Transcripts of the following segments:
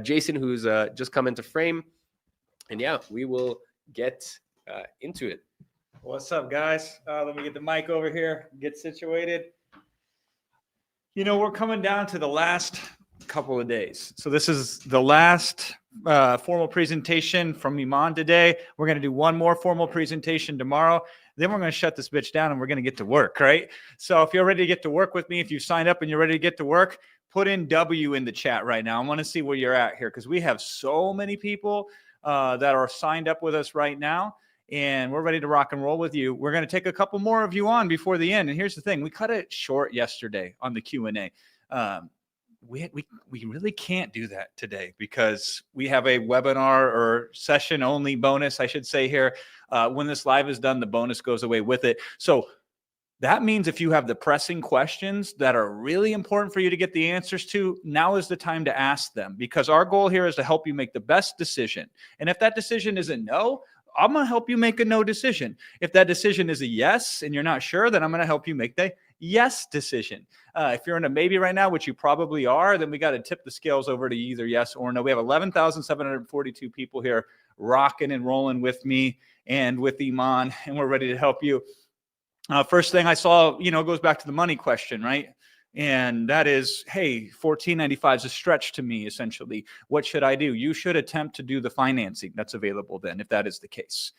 Jason, who's just come into frame. And yeah, we will get into it. What's up, guys? Let me get the mic over here, get situated. You know, we're coming down to the last couple of days. So this is the last formal presentation from Iman today. We're going to do one more formal presentation tomorrow. Then we're going to shut this bitch down and we're going to get to work, right? So if you're ready to get to work with me, if you signed up and you're ready to get to work, put in W in the chat right now. I want to see where you're at here because we have so many people that are signed up with us right now. And we're ready to rock and roll with you. We're going to take a couple more of you on before the end. And here's the thing. We cut it short yesterday on the Q&A. We really can't do that today because we have a webinar or session only bonus, I should say here. When this live is done, the bonus goes away with it. So that means if you have the pressing questions that are really important for you to get the answers to, now is the time to ask them because our goal here is to help you make the best decision. And if that decision is a no, I'm going to help you make a no decision. If that decision is a yes and you're not sure, then I'm going to help you make the yes decision. If you're in a maybe right now, which you probably are, then we got to tip the scales over to either yes or no. We have 11,742 people here rocking and rolling with me and with Iman, and we're ready to help you. First thing I saw, goes back to the money question, right? And that is, hey, $14.95 is a stretch to me, essentially. What should I do? You should attempt to do the financing that's available then, if that is the case.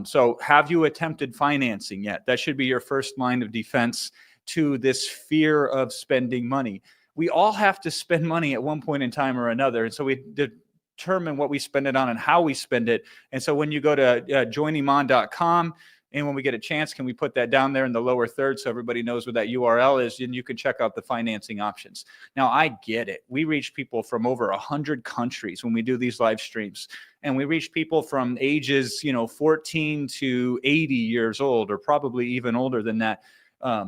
So have you attempted financing yet? That should be your first line of defense to this fear of spending money. We all have to spend money at one point in time or another. And so we determine what we spend it on and how we spend it. And so when you go to joiniman.com, and when we get a chance, can we put that down there in the lower third so everybody knows where that URL is, and you can check out the financing options. Now, I get it. We reach people from over 100 countries when we do these live streams, and we reach people from ages, 14 to 80 years old, or probably even older than that.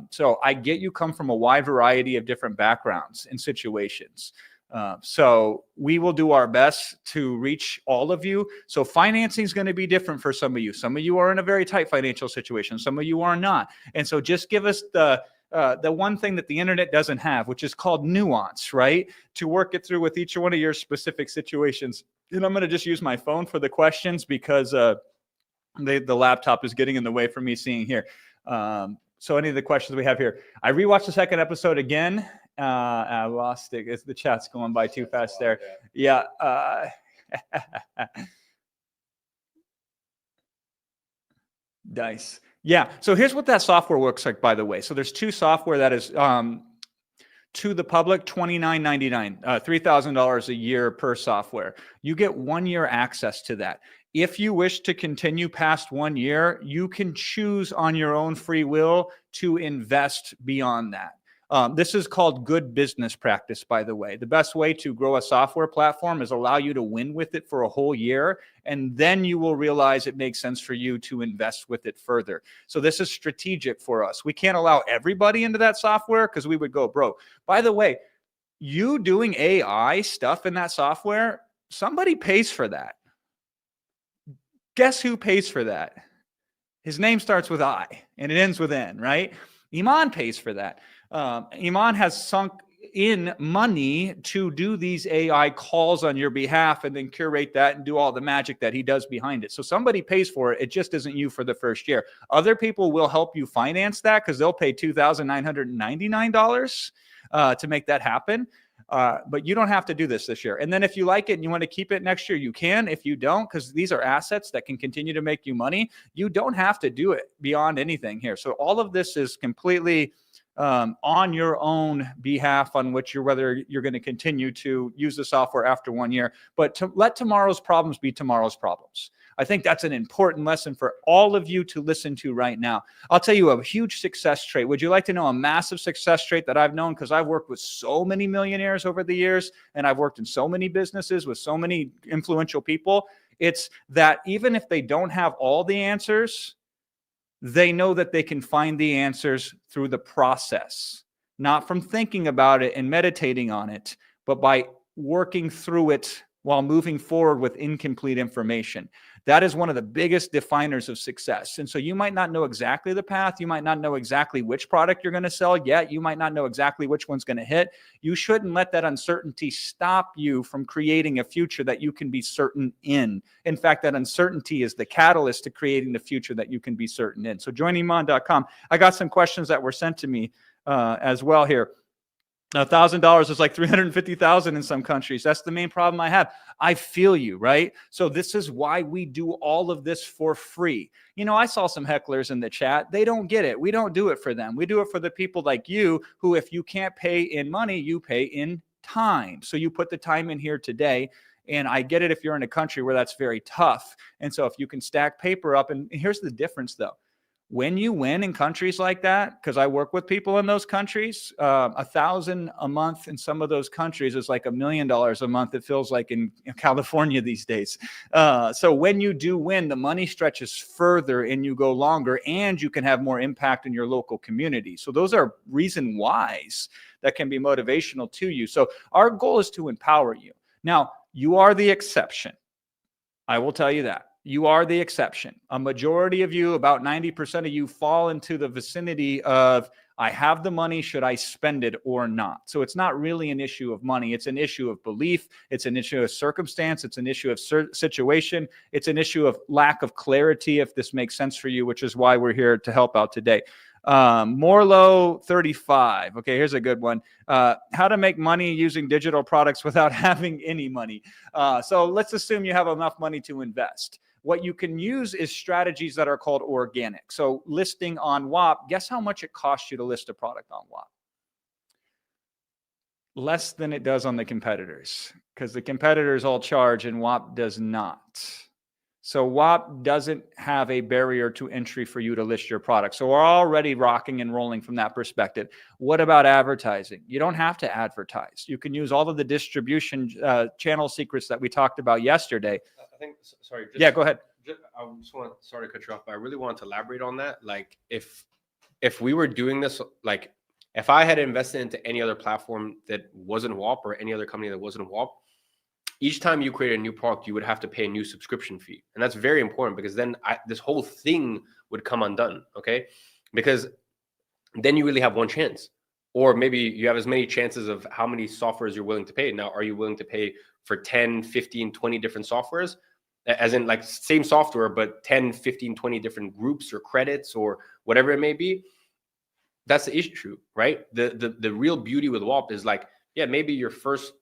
So I get you come from a wide variety of different backgrounds and situations. So we will do our best to reach all of you. So financing is going to be different for some of you. Some of you are in a very tight financial situation. Some of you are not. And so just give us the one thing that the internet doesn't have, which is called nuance, right? To work it through with each one of your specific situations. And I'm going to just use my phone for the questions because the laptop is getting in the way for me seeing here. So any of the questions we have here. I rewatched the second episode again. I lost it. The chat's going by too fast there. Yeah. Dice. Yeah. So here's what that software looks like, by the way. So there's two software that is to the public, $29.99, $3,000 a year per software. You get 1 year access to that. If you wish to continue past 1 year, you can choose on your own free will to invest beyond that. This is called good business practice, by the way. The best way to grow a software platform is allow you to win with it for a whole year, and then you will realize it makes sense for you to invest with it further. So this is strategic for us. We can't allow everybody into that software because we would go broke. By the way, you doing AI stuff in that software, somebody pays for that. Guess who pays for that? His name starts with I, and it ends with N, right? Iman pays for that. Iman has sunk in money to do these AI calls on your behalf and then curate that and do all the magic that he does behind it. So somebody pays for it. It just isn't you for the first year. Other people will help you finance that because they'll pay $2,999 to make that happen. But you don't have to do this year. And then if you like it and you want to keep it next year, you can. If you don't, because these are assets that can continue to make you money, you don't have to do it beyond anything here. So all of this is completely on your own behalf, on which whether you're going to continue to use the software after 1 year. But to let tomorrow's problems be tomorrow's problems. I think that's an important lesson for all of you to listen to right now. I'll tell you a huge success trait. Would you like to know a massive success trait that I've known? Because I've worked with so many millionaires over the years, and I've worked in so many businesses with so many influential people. It's that even if they don't have all the answers, they know that they can find the answers through the process, not from thinking about it and meditating on it, but by working through it while moving forward with incomplete information. That is one of the biggest definers of success. And so you might not know exactly the path. You might not know exactly which product you're going to sell yet. You might not know exactly which one's going to hit. You shouldn't let that uncertainty stop you from creating a future that you can be certain in. In fact, that uncertainty is the catalyst to creating the future that you can be certain in. So joiniman.com. I got some questions that were sent to me as well here. $1,000 is like 350,000 in some countries. That's the main problem I have. I feel you, right? So this is why we do all of this for free. You know, I saw some hecklers in the chat. They don't get it. We don't do it for them. We do it for the people like you who, if you can't pay in money, you pay in time. So you put the time in here today. And I get it if you're in a country where that's very tough. And so if you can stack paper up, and here's the difference though. When you win in countries like that, because I work with people in those countries, 1,000 a month in some of those countries is like $1 million a month. It feels like in California these days. So when you do win, the money stretches further and you go longer, and you can have more impact in your local community. So those are reason whys that can be motivational to you. So our goal is to empower you. Now, you are the exception. I will tell you that. You are the exception. A majority of you, about 90% of you, fall into the vicinity of, I have the money, should I spend it or not? So it's not really an issue of money. It's an issue of belief. It's an issue of circumstance. It's an issue of situation. It's an issue of lack of clarity, if this makes sense for you, which is why we're here to help out today. Morlow 35. Okay, here's a good one. How to make money using digital products without having any money. So let's assume you have enough money to invest. What you can use is strategies that are called organic. So listing on WAP, guess how much it costs you to list a product on WAP? Less than it does on the competitors, because the competitors all charge and WAP does not. So WAP doesn't have a barrier to entry for you to list your product. So we're already rocking and rolling from that perspective. What about advertising? You don't have to advertise. You can use all of the distribution channel secrets that we talked about yesterday. I think, sorry. Yeah, go ahead. I just want to, sorry to cut you off, but I really want to elaborate on that. Like if we were doing this, like if I had invested into any other platform that wasn't WAP or any other company that wasn't WAP, each time you create a new product, you would have to pay a new subscription fee. And that's very important, because then this whole thing would come undone, okay? Because then you really have one chance. Or maybe you have as many chances of how many softwares you're willing to pay. Now, are you willing to pay for 10, 15, 20 different softwares? As in like same software, but 10, 15, 20 different groups or credits or whatever it may be? That's the issue, right? The real beauty with WAP is like, yeah, maybe your first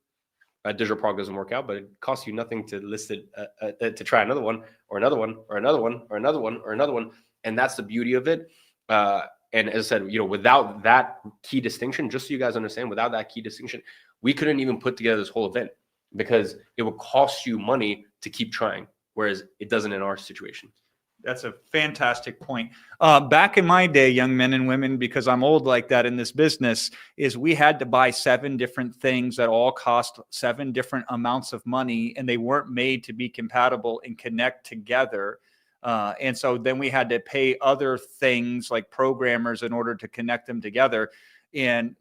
digital product doesn't work out, but it costs you nothing to list it, to try another one or another one or another one or another one or another one. And that's the beauty of it. And as I said, you know, without that key distinction, just so you guys understand, without that key distinction, we couldn't even put together this whole event, because it would cost you money to keep trying, whereas it doesn't in our situation. That's a fantastic point. Back in my day, young men and women, because I'm old like that in this business, is we had to buy 7 different things that all cost 7 different amounts of money, and they weren't made to be compatible and connect together. And so then we had to pay other things like programmers in order to connect them together. And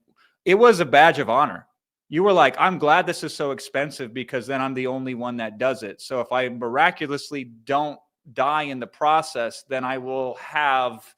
it was a badge of honor. You were like, I'm glad this is so expensive, because then I'm the only one that does it. So if I miraculously don't die in the process, then I will have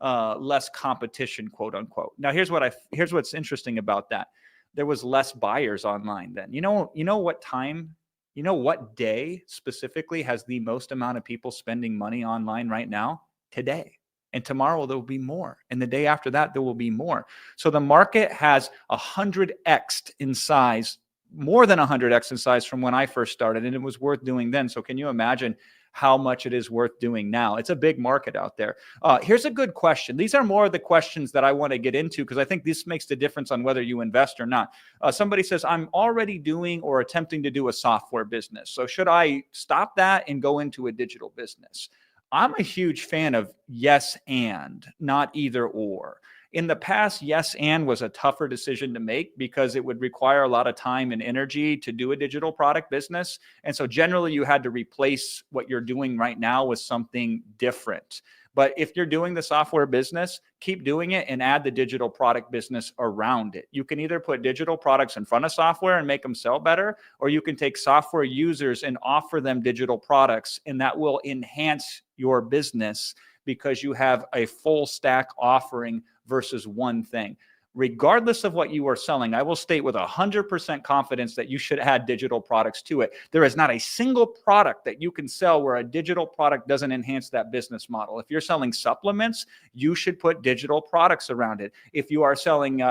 less competition, quote unquote. Now, here's what's interesting about that. There was less buyers online then. You know what time, you know what day specifically has the most amount of people spending money online right now? Today. And tomorrow there will be more. And the day after that, there will be more. So the market has 100x'd in size, more than 100x in size from when I first started. And it was worth doing then. So can you imagine how much it is worth doing now? It's a big market out there. Here's a good question. These are more of the questions that I want to get into, because I think this makes the difference on whether you invest or not. Somebody says, I'm already doing or attempting to do a software business. So should I stop that and go into a digital business? I'm a huge fan of yes and, not either or. In the past, yes and was a tougher decision to make because it would require a lot of time and energy to do a digital product business. And so generally you had to replace what you're doing right now with something different. But if you're doing the software business, keep doing it and add the digital product business around it. You can either put digital products in front of software and make them sell better, or you can take software users and offer them digital products, and that will enhance your business because you have a full stack offering versus one thing. Regardless of what you are selling, I will state with 100% confidence that you should add digital products to it. There is not a single product that you can sell where a digital product doesn't enhance that business model. If you're selling supplements, you should put digital products around it. If you are selling,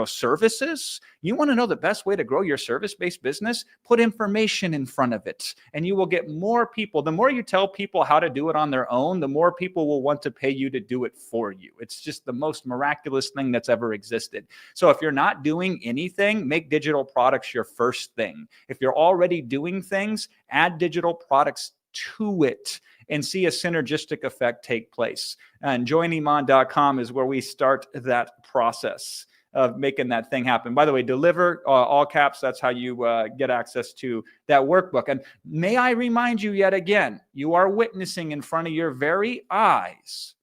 services, you want to know the best way to grow your service-based business, put information in front of it, and you will get more people. The more you tell people how to do it on their own, the more people will want to pay you to do it for you. It's just the most miraculous thing that's ever existed. So if you're not doing anything, make digital products your first thing. If you're already doing things, add digital products to it and see a synergistic effect take place. And joiniman.com is where we start that process of making that thing happen. By the way, deliver, all caps, that's how you get access to that workbook. And may I remind you yet again, you are witnessing in front of your very eyes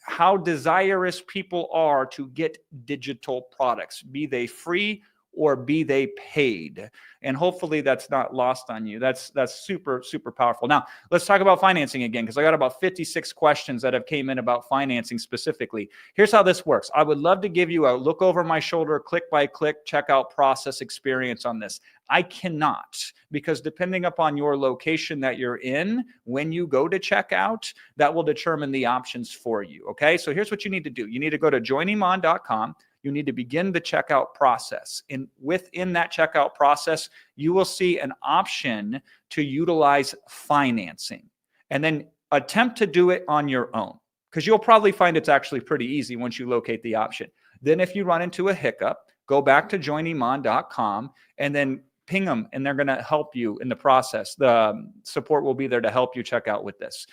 how desirous people are to get digital products, be they free or be they paid. And hopefully that's not lost on you. That's super, super powerful. Now, let's talk about financing again, because I got about 56 questions that have came in about financing specifically. Here's how this works. I would love to give you a look over my shoulder, click by click, checkout process experience on this. I cannot, because depending upon your location that you're in, when you go to checkout, that will determine the options for you. Okay, so here's what you need to do. You need to go to joiniman.com. You need to begin the checkout process. And within that checkout process, you will see an option to utilize financing. And then attempt to do it on your own, because you'll probably find it's actually pretty easy once you locate the option. Then if you run into a hiccup, go back to joiniman.com and then ping them, and they're going to help you in the process. The support will be there to help you check out with this.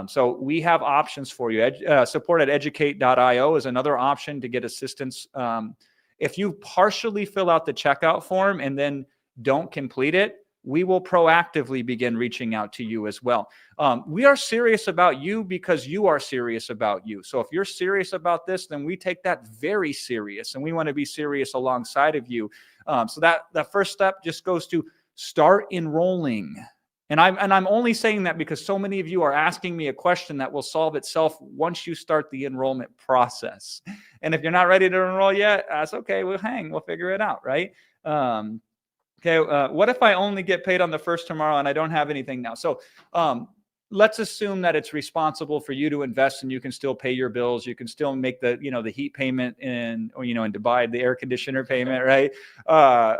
So we have options for you. Support at educate.io is another option to get assistance. If you partially fill out the checkout form and then don't complete it, we will proactively begin reaching out to you as well. We are serious about you because you are serious about you. So if you're serious about this, then we take that very serious, and we want to be serious alongside of you. So that first step just goes to start enrolling. And I'm only saying that because so many of you are asking me a question that will solve itself once you start the enrollment process. And if you're not ready to enroll yet, that's okay. We'll figure it out, right? What if I only get paid on the first tomorrow and I don't have anything now? So let's assume that it's responsible for you to invest and you can still pay your bills. You can still make the heat payment in Dubai, the air conditioner payment, right?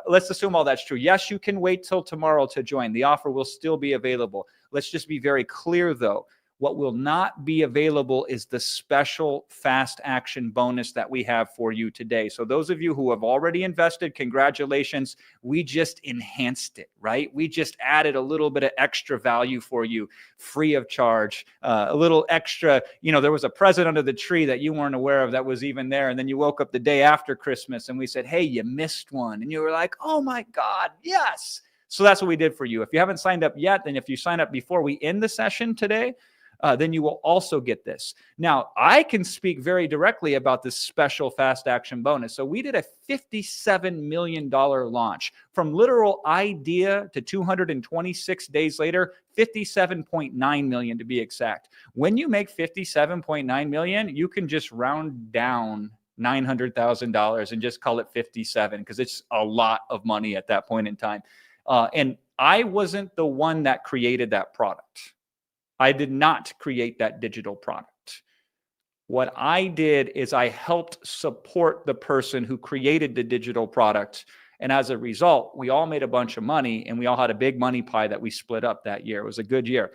Let's assume all that's true. Yes, you can wait till tomorrow to join. The offer will still be available. Let's just be very clear though. What will not be available is the special fast action bonus that we have for you today. So those of you who have already invested, congratulations. We just enhanced it, right? We just added a little bit of extra value for you, free of charge, a little extra. There was a present under the tree that you weren't aware of that was even there. And then you woke up the day after Christmas and we said, hey, you missed one. And you were like, oh my God, yes. So that's what we did for you. If you haven't signed up yet, then if you sign up before we end the session today, then you will also get this. Now, I can speak very directly about this special fast action bonus. So we did a $57 million launch from literal idea to 226 days later, 57.9 million to be exact. When you make 57.9 million, you can just round down $900,000 and just call it 57 because it's a lot of money at that point in time. And I wasn't the one that created that product. I did not create that digital product. What I did is I helped support the person who created the digital product. And as a result, we all made a bunch of money and we all had a big money pie that we split up that year. It was a good year.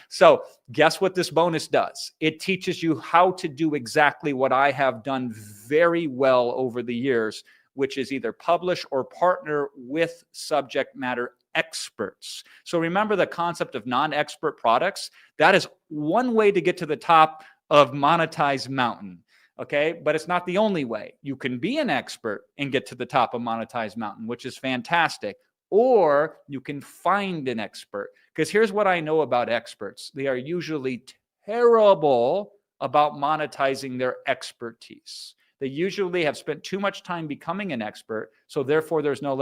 So guess what this bonus does? It teaches you how to do exactly what I have done very well over the years, which is either publish or partner with subject matter experts. So remember the concept of non-expert products. That is one way to get to the top of monetized mountain. Okay. But it's not the only way. You can be an expert and get to the top of Monetize Mountain, which is fantastic. Or you can find an expert. Because here's what I know about experts. They are usually terrible about monetizing their expertise. They usually have spent too much time becoming an expert, so therefore there's no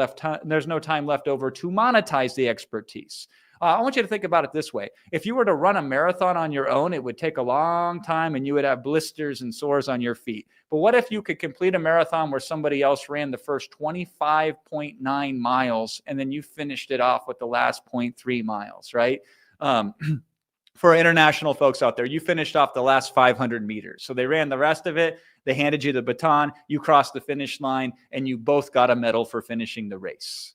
time left over to monetize the expertise. I want you to think about it this way. If you were to run a marathon on your own, it would take a long time and you would have blisters and sores on your feet. But what if you could complete a marathon where somebody else ran the first 25.9 miles and then you finished it off with the last 0.3 miles, right? For international folks out there, you finished off the last 500 meters. So they ran the rest of it. They handed you the baton. You crossed the finish line and you both got a medal for finishing the race.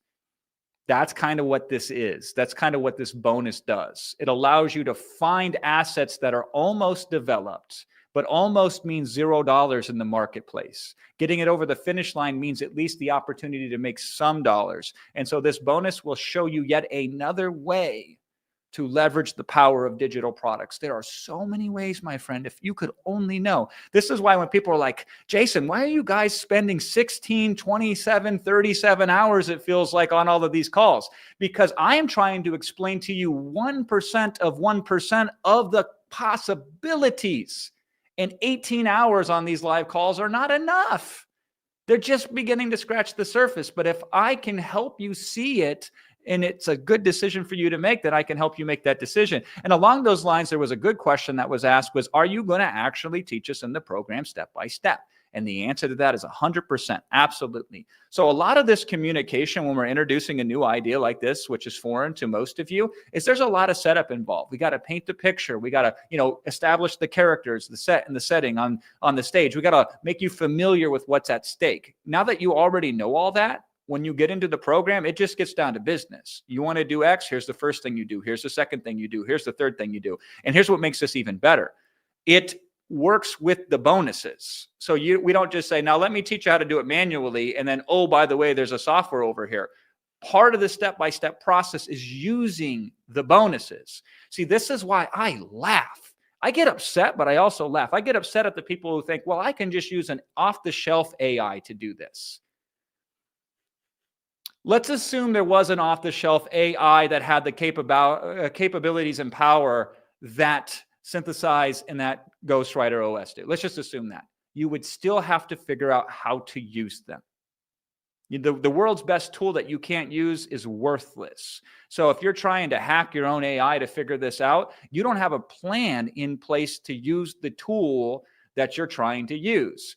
That's kind of what this is. That's kind of what this bonus does. It allows you to find assets that are almost developed, but almost means $0 in the marketplace. Getting it over the finish line means at least the opportunity to make some dollars. And so this bonus will show you yet another way to leverage the power of digital products. There are so many ways, my friend, if you could only know. This is why when people are like, Jason, why are you guys spending 16, 27, 37 hours, it feels like, on all of these calls? Because I am trying to explain to you 1% of 1% of the possibilities. And 18 hours on these live calls are not enough. They're just beginning to scratch the surface. But if I can help you see it, and it's a good decision for you to make, that I can help you make that decision. And along those lines, there was a good question that was asked was, are you going to actually teach us in the program step by step? And the answer to that is 100%. Absolutely. So a lot of this communication when we're introducing a new idea like this, which is foreign to most of you, is there's a lot of setup involved. We got to paint the picture. We got to, establish the characters, the set and the setting on the stage. We got to make you familiar with what's at stake. Now that you already know all that, when you get into the program, it just gets down to business. You want to do X, here's the first thing you do. Here's the second thing you do. Here's the third thing you do. And here's what makes this even better. It works with the bonuses. So we don't just say, now let me teach you how to do it manually. And then, oh, by the way, there's a software over here. Part of the step-by-step process is using the bonuses. See, this is why I laugh. I get upset, but I also laugh. I get upset at the people who think, well, I can just use an off-the-shelf AI to do this. Let's assume there was an off-the-shelf AI that had the capabilities and power that Synthesize and that Ghostwriter OS do. Let's just assume that. You would still have to figure out how to use them. The world's best tool that you can't use is worthless. So if you're trying to hack your own AI to figure this out, you don't have a plan in place to use the tool that you're trying to use.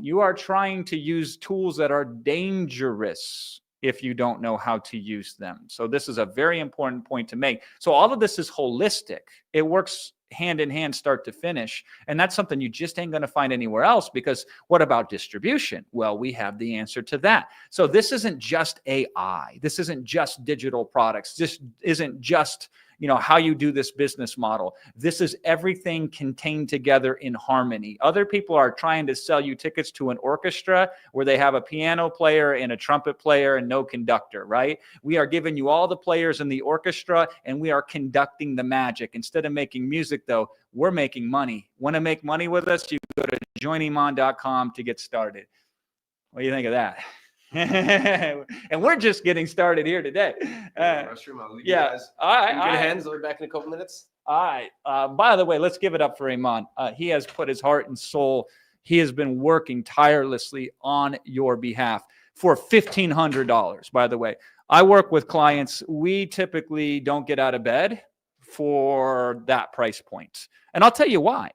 You are trying to use tools that are dangerous if you don't know how to use them. So this is a very important point to make. So all of this is holistic. It works hand in hand, start to finish. And that's something you just ain't going to find anywhere else, because what about distribution? Well, we have the answer to that. So this isn't just AI. This isn't just digital products. This isn't just, how you do this business model. This is everything contained together in harmony. Other people are trying to sell you tickets to an orchestra where they have a piano player and a trumpet player and no conductor, right? We are giving you all the players in the orchestra and we are conducting the magic. Instead of making music, though, we're making money. Want to make money with us? You go to joiniman.com to get started. What do you think of that? And we're just getting started here today. Restroom, I'll leave you guys. All right. Good hands. I'll be back in a couple minutes. All right. By the way, let's give it up for Iman. He has put his heart and soul. He has been working tirelessly on your behalf for $1,500. By the way, I work with clients. We typically don't get out of bed for that price point. And I'll tell you why.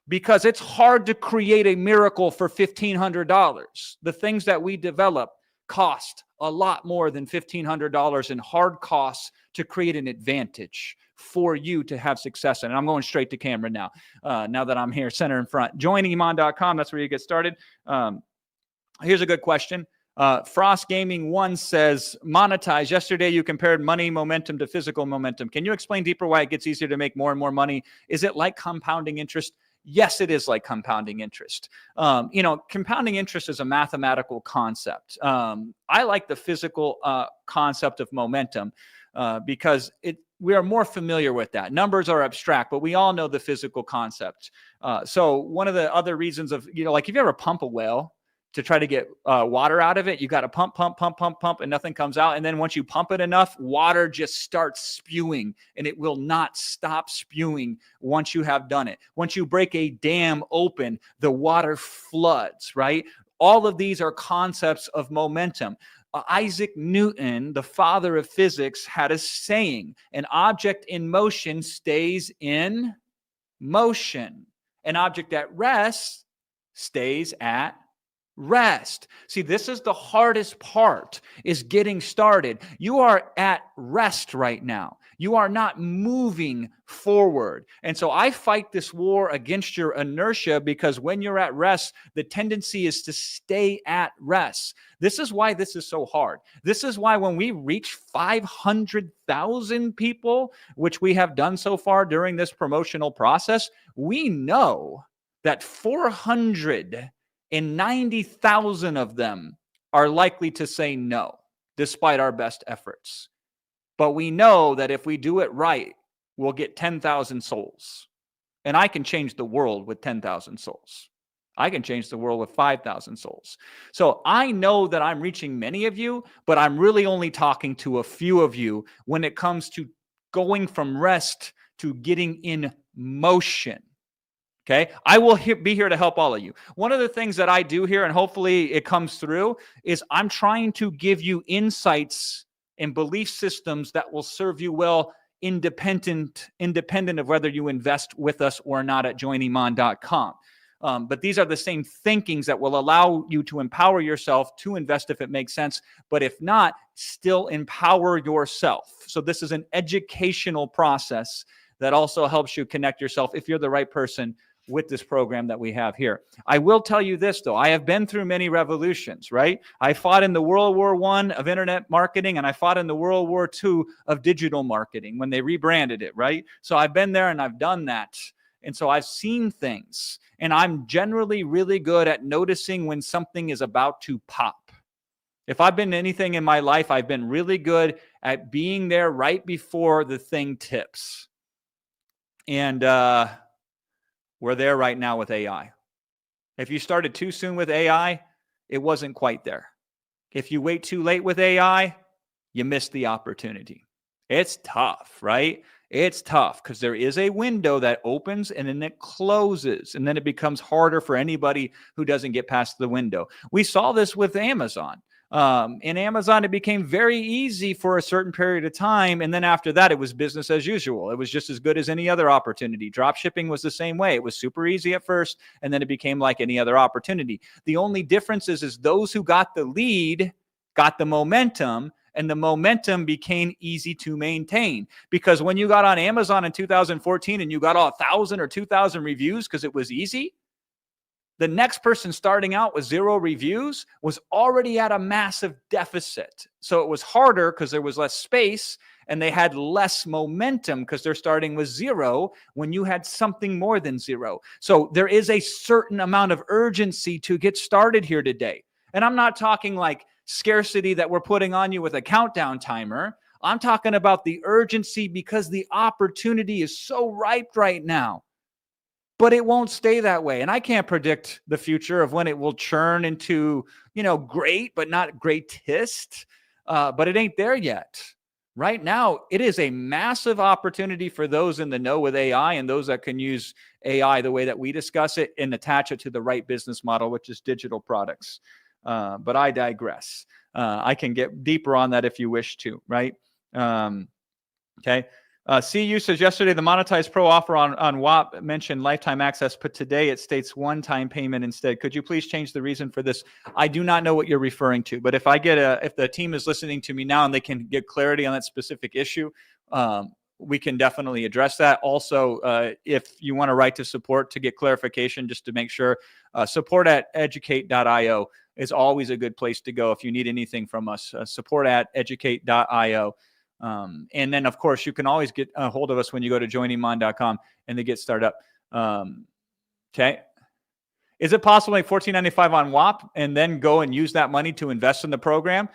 Because it's hard to create a miracle for $1,500. The things that we develop cost a lot more than $1,500 in hard costs to create an advantage for you to have success in. And I'm going straight to camera now, now that I'm here center in front. Joiniman.com, that's where you get started. Here's a good question. Frost Gaming 1 says, monetize. Yesterday, you compared money momentum to physical momentum. Can you explain deeper why it gets easier to make more and more money? Is it like compounding interest? Yes, it is like compounding interest. Compounding interest is a mathematical concept. I like the physical concept of momentum because we are more familiar with that. Numbers are abstract, but we all know the physical concept. So one of the other reasons of, like if you ever pump a well to try to get water out of it, you got to pump, and nothing comes out. And then once you pump it enough, water just starts spewing, and it will not stop spewing once you have done it. Once you break a dam open, the water floods, right? All of these are concepts of momentum. Isaac Newton, the father of physics, had a saying: an object in motion stays in motion. An object at rest stays at rest. See, this is the hardest part, is getting started. You are at rest right now. You are not moving forward. And so I fight this war against your inertia, because when you're at rest, the tendency is to stay at rest. This is why this is so hard. This is why when we reach 500,000 people, which we have done so far during this promotional process, we know that 490,000 of them are likely to say no, despite our best efforts. But we know that if we do it right, we'll get 10,000 souls. And I can change the world with 10,000 souls. I can change the world with 5,000 souls. So I know that I'm reaching many of you, but I'm really only talking to a few of you when it comes to going from rest to getting in motion. Okay, I will be here to help all of you. One of the things that I do here, and hopefully it comes through, is I'm trying to give you insights and belief systems that will serve you well, independent of whether you invest with us or not at joiniman.com. But these are the same thinkings that will allow you to empower yourself to invest if it makes sense. But if not, still empower yourself. So this is an educational process that also helps you connect yourself, if you're the right person, with this program that we have here. I will tell you this, though. I have been through many revolutions, right? I fought in the World War I of internet marketing, and I fought in the World War II of digital marketing when they rebranded it, right? So I've been there and I've done that. And so I've seen things, and I'm generally really good at noticing when something is about to pop. If I've been anything in my life, I've been really good at being there right before the thing tips. And we're there right now with AI. If you started too soon with AI, it wasn't quite there. If you wait too late with AI, you missed the opportunity. It's tough, right? It's tough because there is a window that opens and then it closes, and then it becomes harder for anybody who doesn't get past the window. We saw this with Amazon. In Amazon, it became very easy for a certain period of time. And then after that, it was business as usual. It was just as good as any other opportunity. Drop shipping was the same way. It was super easy at first, and then it became like any other opportunity. The only difference is those who got the lead got the momentum, and the momentum became easy to maintain. Because when you got on Amazon in 2014 and you got 1,000 or 2,000 reviews because it was easy, the next person starting out with 0 reviews was already at a massive deficit. So it was harder because there was less space, and they had less momentum because they're starting with 0 when you had something more than 0. So there is a certain amount of urgency to get started here today. And I'm not talking like scarcity that we're putting on you with a countdown timer. I'm talking about the urgency because the opportunity is so ripe right now. But it won't stay that way. And I can't predict the future of when it will churn into, great, but not greatest. But it ain't there yet. Right now, it is a massive opportunity for those in the know with AI and those that can use AI the way that we discuss it and attach it to the right business model, which is digital products. But I digress. I can get deeper on that if you wish to, right? Okay. CU says yesterday the Monetize Pro offer on WAP mentioned lifetime access, but today it states one-time payment instead. Could you please change the reason for this? I do not know what you're referring to, but if the team is listening to me now and they can get clarity on that specific issue, we can definitely address that. Also, if you want to write to support to get clarification, just to make sure, support@educate.io is always a good place to go if you need anything from us. Support@educate.io. And then, of course, you can always get a hold of us when you go to joiniman.com and they get started up. Okay. Is it possible to make $14.95 on WAP and then go and use that money to invest in the program?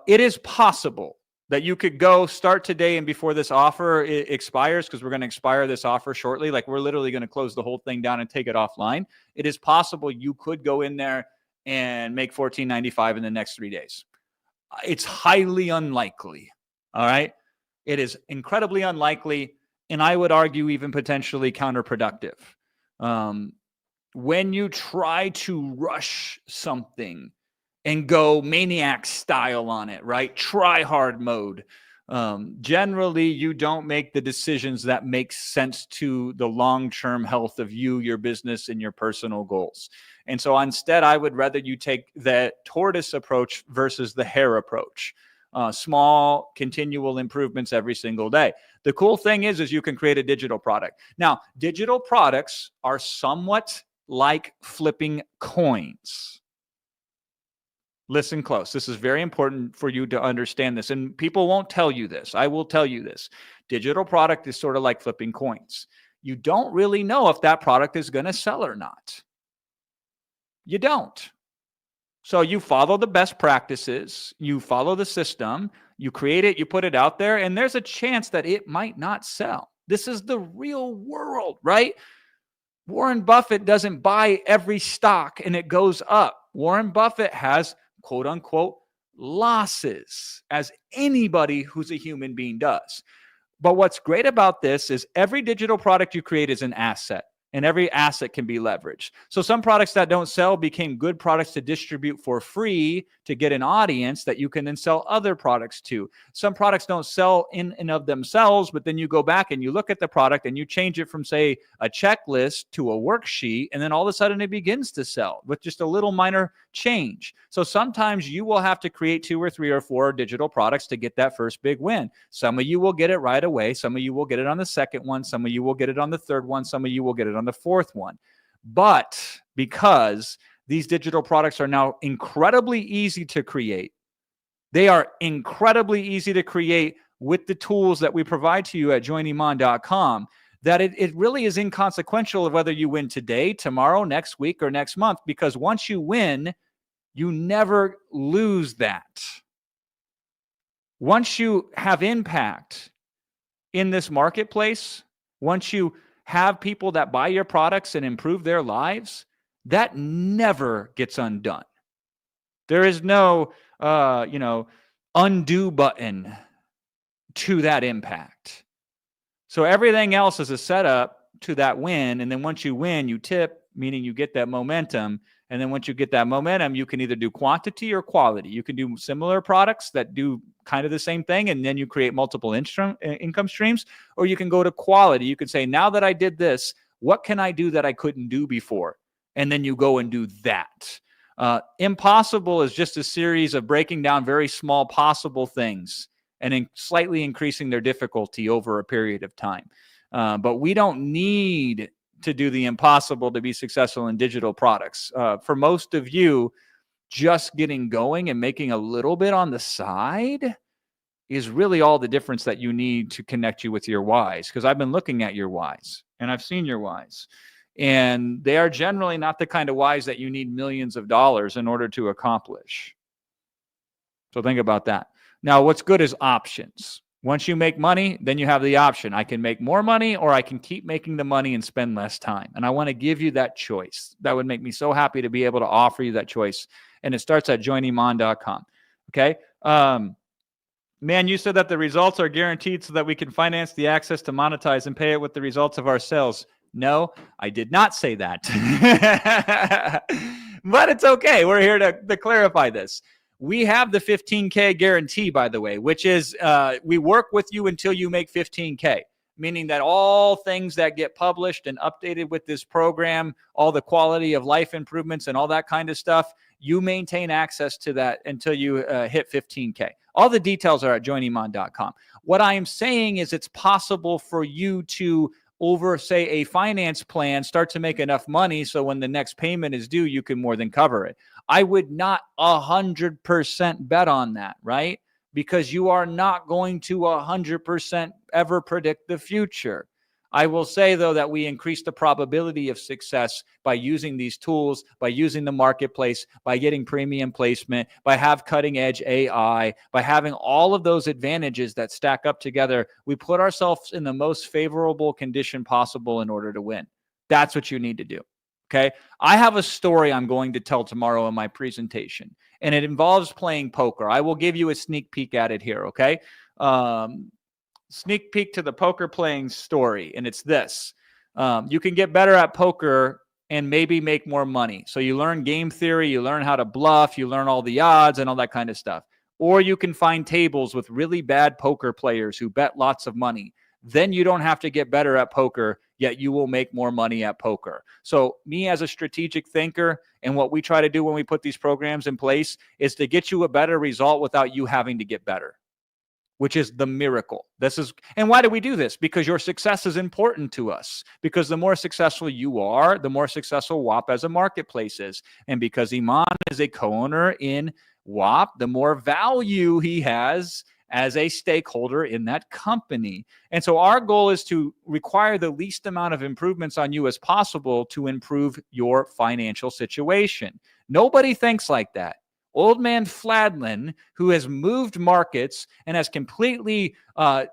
It is possible. that you could go start today and before this offer expires, because we're going to expire this offer shortly. Like we're literally going to close the whole thing down and take it offline. It is possible you could go in there and make $14.95 in the next 3 days. It's highly unlikely. All right. It is incredibly unlikely. And I would argue even potentially counterproductive. When you try to rush something and go maniac style on it, right? Try hard mode. Generally, you don't make the decisions that make sense to the long-term health of you, your business, and your personal goals. And so instead, I would rather you take the tortoise approach versus the hare approach. Small, continual improvements every single day. The cool thing is you can create a digital product. Now, digital products are somewhat like flipping coins. Listen close. This is very important for you to understand this. And people won't tell you this. I will tell you this. Digital product is sort of like flipping coins. You don't really know if that product is going to sell or not. You don't. So you follow the best practices, you follow the system, you create it, you put it out there, and there's a chance that it might not sell. This is the real world, right? Warren Buffett doesn't buy every stock and it goes up. Warren Buffett has quote unquote losses, as anybody who's a human being does. But what's great about this is every digital product you create is an asset. And every asset can be leveraged. So some products that don't sell became good products to distribute for free to get an audience that you can then sell other products to. Some products don't sell in and of themselves, but then you go back and you look at the product and you change it from, say, a checklist to a worksheet, and then all of a sudden it begins to sell with just a little minor change. So sometimes you will have to create 2 or 3 or 4 digital products to get that first big win. Some of you will get it right away. Some of you will get it on the second one. Some of you will get it on the third one. Some of you will get it on the fourth one. But because these digital products are now incredibly easy to create, they are incredibly easy to create with the tools that we provide to you at joiniman.com, that it really is inconsequential of whether you win today, tomorrow, next week, or next month, because once you win, you never lose that. Once you have impact in this marketplace, once you have people that buy your products and improve their lives, that never gets undone. There is no, undo button to that impact. So everything else is a setup to that win. And then once you win, you tip, meaning you get that momentum. And then once you get that momentum, you can either do quantity or quality. You can do similar products that do kind of the same thing, and then you create multiple income streams, or you can go to quality. You can say, now that I did this, what can I do that I couldn't do before? And then you go and do that. Impossible is just a series of breaking down very small possible things and slightly increasing their difficulty over a period of time. But we don't need to do the impossible to be successful in digital products. For most of you, just getting going and making a little bit on the side is really all the difference that you need to connect you with your whys. Because I've been looking at your whys and I've seen your whys. And they are generally not the kind of whys that you need millions of dollars in order to accomplish. So think about that. Now, what's good is options. Once you make money, then you have the option. I can make more money, or I can keep making the money and spend less time. And I want to give you that choice. That would make me so happy to be able to offer you that choice. And it starts at joiniman.com. Okay. Man, you said that the results are guaranteed so that we can finance the access to monetize and pay it with the results of our sales. No, I did not say that. But it's okay. We're here to clarify this. We have the 15K guarantee, by the way, which is we work with you until you make 15K, meaning that all things that get published and updated with this program, all the quality of life improvements and all that kind of stuff, you maintain access to that until you hit 15K. All the details are at joiniman.com. What I am saying is it's possible for you to, over, say, a finance plan, start to make enough money so when the next payment is due, you can more than cover it. I would not 100% bet on that, right? Because you are not going to 100% ever predict the future. I will say, though, that we increase the probability of success by using these tools, by using the marketplace, by getting premium placement, by have cutting edge AI, by having all of those advantages that stack up together. We put ourselves in the most favorable condition possible in order to win. That's what you need to do. Okay. I have a story I'm going to tell tomorrow in my presentation, and it involves playing poker. I will give you a sneak peek at it here. Okay. Sneak peek to the poker playing story. And it's this, you can get better at poker and maybe make more money. So you learn game theory, you learn how to bluff, you learn all the odds and all that kind of stuff. Or you can find tables with really bad poker players who bet lots of money. Then you don't have to get better at poker, yet you will make more money at poker. So me as a strategic thinker, and what we try to do when we put these programs in place is to get you a better result without you having to get better, which is the miracle. And why do we do this? Because your success is important to us. Because the more successful you are, the more successful WAP as a marketplace is. And because Iman is a co-owner in WAP, the more value he has as a stakeholder in that company. And so our goal is to require the least amount of improvements on you as possible to improve your financial situation. Nobody thinks like that. Old man Fladlin, who has moved markets and has completely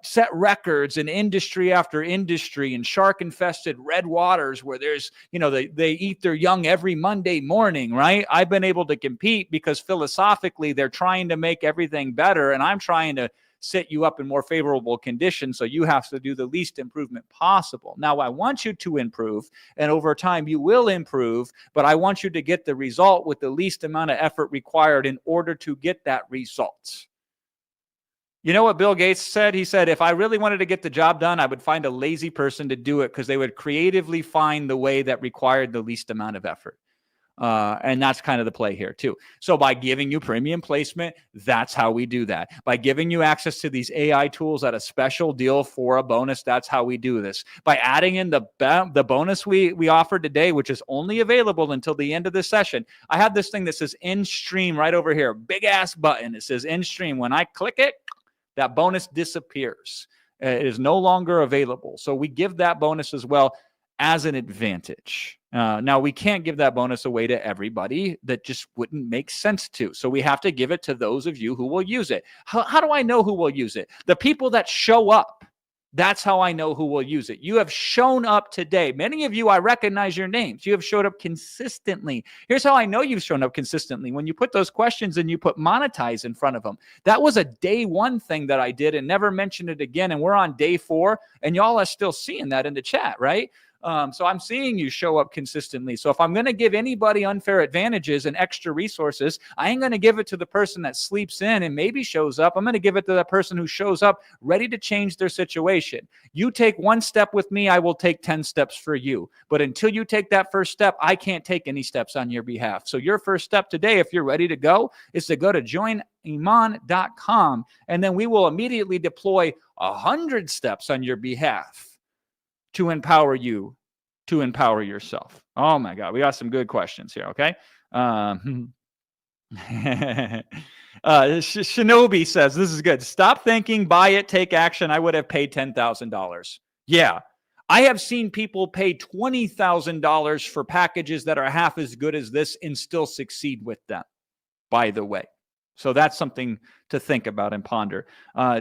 set records in industry after industry in shark-infested red waters where there's, they eat their young every Monday morning, right? I've been able to compete because philosophically they're trying to make everything better, and I'm trying to set you up in more favorable conditions, so you have to do the least improvement possible. Now, I want you to improve, and over time you will improve, but I want you to get the result with the least amount of effort required in order to get that result. You know what Bill Gates said? He said, if I really wanted to get the job done, I would find a lazy person to do it because they would creatively find the way that required the least amount of effort. And that's kind of the play here too. So by giving you premium placement, that's how we do that. By giving you access to these AI tools at a special deal for a bonus, that's how we do this. By adding in the bonus we offered today, which is only available until the end of this session. I have this thing that says in stream right over here, big ass button. It says in stream. When I click it, that bonus disappears. It is no longer available. So we give that bonus as well as an advantage. Now, we can't give that bonus away to everybody. That just wouldn't make sense to. So we have to give it to those of you who will use it. How do I know who will use it? The people that show up. That's how I know who will use it. You have shown up today. Many of you, I recognize your names. You have showed up consistently. Here's how I know you've shown up consistently. When you put those questions and you put monetize in front of them. That was a day one thing that I did and never mentioned it again. And we're on day 4, and y'all are still seeing that in the chat, right? So I'm seeing you show up consistently. So if I'm going to give anybody unfair advantages and extra resources, I ain't going to give it to the person that sleeps in and maybe shows up. I'm going to give it to that person who shows up ready to change their situation. You take one step with me, I will take 10 steps for you. But until you take that first step, I can't take any steps on your behalf. So your first step today, if you're ready to go, is to go to joiniman.com, and then we will immediately deploy 100 steps on your behalf to empower you, to empower yourself. Oh my God, we got some good questions here, okay? Shinobi says, this is good. Stop thinking, buy it, take action. I would have paid $10,000. Yeah, I have seen people pay $20,000 for packages that are half as good as this and still succeed with them, by the way. So that's something to think about and ponder.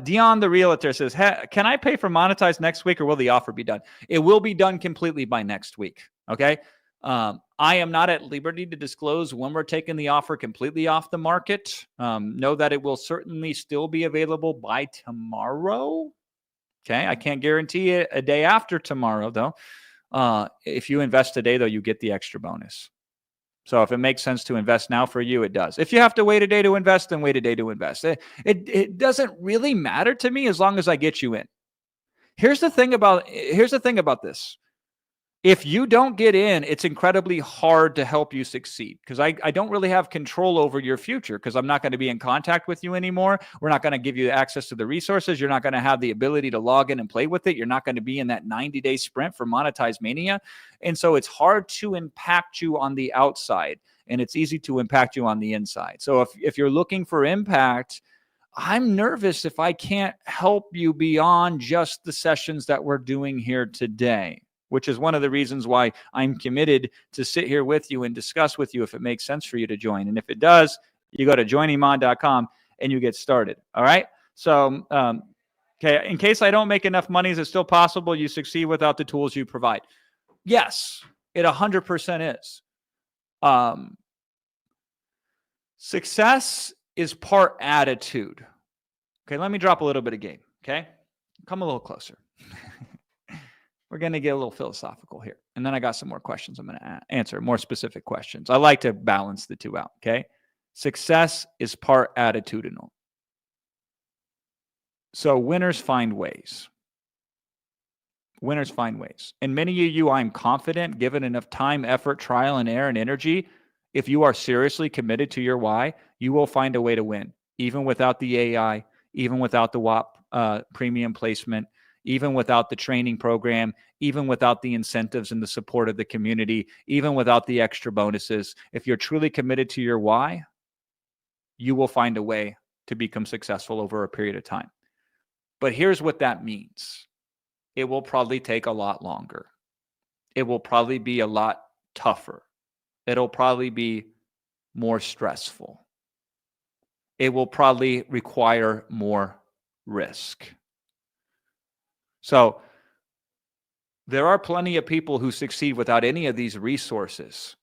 Dion, the realtor, says, can I pay for monetize next week, or will the offer be done? It will be done completely by next week. Okay. I am not at liberty to disclose when we're taking the offer completely off the market. Know that it will certainly still be available by tomorrow. Okay. I can't guarantee it a day after tomorrow, though. If you invest today, though, you get the extra bonus. So if it makes sense to invest now for you, it does. If you have to wait a day to invest, then wait a day to invest. It doesn't really matter to me as long as I get you in. Here's the thing about this. If you don't get in, it's incredibly hard to help you succeed, because I don't really have control over your future, because I'm not going to be in contact with you anymore. We're not going to give you access to the resources. You're not going to have the ability to log in and play with it. You're not going to be in that 90-day sprint for Monetize Mania. And so it's hard to impact you on the outside, and it's easy to impact you on the inside. So if you're looking for impact, I'm nervous if I can't help you beyond just the sessions that we're doing here today, which is one of the reasons why I'm committed to sit here with you and discuss with you if it makes sense for you to join. And if it does, you go to joiniman.com and you get started. All right. So, okay, in case I don't make enough money, is it still possible you succeed without the tools you provide? Yes, it 100% is. Success is part attitude. Okay, let me drop a little bit of game. Okay, come a little closer. We're going to get a little philosophical here. And then I got some more questions I'm going to answer, more specific questions. I like to balance the two out. Okay, success is part attitudinal. So winners find ways. Winners find ways. And many of you, I'm confident, given enough time, effort, trial and error, and energy, if you are seriously committed to your why, you will find a way to win, even without the AI, even without the WAP premium placement, even without the training program, even without the incentives and the support of the community, even without the extra bonuses. If you're truly committed to your why, you will find a way to become successful over a period of time. But here's what that means. It will probably take a lot longer. It will probably be a lot tougher. It'll probably be more stressful. It will probably require more risk. So there are plenty of people who succeed without any of these resources.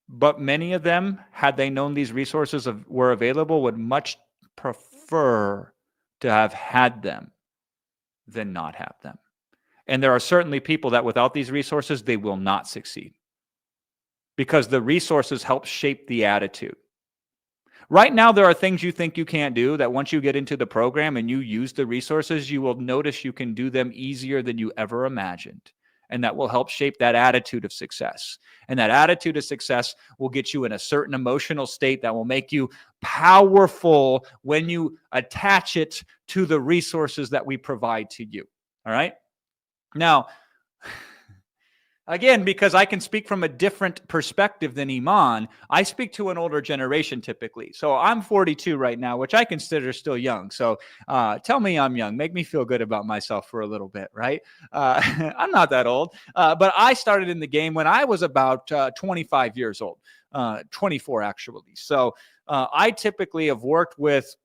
But many of them, had they known these resources were available, would much prefer to have had them than not have them. And there are certainly people that without these resources, they will not succeed because the resources help shape the attitude. Right now, there are things you think you can't do that once you get into the program and you use the resources, you will notice you can do them easier than you ever imagined. And that will help shape that attitude of success. And that attitude of success will get you in a certain emotional state that will make you powerful when you attach it to the resources that we provide to you. All right? Now, again, because I can speak from a different perspective than Iman, I speak to an older generation typically. So I'm 42 right now, which I consider still young. So tell me I'm young. Make me feel good about myself for a little bit, right? I'm not that old. But I started in the game when I was about 25 years old, 24 actually. So I typically have worked with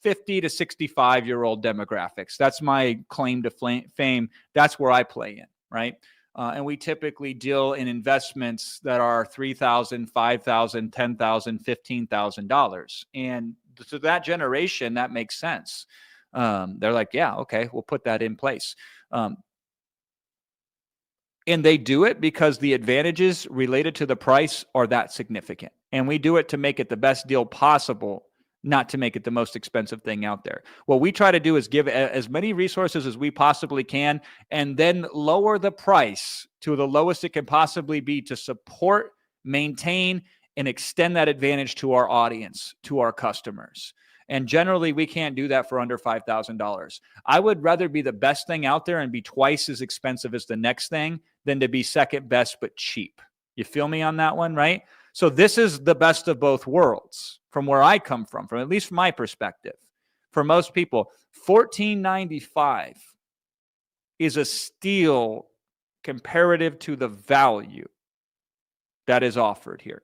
50 to 65-year-old demographics. That's my claim to fame. That's where I play in, right? And we typically deal in investments that are $3,000, $5,000, $10,000, $15,000. And to that generation, that makes sense. They're like, yeah, okay, we'll put that in place. And they do it because the advantages related to the price are that significant. And we do it to make it the best deal possible, not to make it the most expensive thing out there. What we try to do is give as many resources as we possibly can and then lower the price to the lowest it can possibly be to support, maintain, and extend that advantage to our audience, to our customers. And generally, we can't do that for under $5,000. I would rather be the best thing out there and be twice as expensive as the next thing than to be second best but cheap. You feel me on that one, right? So this is the best of both worlds from where I come from at least from my perspective. For most people, $14.95 is a steal comparative to the value that is offered here.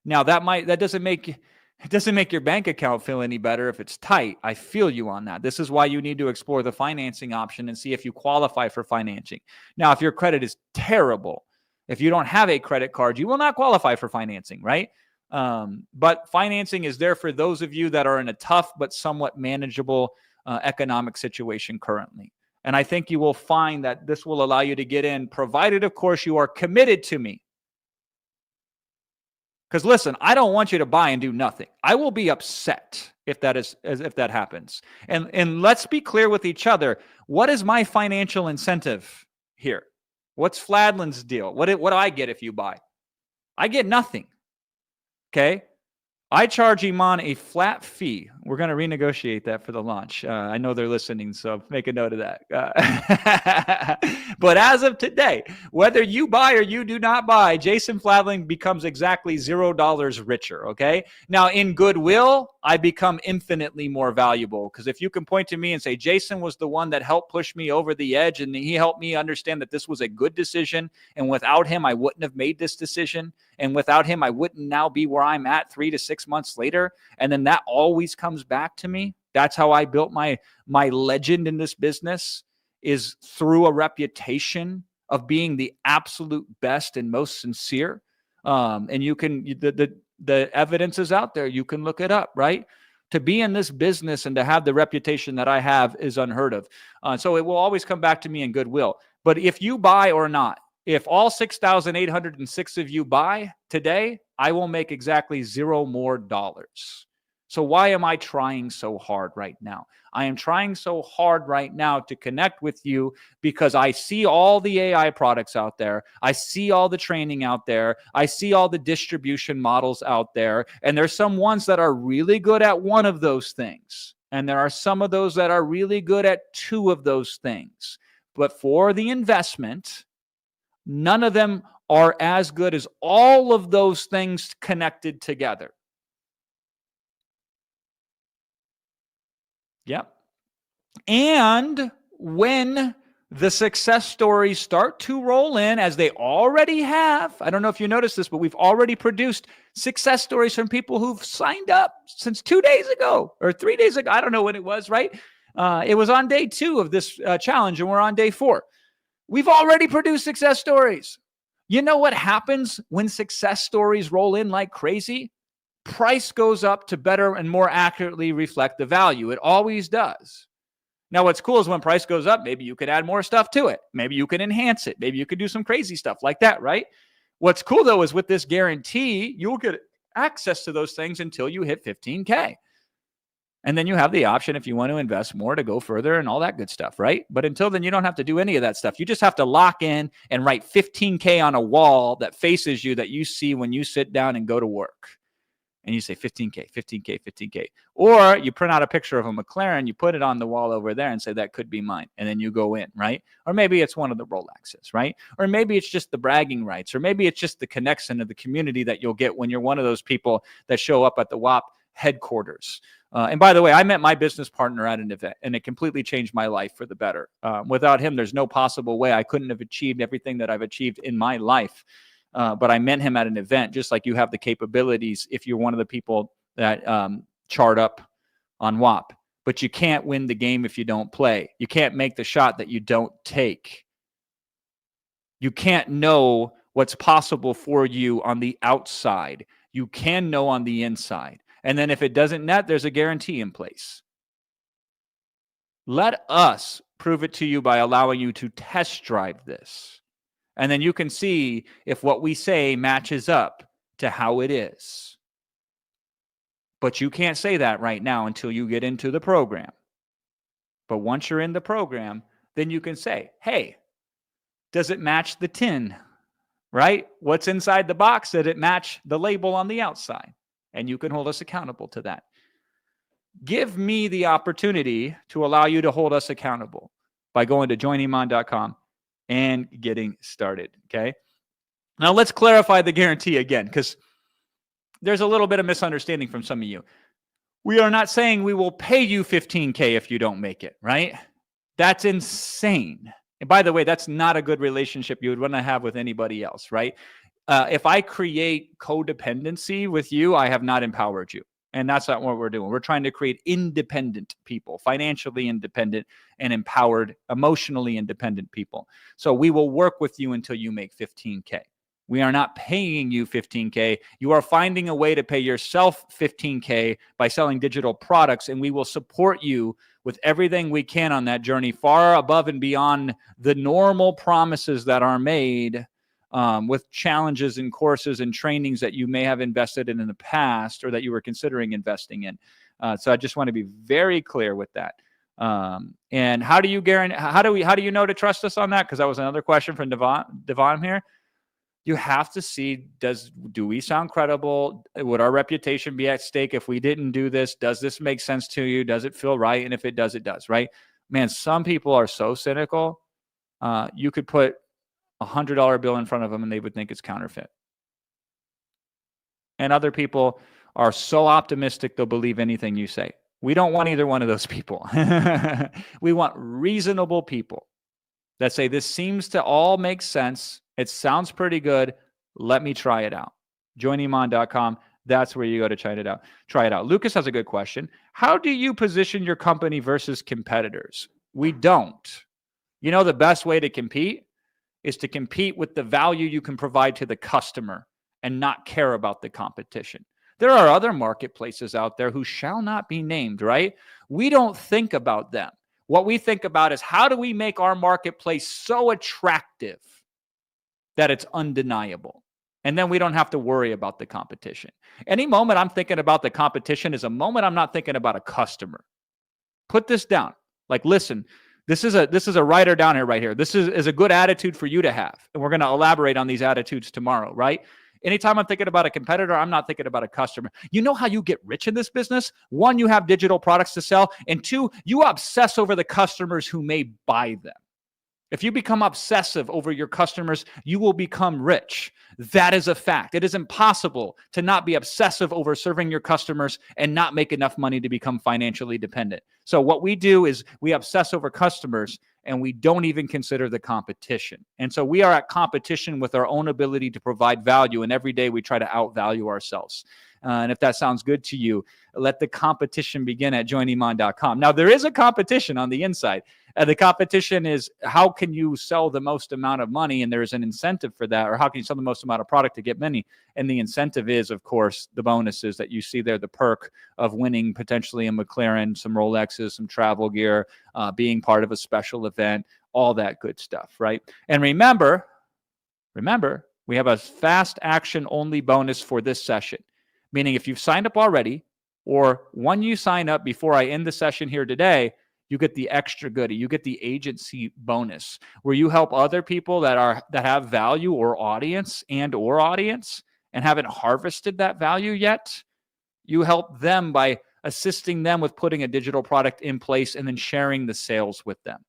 Now that doesn't make your bank account feel any better if it's tight. I feel you on that. This is why you need to explore the financing option and see if you qualify for financing. Now, if your credit is terrible, if you don't have a credit card, you will not qualify for financing, right? But financing is there for those of you that are in a tough but somewhat manageable economic situation currently. And I think you will find that this will allow you to get in, provided, of course, you are committed to me. Because listen, I don't want you to buy and do nothing. I will be upset if that happens. And let's be clear with each other. What is my financial incentive here? What's Fladland's deal? What do I get if you buy? I get nothing. Okay? I charge Iman a flat fee, We're going to renegotiate that for the launch. I know they're listening, so make a note of that. But as of today, whether you buy or you do not buy, Jason Fladling becomes exactly $0 richer, okay? Now, in goodwill, I become infinitely more valuable, because if you can point to me and say, Jason was the one that helped push me over the edge, and he helped me understand that this was a good decision, and without him, I wouldn't have made this decision, and without him, I wouldn't now be where I'm at 3 to 6 months later, and then that always comes back to me. That's how I built my legend in this business, is through a reputation of being the absolute best and most sincere. And you can, the evidence is out there. You can look it up, right? To be in this business and to have the reputation that I have is unheard of. So it will always come back to me in goodwill. But if you buy or not, if all 6,806 of you buy today, I will make exactly $0 more. So why am I trying so hard right now? I am trying so hard right now to connect with you because I see all the AI products out there. I see all the training out there. I see all the distribution models out there. And there's some ones that are really good at one of those things. And there are some of those that are really good at two of those things. But for the investment, none of them are as good as all of those things connected together. Yep. And when the success stories start to roll in, as they already have, I don't know if you noticed this, but we've already produced success stories from people who've signed up since 2 days ago or 3 days ago. I don't know when it was, right? It was on day 2 of this challenge, and we're on day 4. We've already produced success stories. You know what happens when success stories roll in like crazy? Price goes up to better and more accurately reflect the value. It always does. Now, what's cool is when price goes up, maybe you could add more stuff to it. Maybe you can enhance it. Maybe you could do some crazy stuff like that, right? What's cool, though, is with this guarantee, you'll get access to those things until you hit 15K. And then you have the option, if you want to invest more, to go further and all that good stuff, right? But until then, you don't have to do any of that stuff. You just have to lock in and write 15K on a wall that faces you, that you see when you sit down and go to work. And you say 15K, 15K, 15K. Or you print out a picture of a McLaren, you put it on the wall over there and say, that could be mine. And then you go in, right? Or maybe it's one of the Rolexes, right? Or maybe it's just the bragging rights. Or maybe it's just the connection of the community that you'll get when you're one of those people that show up at the WAP headquarters. And by the way, I met my business partner at an event, and it completely changed my life for the better. Without him, there's no possible way I couldn't have achieved everything that I've achieved in my life. But I met him at an event, just like you have the capabilities if you're one of the people that chart up on WAP. But you can't win the game if you don't play. You can't make the shot that you don't take. You can't know what's possible for you on the outside. You can know on the inside. And then if it doesn't net, there's a guarantee in place. Let us prove it to you by allowing you to test drive this. And then you can see if what we say matches up to how it is. But you can't say that right now until you get into the program. But once you're in the program, then you can say, hey, does it match the tin? Right? What's inside the box? Did it match the label on the outside? And you can hold us accountable to that. Give me the opportunity to allow you to hold us accountable by going to joiniman.com and getting started. Okay. Now let's clarify the guarantee again, because there's a little bit of misunderstanding from some of you. We are not saying we will pay you 15K if you don't make it, right? That's insane. And by the way, that's not a good relationship you would want to have with anybody else, right? If I create codependency with you, I have not empowered you. And that's not what we're doing. We're trying to create independent people, financially independent and empowered, emotionally independent people. So we will work with you until you make 15K. We are not paying you 15K. You are finding a way to pay yourself 15K by selling digital products, and we will support you with everything we can on that journey, far above and beyond the normal promises that are made, with challenges and courses and trainings that you may have invested in the past or that you were considering investing in. So I just want to be very clear with that. And how do you guarantee? How do you know to trust us on that? Because that was another question from Devon here. You have to see, do we sound credible? Would our reputation be at stake if we didn't do this? Does this make sense to you? Does it feel right? And if it does, it does, right? Man, some people are so cynical. You could put $100 bill in front of them and they would think it's counterfeit. And other people are so optimistic they'll believe anything you say. We don't want either one of those people. We want reasonable people that say, this seems to all make sense. It sounds pretty good. Let me try it out. JoinIman.com. That's where you go to try it out. Try it out. Lucas has a good question. How do you position your company versus competitors? We don't. You know, the best way to compete is to compete with the value you can provide to the customer and not care about the competition. There are other marketplaces out there who shall not be named, right? We don't think about them. What we think about is, how do we make our marketplace so attractive that it's undeniable? And then we don't have to worry about the competition. Any moment I'm thinking about the competition is a moment I'm not thinking about a customer. Put this down. Like, listen, this is a writer down here right here. This is a good attitude for you to have. And we're going to elaborate on these attitudes tomorrow, right? Anytime I'm thinking about a competitor, I'm not thinking about a customer. You know how you get rich in this business? One, you have digital products to sell. And two, you obsess over the customers who may buy them. If you become obsessive over your customers, you will become rich. That is a fact. It is impossible to not be obsessive over serving your customers and not make enough money to become financially dependent. So what we do is we obsess over customers and we don't even consider the competition. And so we are at competition with our own ability to provide value. And every day we try to outvalue ourselves. And if that sounds good to you, let the competition begin at joiniman.com. Now, there is a competition on the inside. The competition is, how can you sell the most amount of money? And there's an incentive for that. Or how can you sell the most amount of product to get money? And the incentive is, of course, the bonuses that you see there, the perk of winning potentially a McLaren, some Rolexes, some travel gear, being part of a special event, all that good stuff, right? And remember, we have a fast action only bonus for this session. Meaning if you've signed up already, or when you sign up before I end the session here today, you get the extra goodie. You get the agency bonus, where you help other people that have value or audience and haven't harvested that value yet. You help them by assisting them with putting a digital product in place and then sharing the sales with them.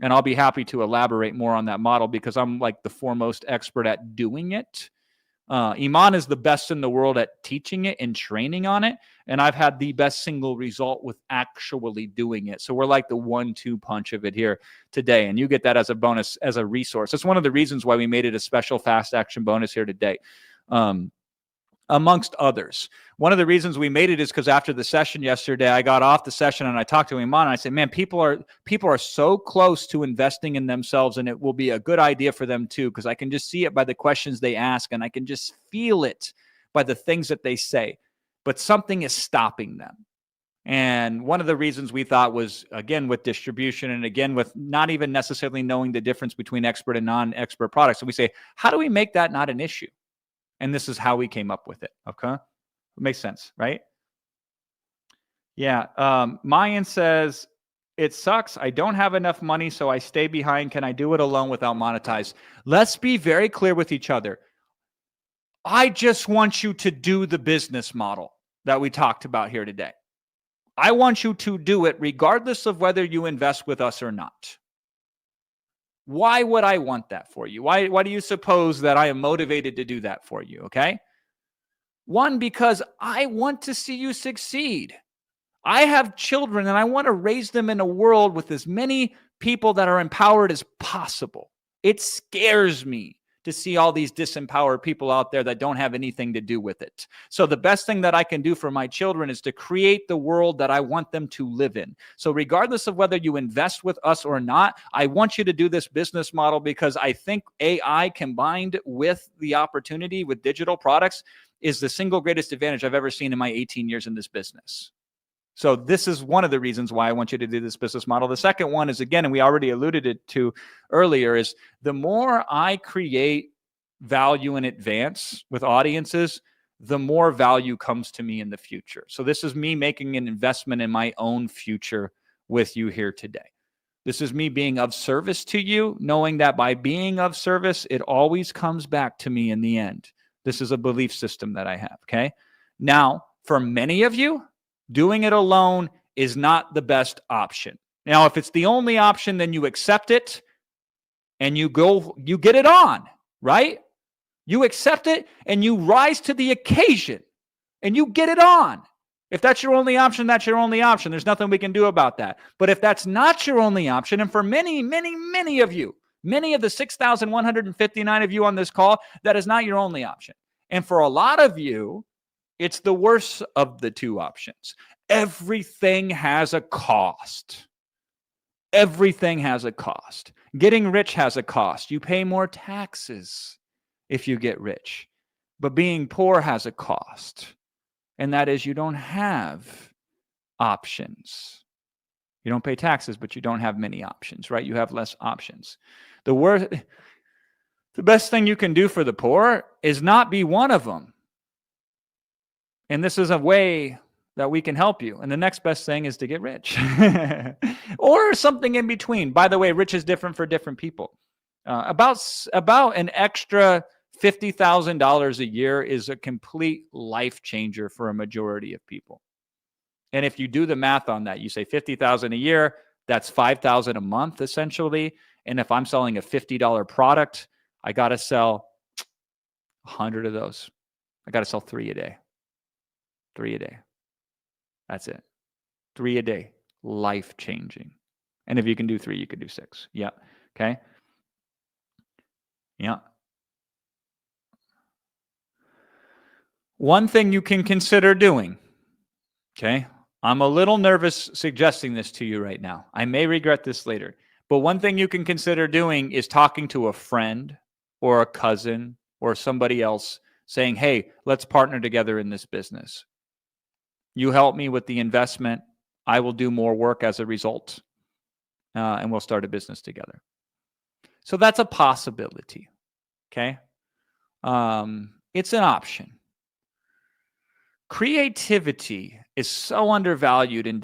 And I'll be happy to elaborate more on that model because I'm like the foremost expert at doing it. Iman is the best in the world at teaching it and training on it. And I've had the best single result with actually doing it. So we're like the 1-2 punch of it here today. And you get that as a bonus, as a resource. That's one of the reasons why we made it a special fast action bonus here today. Amongst others. One of the reasons we made it is because after the session yesterday, I got off the session and I talked to Iman and I said, man, people are so close to investing in themselves, and it will be a good idea for them too, because I can just see it by the questions they ask and I can just feel it by the things that they say. But something is stopping them. And one of the reasons we thought was, again, with distribution and again, with not even necessarily knowing the difference between expert and non-expert products. So we say, how do we make that not an issue? And this is how we came up with it. Okay. It makes sense, right? Yeah. Mayan says, it sucks. I don't have enough money, so I stay behind. Can I do it alone without monetize? Let's be very clear with each other. I just want you to do the business model that we talked about here today. I want you to do it regardless of whether you invest with us or not. Why would I want that for you? Why do you suppose that I am motivated to do that for you? Okay. One, because I want to see you succeed. I have children and I want to raise them in a world with as many people that are empowered as possible. It scares me to see all these disempowered people out there that don't have anything to do with it. So the best thing that I can do for my children is to create the world that I want them to live in. So regardless of whether you invest with us or not, I want you to do this business model because I think AI combined with the opportunity with digital products is the single greatest advantage I've ever seen in my 18 years in this business. So this is one of the reasons why I want you to do this business model. The second one is, again, and we already alluded it to earlier, is the more I create value in advance with audiences, the more value comes to me in the future. So this is me making an investment in my own future with you here today. This is me being of service to you, knowing that by being of service, it always comes back to me in the end. This is a belief system that I have, okay? Now, for many of you, doing it alone is not the best option. Now, if it's the only option, then you accept it and you get it on, right? You accept it and you rise to the occasion and you get it on. If that's your only option, that's your only option. There's nothing we can do about that. But if that's not your only option, and for many, many, many of you, many of the 6,159 of you on this call, that is not your only option. And for a lot of you, it's the worst of the two options. Everything has a cost. Everything has a cost. Getting rich has a cost. You pay more taxes if you get rich. But being poor has a cost. And that is you don't have options. You don't pay taxes, but you don't have many options, right? You have less options. The best thing you can do for the poor is not be one of them. And this is a way that we can help you. And the next best thing is to get rich or something in between. By the way, rich is different for different people. About an extra $50,000 a year is a complete life changer for a majority of people. And if you do the math on that, you say $50,000 a year, that's $5,000 a month essentially. And if I'm selling a $50 product, I got to sell 100 of those. I got to sell 3 a day. 3 a day. That's it. 3 a day. Life changing. And if you can do 3, you can do 6. Yeah. Okay. Yeah. One thing you can consider doing, okay? I'm a little nervous suggesting this to you right now. I may regret this later. But one thing you can consider doing is talking to a friend or a cousin or somebody else saying, hey, let's partner together in this business. You help me with the investment. I will do more work as a result. And we'll start a business together. So that's a possibility, okay? It's an option. Creativity is so undervalued in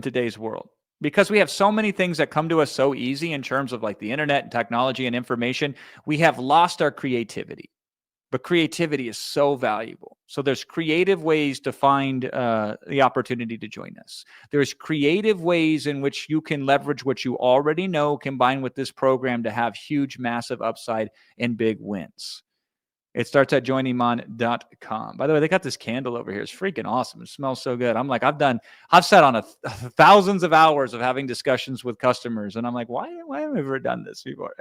today's world because we have so many things that come to us so easy in terms of like the internet and technology and information. We have lost our creativity, but creativity is so valuable. So there's creative ways to find the opportunity to join us. There's creative ways in which you can leverage what you already know combined with this program to have huge, massive upside and big wins. It starts at joinemon.com. By the way, they got this candle over here. It's freaking awesome. It smells so good. I'm like, I've sat on thousands of hours of having discussions with customers. And I'm like, why have I ever done this before?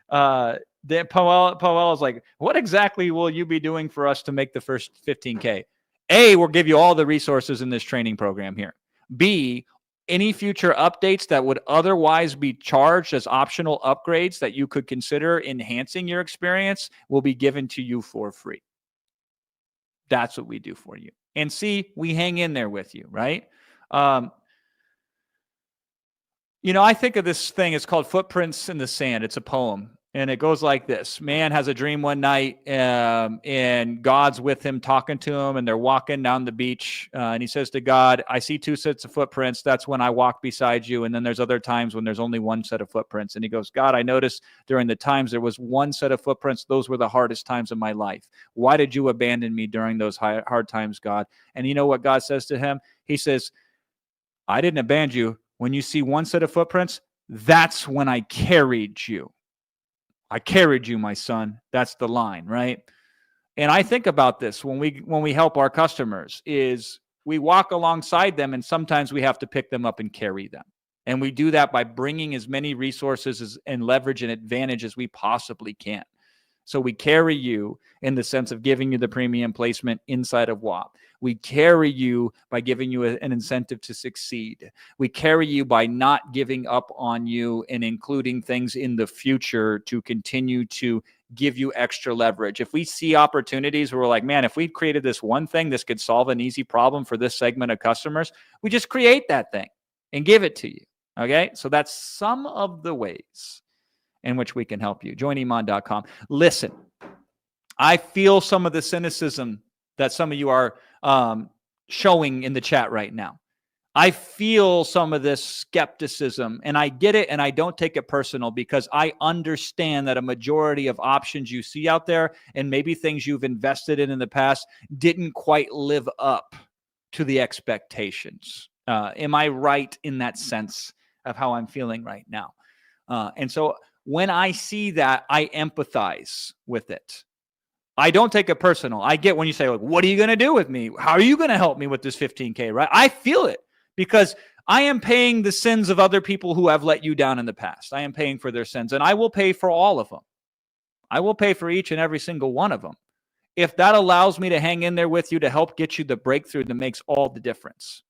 Then Powell is like, what exactly will you be doing for us to make the first 15K? A, we'll give you all the resources in this training program here. B, any future updates that would otherwise be charged as optional upgrades that you could consider enhancing your experience will be given to you for free. That's what we do for you. And C, we hang in there with you, right? I think of this thing. It's called Footprints in the Sand. It's a poem. And it goes like this. Man has a dream one night and God's with him talking to him and they're walking down the beach. And he says to God, I see 2 sets of footprints. That's when I walk beside you. And then there's other times when there's only 1 set of footprints. And he goes, God, I noticed during the times there was 1 set of footprints. Those were the hardest times of my life. Why did you abandon me during those hard times, God? And you know what God says to him? He says, I didn't abandon you. When you see 1 set of footprints, that's when I carried you. I carried you, my son. That's the line, right? And I think about this when we help our customers is we walk alongside them and sometimes we have to pick them up and carry them. And we do that by bringing as many resources and leverage and advantage as we possibly can. So we carry you in the sense of giving you the premium placement inside of WAP. We carry you by giving you an incentive to succeed. We carry you by not giving up on you and including things in the future to continue to give you extra leverage. If we see opportunities where we're like, man, if we created this one thing, this could solve an easy problem for this segment of customers, we just create that thing and give it to you. Okay? So that's some of the ways in which we can help you. JoinEmon.com. Listen, I feel some of the cynicism that some of you are showing in the chat right now. I feel some of this skepticism, and I get it, and I don't take it personal because I understand that a majority of options you see out there and maybe things you've invested in the past didn't quite live up to the expectations. Am I right in that sense of how I'm feeling right now? And so when I see that, I empathize with it. I don't take it personal. I get when you say, like, what are you going to do with me? How are you going to help me with this 15K, right? I feel it because I am paying the sins of other people who have let you down in the past. I am paying for their sins, and I will pay for all of them. I will pay for each and every single one of them. If that allows me to hang in there with you to help get you the breakthrough that makes all the difference.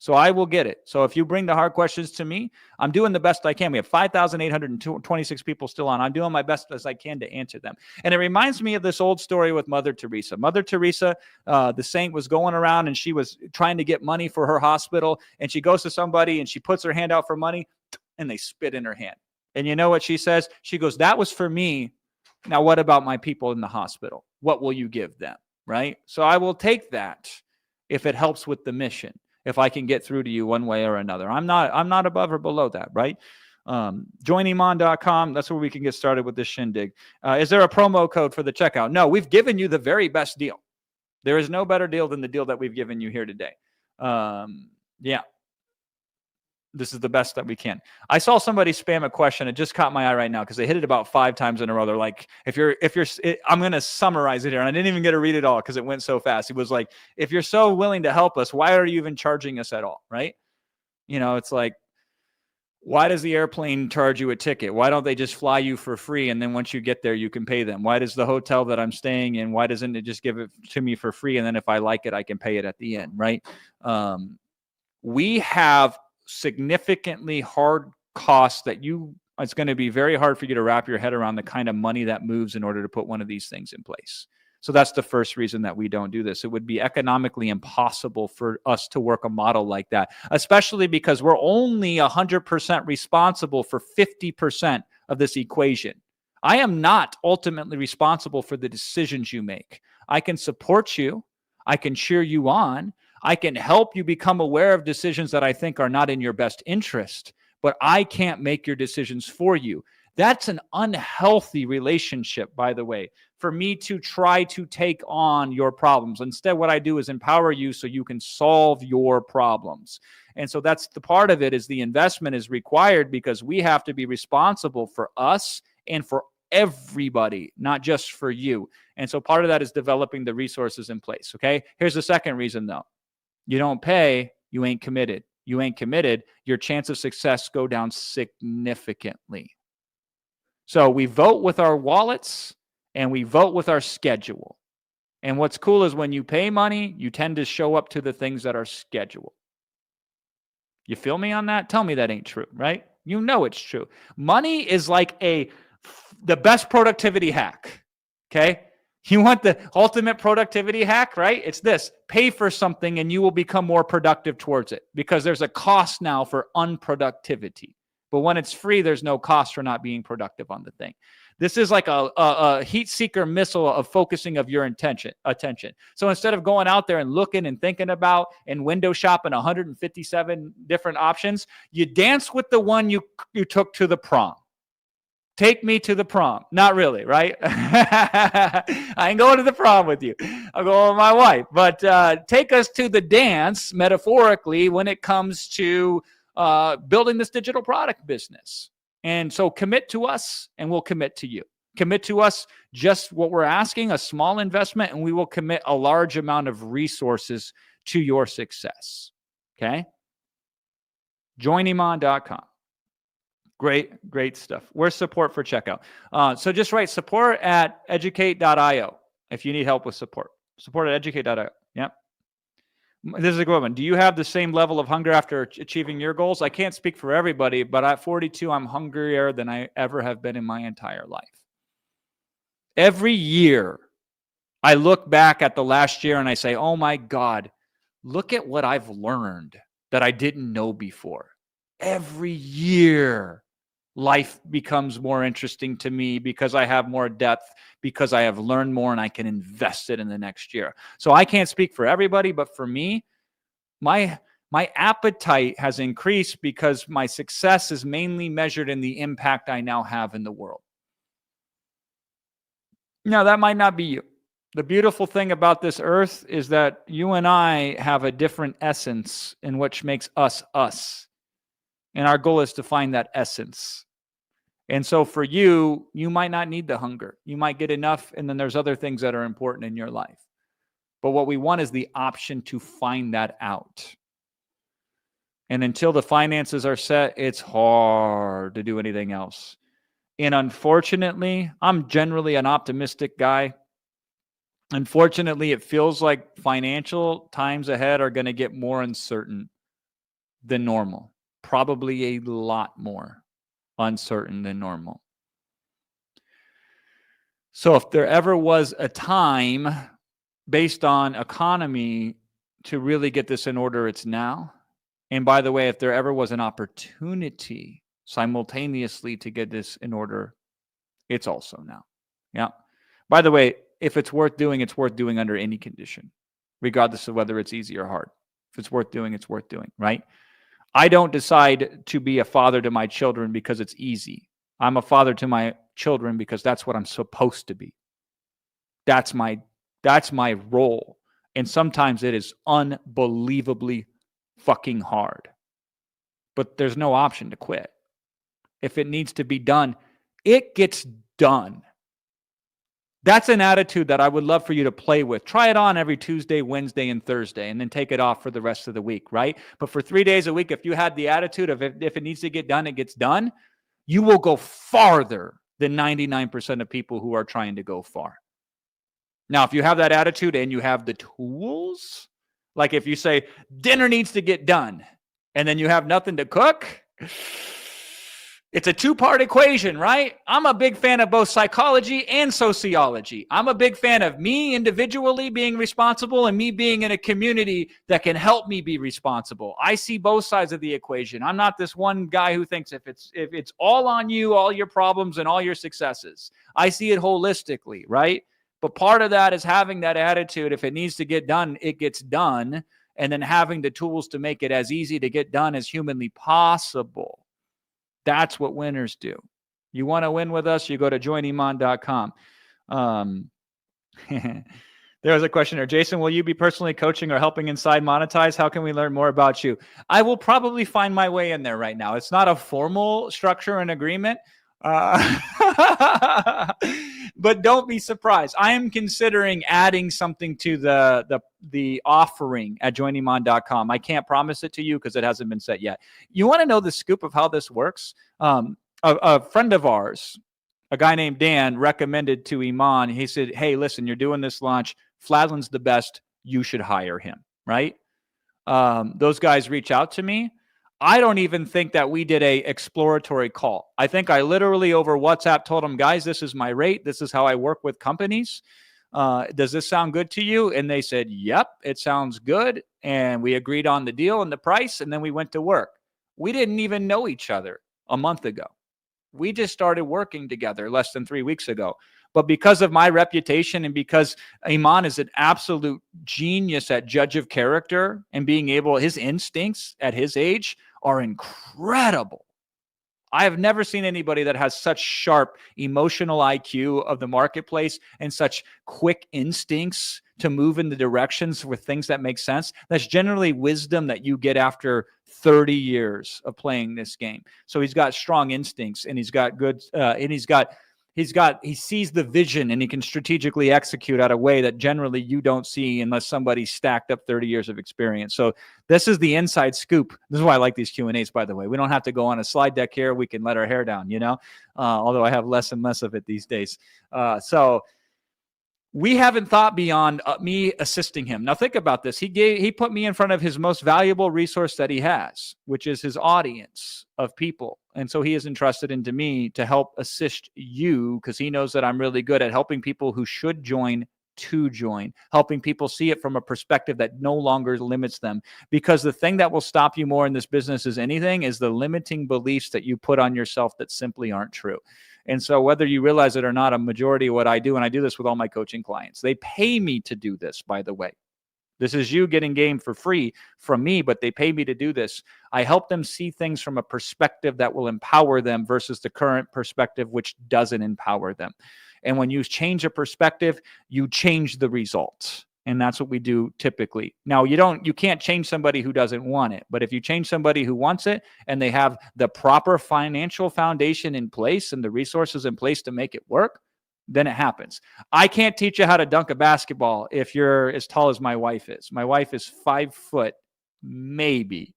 So I will get it. So if you bring the hard questions to me, I'm doing the best I can. We have 5,826 people still on. I'm doing my best as I can to answer them. And it reminds me of this old story with Mother Teresa. Mother Teresa, the saint, was going around and she was trying to get money for her hospital. And she goes to somebody and she puts her hand out for money and they spit in her hand. And you know what she says? She goes, that was for me. Now, what about my people in the hospital? What will you give them? Right? So I will take that if it helps with the mission. If I can get through to you one way or another. I'm not above or below that, right? Joiniman.com, that's where we can get started with this shindig. Is there a promo code for the checkout? No, we've given you the very best deal. There is no better deal than the deal that we've given you here today. Yeah. This is the best that we can. I saw somebody spam a question. It just caught my eye right now because they hit it about 5 times in a row. They're like, I'm going to summarize it here. And I didn't even get to read it all because it went so fast. It was like, if you're so willing to help us, why are you even charging us at all? Right? You know, it's like, why does the airplane charge you a ticket? Why don't they just fly you for free? And then once you get there, you can pay them. Why does the hotel that I'm staying in, why doesn't it just give it to me for free? And then if I like it, I can pay it at the end. Right? We have significantly hard costs that it's going to be very hard for you to wrap your head around the kind of money that moves in order to put one of these things in place. So that's the first reason that we don't do this. It would be economically impossible for us to work a model like that, especially because we're only 100% responsible for 50% of this equation. I am not ultimately responsible for the decisions you make. I can support you. I can cheer you on. I can help you become aware of decisions that I think are not in your best interest, but I can't make your decisions for you. That's an unhealthy relationship, by the way, for me to try to take on your problems. Instead, what I do is empower you so you can solve your problems. And so that's the part of it, is the investment is required because we have to be responsible for us and for everybody, not just for you. And so part of that is developing the resources in place. Okay. Here's the second reason though. You don't pay, you ain't committed. You ain't committed, your chance of success go down significantly. So we vote with our wallets and we vote with our schedule. And what's cool is when you pay money, you tend to show up to the things that are scheduled. You feel me on that? Tell me that ain't true, right? You know it's true. Money is like the best productivity hack, okay? You want the ultimate productivity hack, right? It's this: pay for something and you will become more productive towards it, because there's a cost now for unproductivity. But when it's free, there's no cost for not being productive on the thing. This is like a heat seeker missile of focusing of your attention. So instead of going out there and looking and thinking about and window shopping 157 different options, you dance with the one you took to the prom. Take me to the prom. Not really, right? I ain't going to the prom with you. I'll go with my wife. But take us to the dance, metaphorically, when it comes to building this digital product business. And so commit to us and we'll commit to you. Commit to us just what we're asking, a small investment, and we will commit a large amount of resources to your success. Okay? Joiniman.com. Great stuff. Where's support for checkout? So just write support at educate.io if you need help with support. Support at educate.io. Yep. This is a good one. Do you have the same level of hunger after achieving your goals? I can't speak for everybody, but at 42, I'm hungrier than I ever have been in my entire life. Every year, I look back at the last year and I say, oh my God, look at what I've learned that I didn't know before. Every year, life becomes more interesting to me because I have more depth, because I have learned more and I can invest it in the next year. So I can't speak for everybody, but for me, my My appetite has increased because my success is mainly measured in the impact I now have in the world. Now, that might not be you. The beautiful thing about this earth is that you and I have a different essence in which makes us us. And our goal is to find that essence. And so for you, you might not need the hunger. You might get enough, and then there's other things that are important in your life. But what we want is the option to find that out. And until the finances are set, it's hard to do anything else. And unfortunately, I'm generally an optimistic guy. Unfortunately, it feels like financial times ahead are going to get more uncertain than normal. Probably a lot more uncertain than normal. So if there ever was a time based on economy to really get this in order, it's now. And by the way, if there ever was an opportunity simultaneously to get this in order, it's also now. Yeah. By the way, if it's worth doing under any condition, regardless of whether it's easy or hard. If it's worth doing, right? I don't decide to be a father to my children because it's easy. I'm a father to my children because that's what I'm supposed to be. That's my role. And sometimes it is unbelievably fucking hard. But there's no option to quit. If it needs to be done, it gets done. That's an attitude that I would love for you to play with. Try it on every Tuesday, Wednesday, and Thursday, and then take it off for the rest of the week, right? But for 3 days a week, if you had the attitude of if it needs to get done, it gets done, you will go farther than 99% of people who are trying to go far. Now, if you have that attitude and you have the tools, like if you say dinner needs to get done and then you have nothing to cook, it's a two-part equation, right? I'm a big fan of both psychology and sociology. I'm a big fan of me individually being responsible and me being in a community that can help me be responsible. I see both sides of the equation. I'm not this one guy who thinks if it's all on you, all your problems and all your successes. I see it holistically, right? But part of that is having that attitude. If it needs to get done, it gets done. And then having the tools to make it as easy to get done as humanly possible. That's what winners do. You want to win with us, you go to joiniman.com. There's a question here. Jason, will you be personally coaching or helping Inside monetize? How can we learn more about you? I will probably find my way in there right now. It's not a formal structure and agreement. But don't be surprised. I am considering adding something to the offering at joiniman.com. I can't promise it to you because it hasn't been set yet. You want to know the scoop of how this works? A friend of ours, a guy named Dan, recommended to Iman. He said, hey, listen, you're doing this launch. Fladlin's the best. You should hire him, right? Those guys reach out to me. I don't even think that we did a exploratory call. I think I literally over WhatsApp told them, guys, this is my rate. This is how I work with companies. Does this sound good to you? And they said, yep, it sounds good. And we agreed on the deal and the price. And then we went to work. We didn't even know each other a month ago. We just started working together less than 3 weeks ago. But because of my reputation and because Iman is an absolute genius at judge of character and being able, his instincts at his age are incredible. I have never seen anybody that has such sharp emotional IQ of the marketplace and such quick instincts to move in the directions with things that make sense. That's generally wisdom that you get after 30 years of playing this game. So he's got strong instincts and he's got good, he sees the vision and he can strategically execute out a way that generally you don't see unless somebody's stacked up 30 years of experience. So this is the inside scoop. This is why I like these Q&As, by the way. We don't have to go on a slide deck here. We can let our hair down, although I have less and less of it these days. So we haven't thought beyond me assisting him. Now think about this. He put me in front of his most valuable resource that he has, which is his audience of people. And so he is entrusted into me to help assist you because he knows that I'm really good at helping people who should join to join, helping people see it from a perspective that no longer limits them. Because the thing that will stop you more in this business is the limiting beliefs that you put on yourself that simply aren't true. And so whether you realize it or not, a majority of what I do, and I do this with all my coaching clients, they pay me to do this, by the way. This is you getting game for free from me, but they pay me to do this. I help them see things from a perspective that will empower them versus the current perspective, which doesn't empower them. And when you change a perspective, you change the results. And that's what we do typically. Now, you can't change somebody who doesn't want it. But if you change somebody who wants it and they have the proper financial foundation in place and the resources in place to make it work, then it happens. I can't teach you how to dunk a basketball if you're as tall as my wife is. My wife is 5 foot, maybe.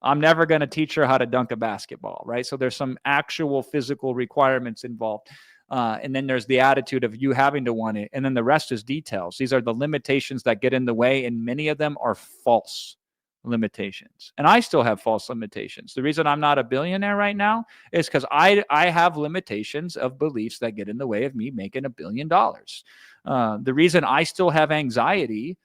I'm never going to teach her how to dunk a basketball, right? So there's some actual physical requirements involved. And then there's the attitude of you having to want it. And then the rest is details. These are the limitations that get in the way, and many of them are false limitations. And I still have false limitations. The reason I'm not a billionaire right now is because I have limitations of beliefs that get in the way of me making $1 billion. The reason I still have anxiety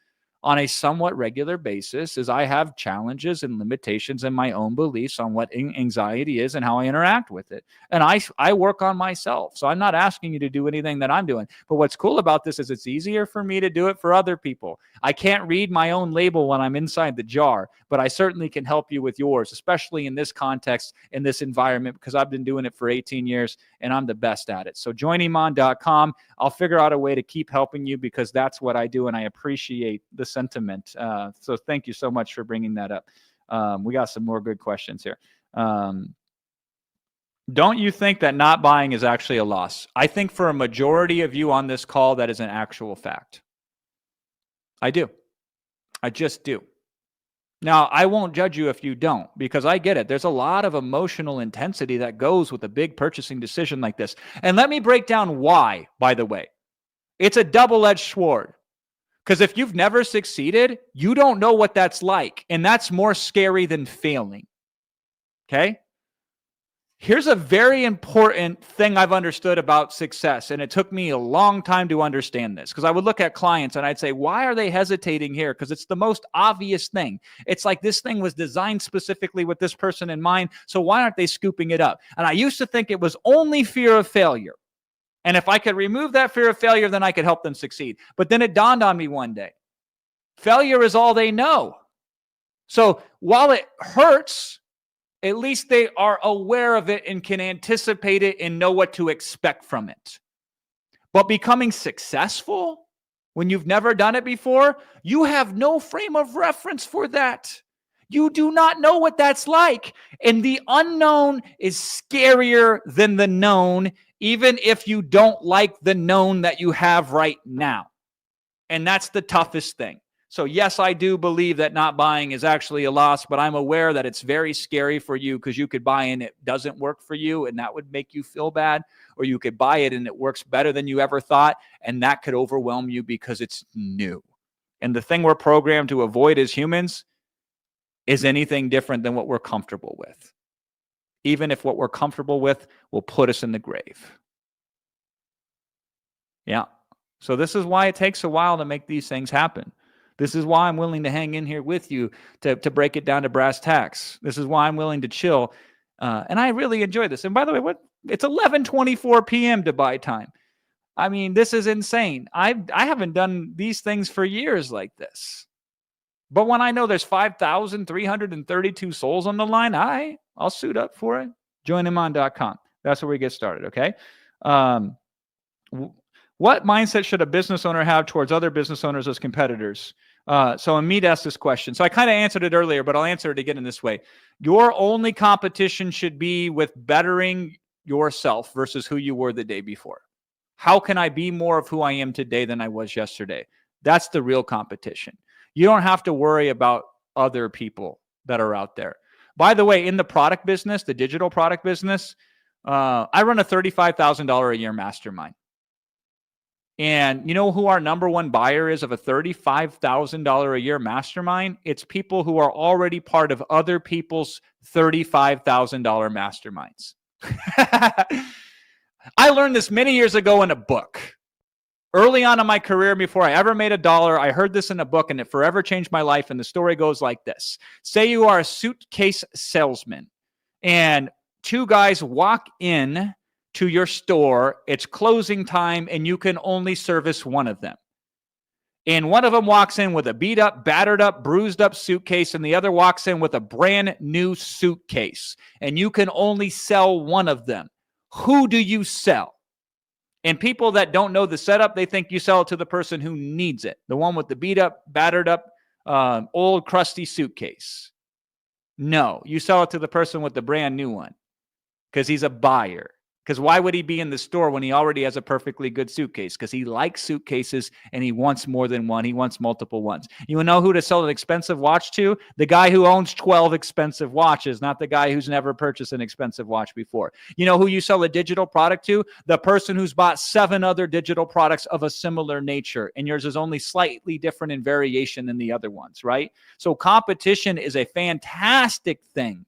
on a somewhat regular basis is I have challenges and limitations in my own beliefs on what anxiety is and how I interact with it. And I work on myself. So I'm not asking you to do anything that I'm doing. But what's cool about this is it's easier for me to do it for other people. I can't read my own label when I'm inside the jar, but I certainly can help you with yours, especially in this context, in this environment, because I've been doing it for 18 years and I'm the best at it. So join Iman.com. I'll figure out a way to keep helping you because that's what I do. And I appreciate the sentiment. So thank you so much for bringing that up. We got some more good questions here. Don't you think that not buying is actually a loss? I think for a majority of you on this call, that is an actual fact. I do. I just do. Now, I won't judge you if you don't, because I get it. There's a lot of emotional intensity that goes with a big purchasing decision like this. And let me break down why, by the way. It's a double-edged sword. Because if you've never succeeded, you don't know what that's like. And that's more scary than failing. Okay? Here's a very important thing I've understood about success. And it took me a long time to understand this. Because I would look at clients and I'd say, why are they hesitating here? Because it's the most obvious thing. It's like this thing was designed specifically with this person in mind. So why aren't they scooping it up? And I used to think it was only fear of failure. And if I could remove that fear of failure, then I could help them succeed. But then it dawned on me one day. Failure is all they know. So while it hurts, at least they are aware of it and can anticipate it and know what to expect from it. But becoming successful, when you've never done it before, you have no frame of reference for that. You do not know what that's like. And the unknown is scarier than the known, even if you don't like the known that you have right now. And that's the toughest thing. So yes, I do believe that not buying is actually a loss, but I'm aware that it's very scary for you because you could buy and it doesn't work for you and that would make you feel bad, or you could buy it and it works better than you ever thought and that could overwhelm you because it's new. And the thing we're programmed to avoid as humans is anything different than what we're comfortable with, even if what we're comfortable with will put us in the grave. Yeah. So this is why it takes a while to make these things happen. This is why I'm willing to hang in here with you to break it down to brass tacks. This is why I'm willing to chill. And I really enjoy this. And by the way, it's 11:24 p.m. Dubai time. I mean, this is insane. I haven't done these things for years like this. But when I know there's 5,332 souls on the line, I'll suit up for it. Joiniman.com. That's where we get started, okay? What mindset should a business owner have towards other business owners as competitors? So Amit asked this question. So I kind of answered it earlier, but I'll answer it again in this way. Your only competition should be with bettering yourself versus who you were the day before. How can I be more of who I am today than I was yesterday? That's the real competition. You don't have to worry about other people that are out there. By the way, in the product business, the digital product business, I run a $35,000 a year mastermind. And you know who our number one buyer is of a $35,000 a year mastermind? It's people who are already part of other people's $35,000 masterminds. I learned this many years ago in a book. Early on in my career, before I ever made $1, I heard this in a book and it forever changed my life. And the story goes like this. Say you are a suitcase salesman and two guys walk in to your store, it's closing time, and you can only service one of them. And one of them walks in with a beat up, battered up, bruised up suitcase, and the other walks in with a brand new suitcase. And you can only sell one of them. Who do you sell? And people that don't know the setup, they think you sell it to the person who needs it. The one with the beat up, battered up, old crusty suitcase. No, you sell it to the person with the brand new one because he's a buyer. Because why would he be in the store when he already has a perfectly good suitcase? Because he likes suitcases and he wants more than one. He wants multiple ones. You know who to sell an expensive watch to? The guy who owns 12 expensive watches, not the guy who's never purchased an expensive watch before. You know who you sell a digital product to? The person who's bought 7 other digital products of a similar nature. And yours is only slightly different in variation than the other ones, right? So competition is a fantastic thing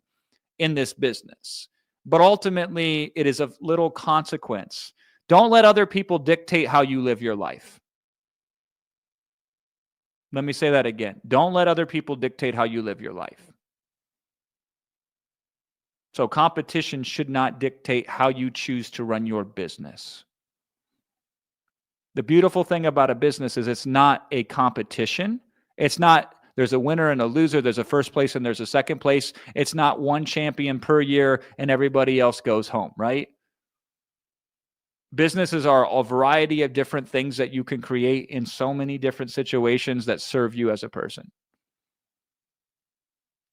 in this business. But ultimately, it is of little consequence. Don't let other people dictate how you live your life. Let me say that again. Don't let other people dictate how you live your life. So competition should not dictate how you choose to run your business. The beautiful thing about a business is it's not a competition. It's not there's a winner and a loser. There's a first place and there's a second place. It's not one champion per year and everybody else goes home, right? Businesses are a variety of different things that you can create in so many different situations that serve you as a person.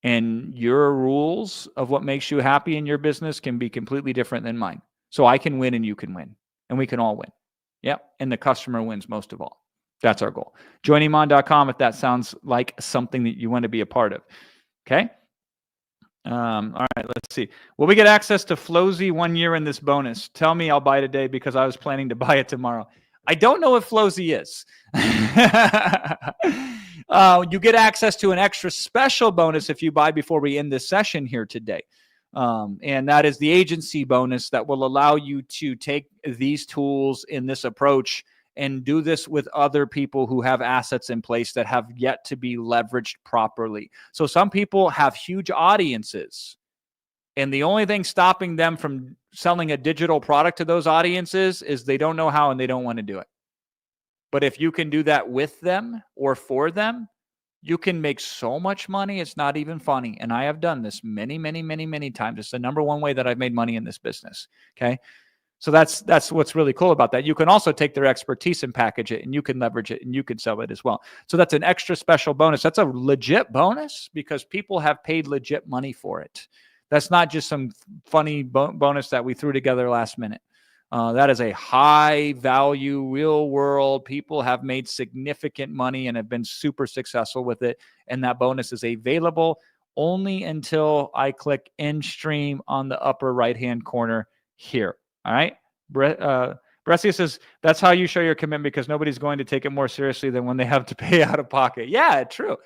And your rules of what makes you happy in your business can be completely different than mine. So I can win and you can win. And we can all win. Yep. And the customer wins most of all. That's our goal. JoinIman.com if that sounds like something that you want to be a part of. Okay. All right, let's see. Will we get access to Flozy 1 year in this bonus? Tell me I'll buy today because I was planning to buy it tomorrow. I don't know what Flozy is. You get access to an extra special bonus if you buy before we end this session here today. And that is the agency bonus that will allow you to take these tools in this approach and do this with other people who have assets in place that have yet to be leveraged properly. So some people have huge audiences, and the only thing stopping them from selling a digital product to those audiences is they don't know how and they don't want to do it. But if you can do that with them or for them, you can make so much money. It's not even funny. And I have done this many, many, many, many times. It's the number one way that I've made money in this business. Okay. So that's what's really cool about that. You can also take their expertise and package it, and you can leverage it, and you can sell it as well. So that's an extra special bonus. That's a legit bonus because people have paid legit money for it. That's not just some funny bonus that we threw together last minute. That is a high value, real world. People have made significant money and have been super successful with it. And that bonus is available only until I click end stream on the upper right-hand corner here. All right. Brescia says, that's how you show your commitment because nobody's going to take it more seriously than when they have to pay out of pocket. Yeah, true.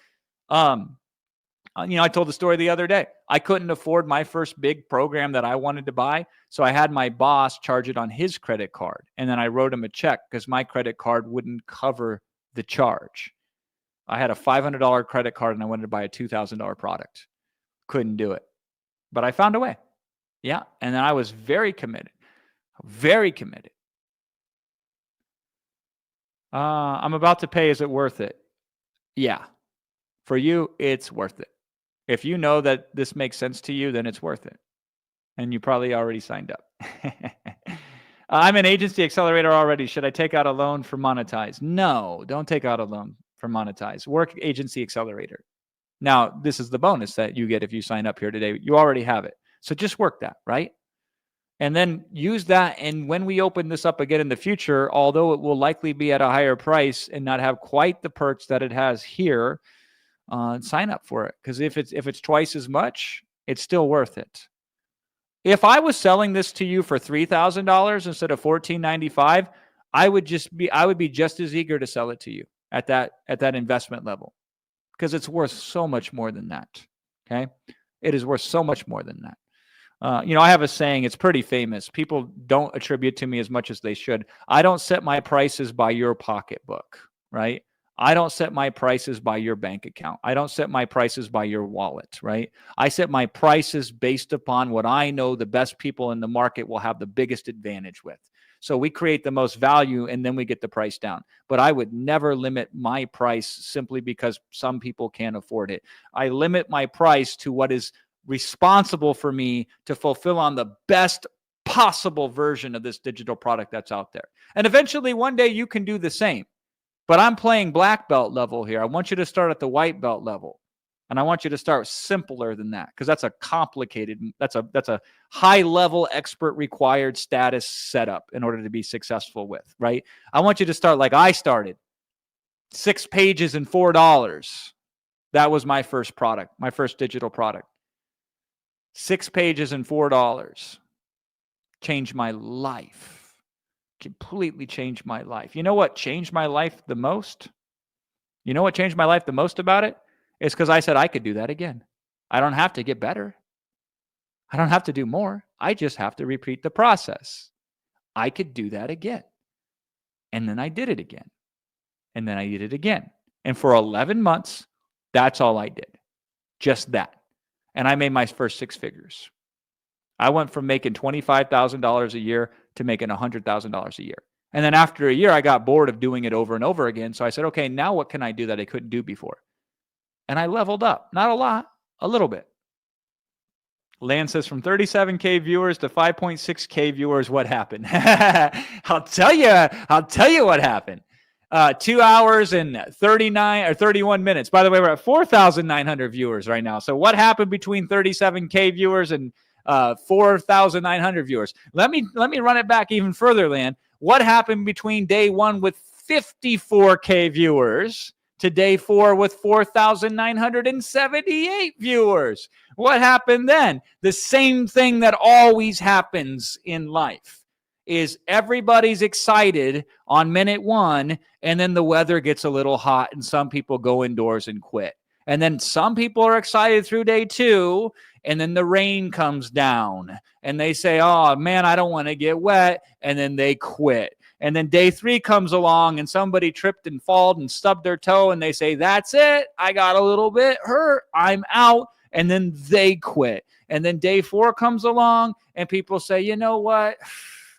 I told the story the other day. I couldn't afford my first big program that I wanted to buy. So I had my boss charge it on his credit card. And then I wrote him a check because my credit card wouldn't cover the charge. I had a $500 credit card and I wanted to buy a $2,000 product. Couldn't do it. But I found a way. Yeah. And then I was very committed. Very committed. I'm about to pay. Is it worth it? Yeah. For you, it's worth it. If you know that this makes sense to you, then it's worth it. And you probably already signed up. I'm an agency accelerator already. Should I take out a loan for monetize? No, don't take out a loan for monetize. Work agency accelerator. Now, this is the bonus that you get if you sign up here today. You already have it. So just work that, right? And then use that. And when we open this up again in the future, although it will likely be at a higher price and not have quite the perks that it has here, sign up for it. Because if it's twice as much, it's still worth it. If I was selling this to you for $3,000 instead of $1,495, I would be just as eager to sell it to you at that investment level, because it's worth so much more than that. Okay, it is worth so much more than that. I have a saying, it's pretty famous. People don't attribute to me as much as they should. I don't set my prices by your pocketbook, right? I don't set my prices by your bank account. I don't set my prices by your wallet, right? I set my prices based upon what I know the best people in the market will have the biggest advantage with. So we create the most value and then we get the price down. But I would never limit my price simply because some people can't afford it. I limit my price to what is responsible for me to fulfill on the best possible version of this digital product that's out there. And eventually one day you can do the same. But I'm playing black belt level here. I want you to start at the white belt level. And I want you to start simpler than that, because that's a complicated, that's a high level expert required status setup in order to be successful with, right? I want you to start like I started. 6 pages and $4. That was my first product, my first digital product. 6 pages and $4. Changed my life. Completely changed my life. You know what changed my life the most? You know what changed my life the most about it? It's because I said I could do that again. I don't have to get better. I don't have to do more. I just have to repeat the process. I could do that again. And then I did it again. And then I did it again. And for 11 months, that's all I did. Just that. And I made my first 6 figures. I went from making $25,000 a year to making $100,000 a year. And then after a year, I got bored of doing it over and over again. So I said, okay, now what can I do that I couldn't do before? And I leveled up. Not a lot, a little bit. Land says from 37K viewers to 5.6K viewers, what happened? I'll tell you what happened. 2 hours and 39 or 31 minutes. By the way, we're at 4,900 viewers right now. So what happened between 37K viewers and 4,900 viewers? Let me run it back even further, Land. What happened between day 1 with 54K viewers to day 4 with 4,978 viewers? What happened then? The same thing that always happens in life is everybody's excited on minute 1, and then the weather gets a little hot and some people go indoors and quit. And then some people are excited through day 2, and then the rain comes down and they say, oh man, I don't want to get wet. And then they quit. And then day 3 comes along and somebody tripped and falled and stubbed their toe and they say, that's it. I got a little bit hurt. I'm out. And then they quit. And then day 4 comes along and people say, you know what?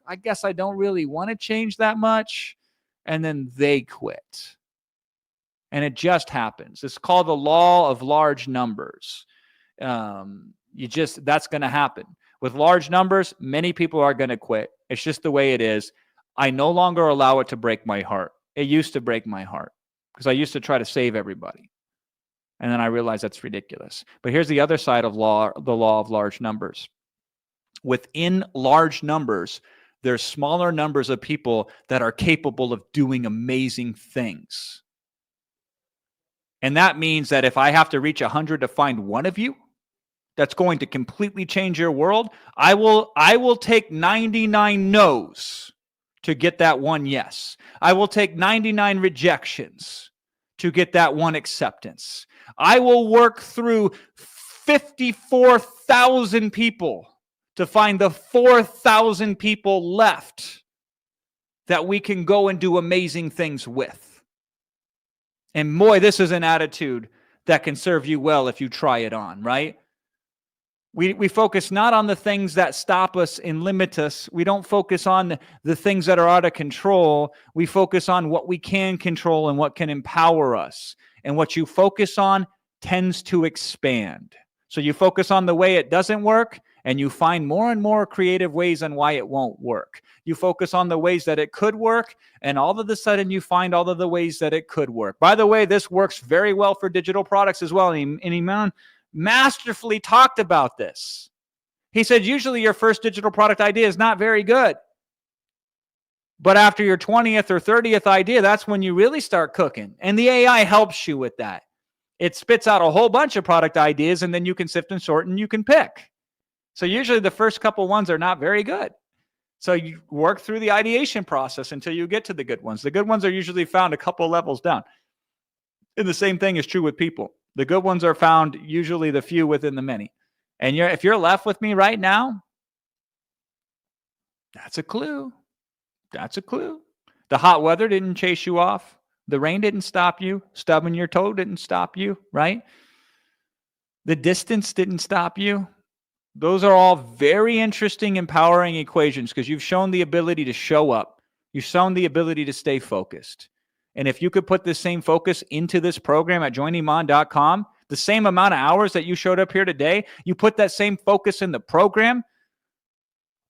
I guess I don't really want to change that much. And then they quit. And it just happens. It's called the law of large numbers. That's going to happen. With large numbers, many people are going to quit. It's just the way it is. I no longer allow it to break my heart. It used to break my heart because I used to try to save everybody. And then I realized that's ridiculous. But here's the other side of the law of large numbers. Within large numbers, there's smaller numbers of people that are capable of doing amazing things. And that means that if I have to reach 100 to find one of you that's going to completely change your world, I will take 99 no's to get that one yes. I will take 99 rejections to get that one acceptance. I will work through 54,000 people to find the 4,000 people left that we can go and do amazing things with. And boy, this is an attitude that can serve you well if you try it on, right? We focus not on the things that stop us and limit us. We don't focus on the things that are out of control. We focus on what we can control and what can empower us. And what you focus on tends to expand. So you focus on the way it doesn't work, and you find more and more creative ways on why it won't work. You focus on the ways that it could work, and all of a sudden you find all of the ways that it could work. By the way, this works very well for digital products as well. And Iman masterfully talked about this. He said, usually your first digital product idea is not very good. But after your 20th or 30th idea, that's when you really start cooking. And the AI helps you with that. It spits out a whole bunch of product ideas, and then you can sift and sort and you can pick. So usually the first couple ones are not very good. So you work through the ideation process until you get to the good ones. The good ones are usually found a couple levels down. And the same thing is true with people. The good ones are found usually the few within the many. And if you're left with me right now, that's a clue. That's a clue. The hot weather didn't chase you off. The rain didn't stop you. Stubbing your toe didn't stop you, right? The distance didn't stop you. Those are all very interesting, empowering equations because you've shown the ability to show up. You've shown the ability to stay focused. And if you could put the same focus into this program at joiniman.com, the same amount of hours that you showed up here today, you put that same focus in the program.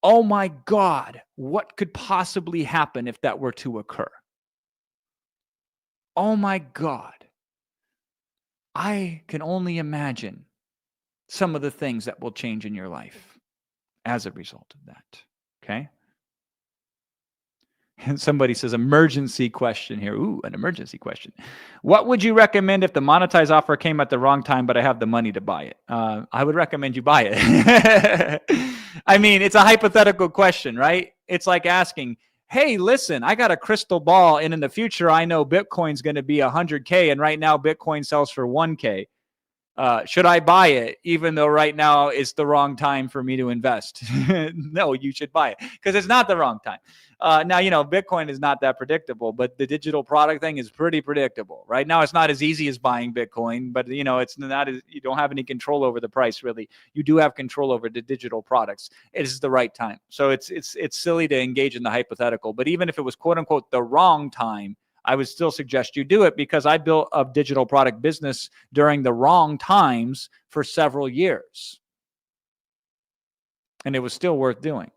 Oh my God, what could possibly happen if that were to occur? Oh my God. I can only imagine some of the things that will change in your life as a result of that. Okay. And somebody says, emergency question here. Ooh, an emergency question. What would you recommend if the monetized offer came at the wrong time, but I have the money to buy it? I would recommend you buy it. I mean, it's a hypothetical question, right? It's like asking, hey, listen, I got a crystal ball, and in the future, I know Bitcoin's going to be 100K, and right now Bitcoin sells for 1K. Should I buy it, even though right now it's the wrong time for me to invest? No, you should buy it because it's not the wrong time. Now, Bitcoin is not that predictable, but the digital product thing is pretty predictable. Right now, it's not as easy as buying Bitcoin, but it's not as, you don't have any control over the price, really. You do have control over the digital products. It is the right time. So it's silly to engage in the hypothetical, but even if it was quote unquote the wrong time, I would still suggest you do it because I built a digital product business during the wrong times for several years. And it was still worth doing.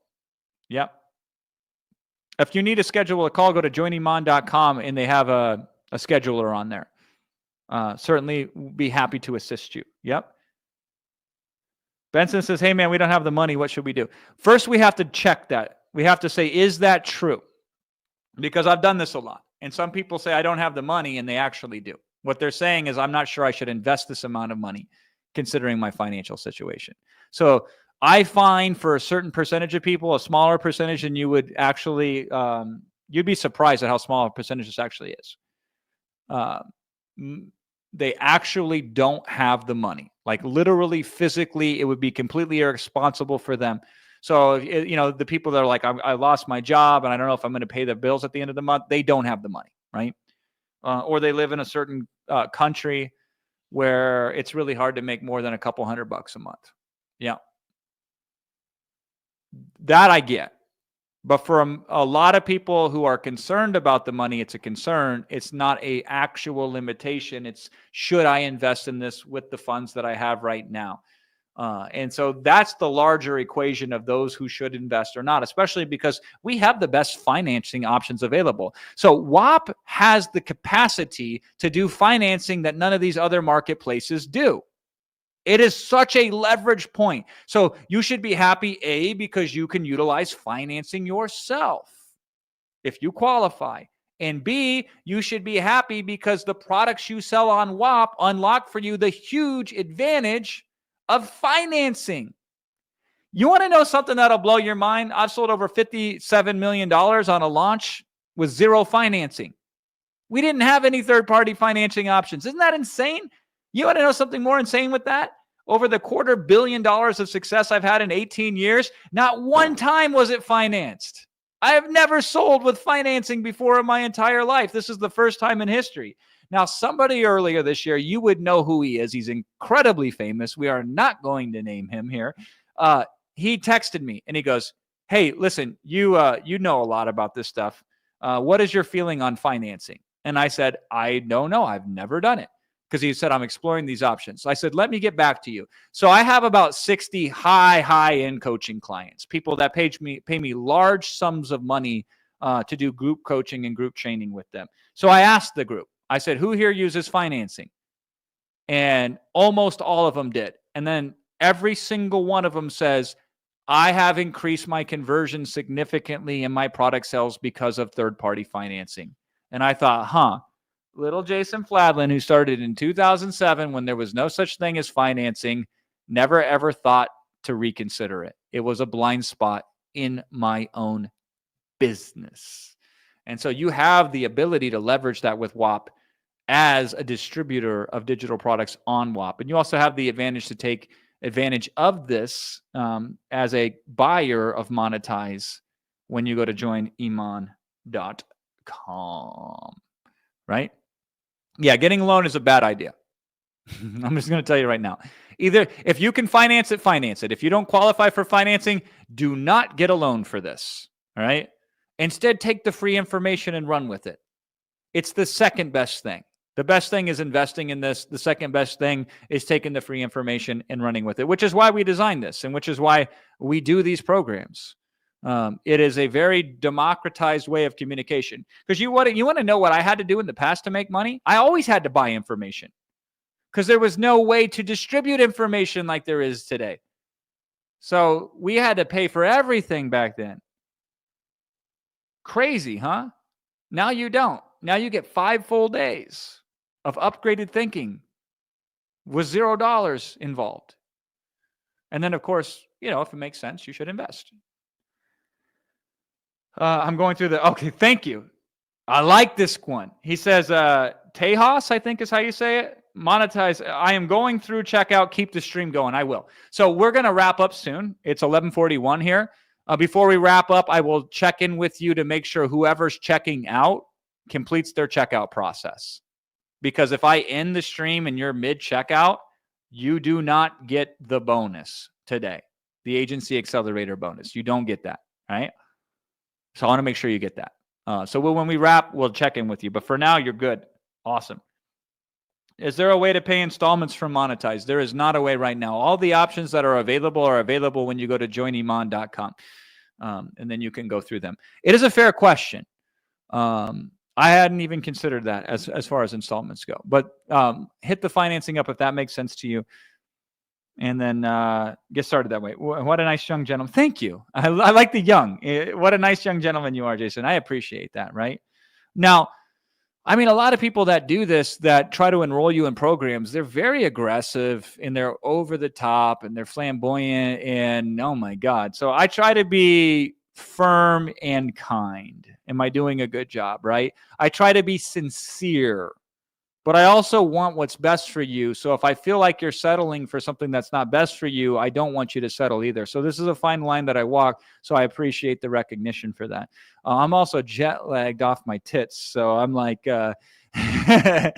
Yep. If you need to schedule a call, go to joiniman.com and they have a scheduler on there. Certainly be happy to assist you. Yep. Benson says, hey, man, we don't have the money. What should we do? First, we have to check that. We have to say, is that true? Because I've done this a lot. And some people say, I don't have the money, and they actually do. What they're saying is, I'm not sure I should invest this amount of money considering my financial situation. So I find for a certain percentage of people, a smaller percentage than you would actually, you'd be surprised at how small a percentage this actually is. They actually don't have the money. Like literally, physically, it would be completely irresponsible for them. So, the people that are like, I lost my job and I don't know if I'm going to pay the bills at the end of the month, they don't have the money, right? Or they live in a certain country where it's really hard to make more than a couple $100 a month. Yeah. That I get. But for a lot of people who are concerned about the money, it's a concern. It's not an actual limitation. It's, should I invest in this with the funds that I have right now? And so that's the larger equation of those who should invest or not, especially because we have the best financing options available. So WAP has the capacity to do financing that none of these other marketplaces do. It is such a leverage point. So you should be happy, A, because you can utilize financing yourself if you qualify. And B, you should be happy because the products you sell on WAP unlock for you the huge advantage of financing. You want to know something that'll blow your mind? I've sold over $57 million on a launch with zero financing. We didn't have any third-party financing options. Isn't that insane? You want to know something more insane with that? Over the $250 million of success I've had in 18 years, not one time was it financed. I have never sold with financing before in my entire life. This is the first time in history. Now, somebody earlier this year, you would know who he is. He's incredibly famous. We are not going to name him here. He texted me and he goes, hey, listen, you know a lot about this stuff. What is your feeling on financing? And I said, I don't know. I've never done it. Because he said, I'm exploring these options. So I said, let me get back to you. So I have about 60 high-end coaching clients, people that pay me large sums of money to do group coaching and group training with them. So I asked the group, I said, who here uses financing? And almost all of them did. And then every single one of them says, I have increased my conversion significantly in my product sales because of third-party financing. And I thought, little Jason Fladlin, who started in 2007 when there was no such thing as financing, never ever thought to reconsider it. It was a blind spot in my own business. And so you have the ability to leverage that with WAP as a distributor of digital products on WAP. And you also have the advantage to take advantage of this as a buyer of Monetize when you go to joiniman.com, right? Yeah, getting a loan is a bad idea. I'm just going to tell you right now. Either if you can finance it, finance it. If you don't qualify for financing, do not get a loan for this. All right. Instead, take the free information and run with it. It's the second best thing. The best thing is investing in this. The second best thing is taking the free information and running with it, which is why we designed this and which is why we do these programs. It is a very democratized way of communication. Because you want to know what I had to do in the past to make money? I always had to buy information because there was no way to distribute information like there is today. So we had to pay for everything back then. Crazy, huh? Now you don't. Now you get 5 full days of upgraded thinking with $0 involved. And then, of course, if it makes sense, you should invest. I'm going through okay, thank you. I like this one. He says, Tejas, I think is how you say it. Monetize. I am going through checkout. Keep the stream going. I will. So we're going to wrap up soon. It's 11:41 here. Before we wrap up, I will check in with you to make sure whoever's checking out completes their checkout process. Because if I end the stream and you're mid-checkout, you do not get the bonus today, the Agency Accelerator bonus. You don't get that, right? So I want to make sure you get that. So when we wrap, we'll check in with you. But for now, you're good. Awesome. Is there a way to pay installments from Monetize? There is not a way right now. All the options that are available when you go to joiniman.com. And then you can go through them. It is a fair question. I hadn't even considered that as far as installments go. But hit the financing up if that makes sense to you. And then get started that way. What a nice young gentleman. Thank you. I like the young. What a nice young gentleman you are, Jason. I appreciate that, right? Now, I mean, a lot of people that do this, that try to enroll you in programs, they're very aggressive and they're over the top and they're flamboyant and oh my God. So I try to be firm and kind. Am I doing a good job, right? I try to be sincere, but I also want what's best for you. So if I feel like you're settling for something that's not best for you, I don't want you to settle either. So this is a fine line that I walk. So I appreciate the recognition for that. I'm also jet lagged off my tits. So I'm like, you can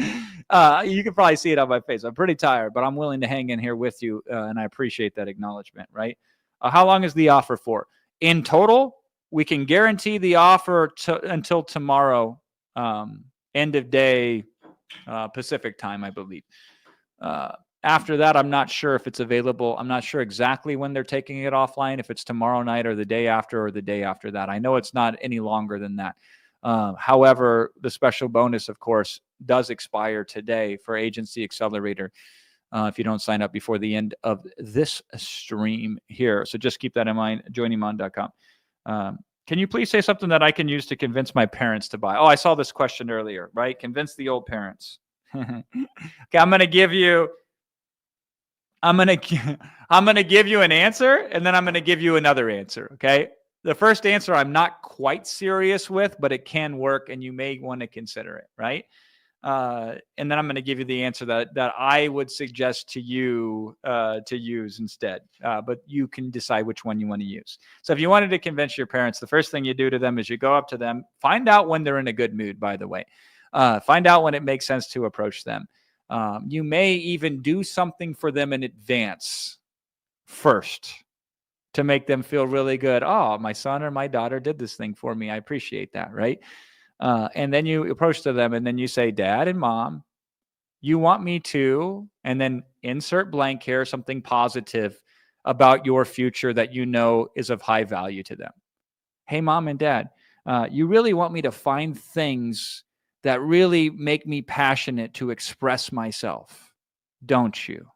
probably see it on my face. I'm pretty tired, but I'm willing to hang in here with you. And I appreciate that acknowledgement, right? How long is the offer for? In total, we can guarantee the offer until tomorrow, end of day, Pacific time, I believe. After that, I'm not sure if it's available. I'm not sure exactly when they're taking it offline, if it's tomorrow night or the day after that. I know it's not any longer than that. However, the special bonus, of course, does expire today for Agency Accelerator if you don't sign up before the end of this stream here. So just keep that in mind, joiniman.com. Can you please say something that I can use to convince my parents to buy? Oh, I saw this question earlier, right? Convince the old parents. Okay, I'm going to give you an answer, and then I'm going to give you another answer, okay? The first answer I'm not quite serious with, but it can work, and you may want to consider it, right? And then I'm going to give you the answer that I would suggest to you to use instead. But you can decide which one you want to use. So if you wanted to convince your parents, the first thing you do to them is you go up to them, find out when they're in a good mood, by the way. Find out when it makes sense to approach them. You may even do something for them in advance first to make them feel really good. Oh, my son or my daughter did this thing for me. I appreciate that, right? And then you approach to them and then you say, Dad and Mom, you want me to, and then insert blank here, something positive about your future that you know is of high value to them. Hey, Mom and Dad, you really want me to find things that really make me passionate to express myself, don't you?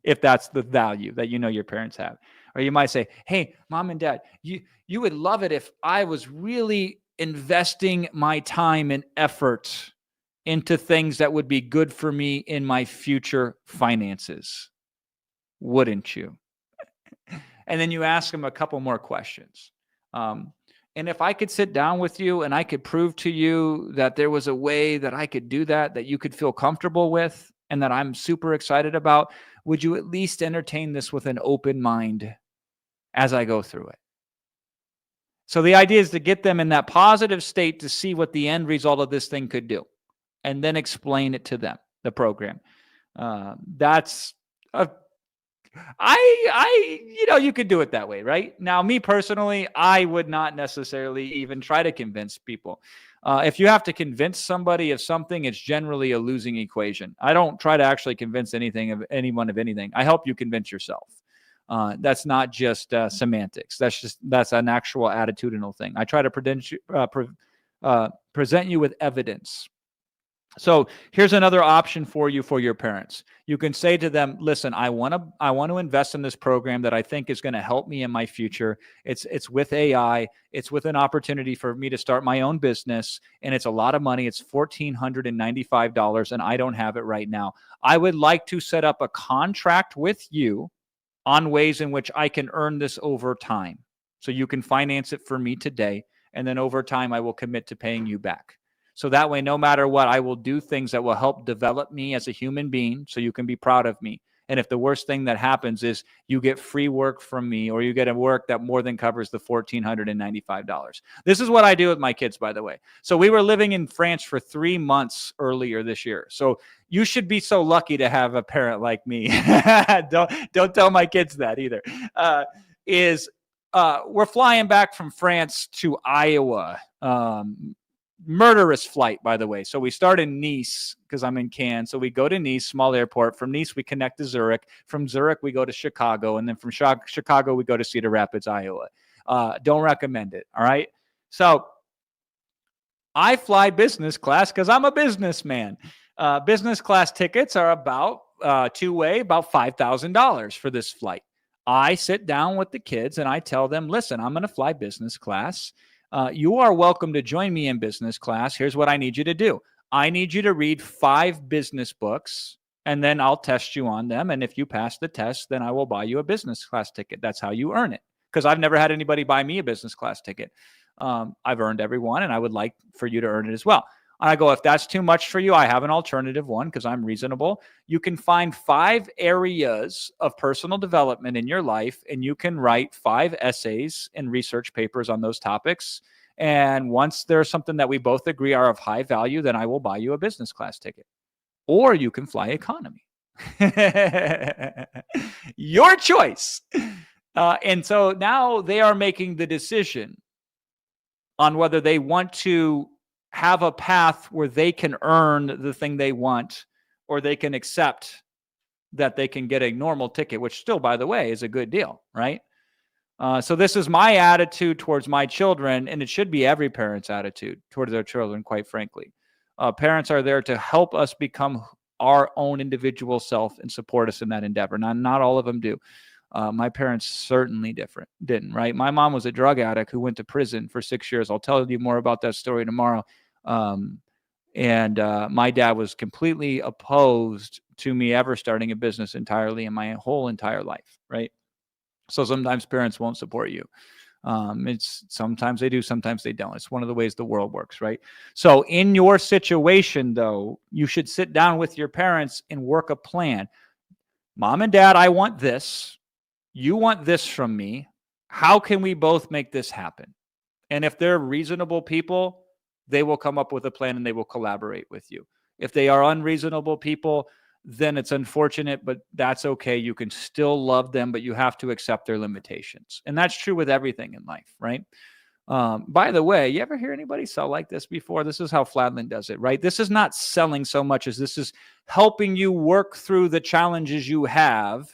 If that's the value that you know your parents have. Or you might say, hey, Mom and Dad, you would love it if I was really investing my time and effort into things that would be good for me in my future finances. Wouldn't you? And then you ask them a couple more questions. And if I could sit down with you and I could prove to you that there was a way that I could do that you could feel comfortable with and that I'm super excited about, would you at least entertain this with an open mind as I go through it? So the idea is to get them in that positive state to see what the end result of this thing could do and then explain it to them, the program. That's a you could do it that way, right? Now, me personally, I would not necessarily even try to convince people. If you have to convince somebody of something, it's generally a losing equation. I don't try to actually convince anyone of anything. I help you convince yourself. That's not just semantics. That's an actual attitudinal thing. I try to present you with evidence. So here's another option for you for your parents. You can say to them, listen, I want to invest in this program that I think is going to help me in my future. It's with AI. It's with an opportunity for me to start my own business. And it's a lot of money. It's $1,495 and I don't have it right now. I would like to set up a contract with you on ways in which I can earn this over time. So you can finance it for me today. And then over time, I will commit to paying you back. So that way, no matter what, I will do things that will help develop me as a human being so you can be proud of me. And if the worst thing that happens is you get free work from me or you get a work that more than covers the $1,495. This is what I do with my kids, by the way. So we were living in France for 3 months earlier this year. So you should be so lucky to have a parent like me. Don't tell my kids that either. We're flying back from France to Iowa. Murderous flight, by the way. So we start in Nice because I'm in Cannes. So we go to Nice, small airport. From Nice, we connect to Zurich. From Zurich, we go to Chicago. And then from Chicago, we go to Cedar Rapids, Iowa. Don't recommend it. All right. So I fly business class because I'm a businessman. Business class tickets are about two-way, about $5,000 for this flight. I sit down with the kids and I tell them, listen, I'm going to fly business class. You are welcome to join me in business class. Here's what I need you to do. I need you to read 5 business books, and then I'll test you on them. And if you pass the test, then I will buy you a business class ticket. That's how you earn it. Because I've never had anybody buy me a business class ticket. I've earned every one, and I would like for you to earn it as well. I go, if that's too much for you, I have an alternative one because I'm reasonable. You can find 5 areas of personal development in your life, and you can write 5 essays and research papers on those topics. And once there's something that we both agree are of high value, then I will buy you a business class ticket. Or you can fly economy. Your choice. And so now they are making the decision on whether they want to have a path where they can earn the thing they want, or they can accept that they can get a normal ticket, which still, by the way, is a good deal, right? So this is my attitude towards my children, and it should be every parent's attitude towards their children, quite frankly. Parents are there to help us become our own individual self and support us in that endeavor. Not all of them do. My parents certainly didn't, right? My mom was a drug addict who went to prison for 6 years. I'll tell you more about that story tomorrow. And my dad was completely opposed to me ever starting a business entirely in my whole entire life, right? So sometimes parents won't support you. Sometimes they do, sometimes they don't. It's one of the ways the world works, right? So in your situation, though, you should sit down with your parents and work a plan. Mom and Dad, I want this. You want this from me. How can we both make this happen? And if they're reasonable people, they will come up with a plan and they will collaborate with you. If they are unreasonable people, then it's unfortunate, but that's okay. You can still love them, but you have to accept their limitations. And that's true with everything in life, right? By the way, you ever hear anybody sell like this before? This is how Fladland does it, right? This is not selling so much as this is helping you work through the challenges you have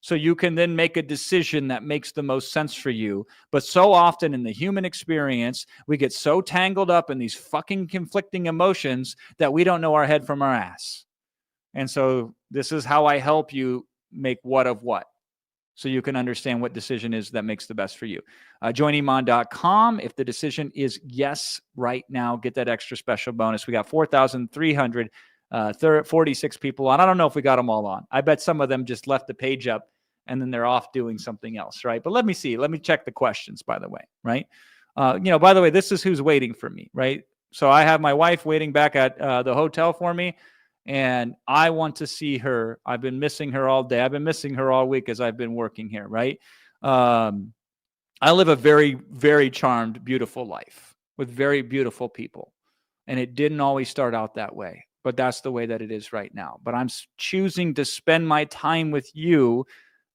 so you can then make a decision that makes the most sense for you. But so often in the human experience, we get so tangled up in these fucking conflicting emotions that we don't know our head from our ass. And so this is how I help you make what of what, so you can understand what decision is that makes the best for you. Joiniman.com. If the decision is yes right now, get that extra special bonus. We got 4,346 people on. I don't know if we got them all on. I bet some of them just left the page up and then they're off doing something else, right? But let me see. Let me check the questions, by the way, right? By the way, this is who's waiting for me, right? So I have my wife waiting back at the hotel for me. And I want to see her. I've been missing her all day. I've been missing her all week as I've been working here, right? I live a very, very charmed, beautiful life with very beautiful people. And it didn't always start out that way. but that's the way that it is right now. But I'm choosing to spend my time with you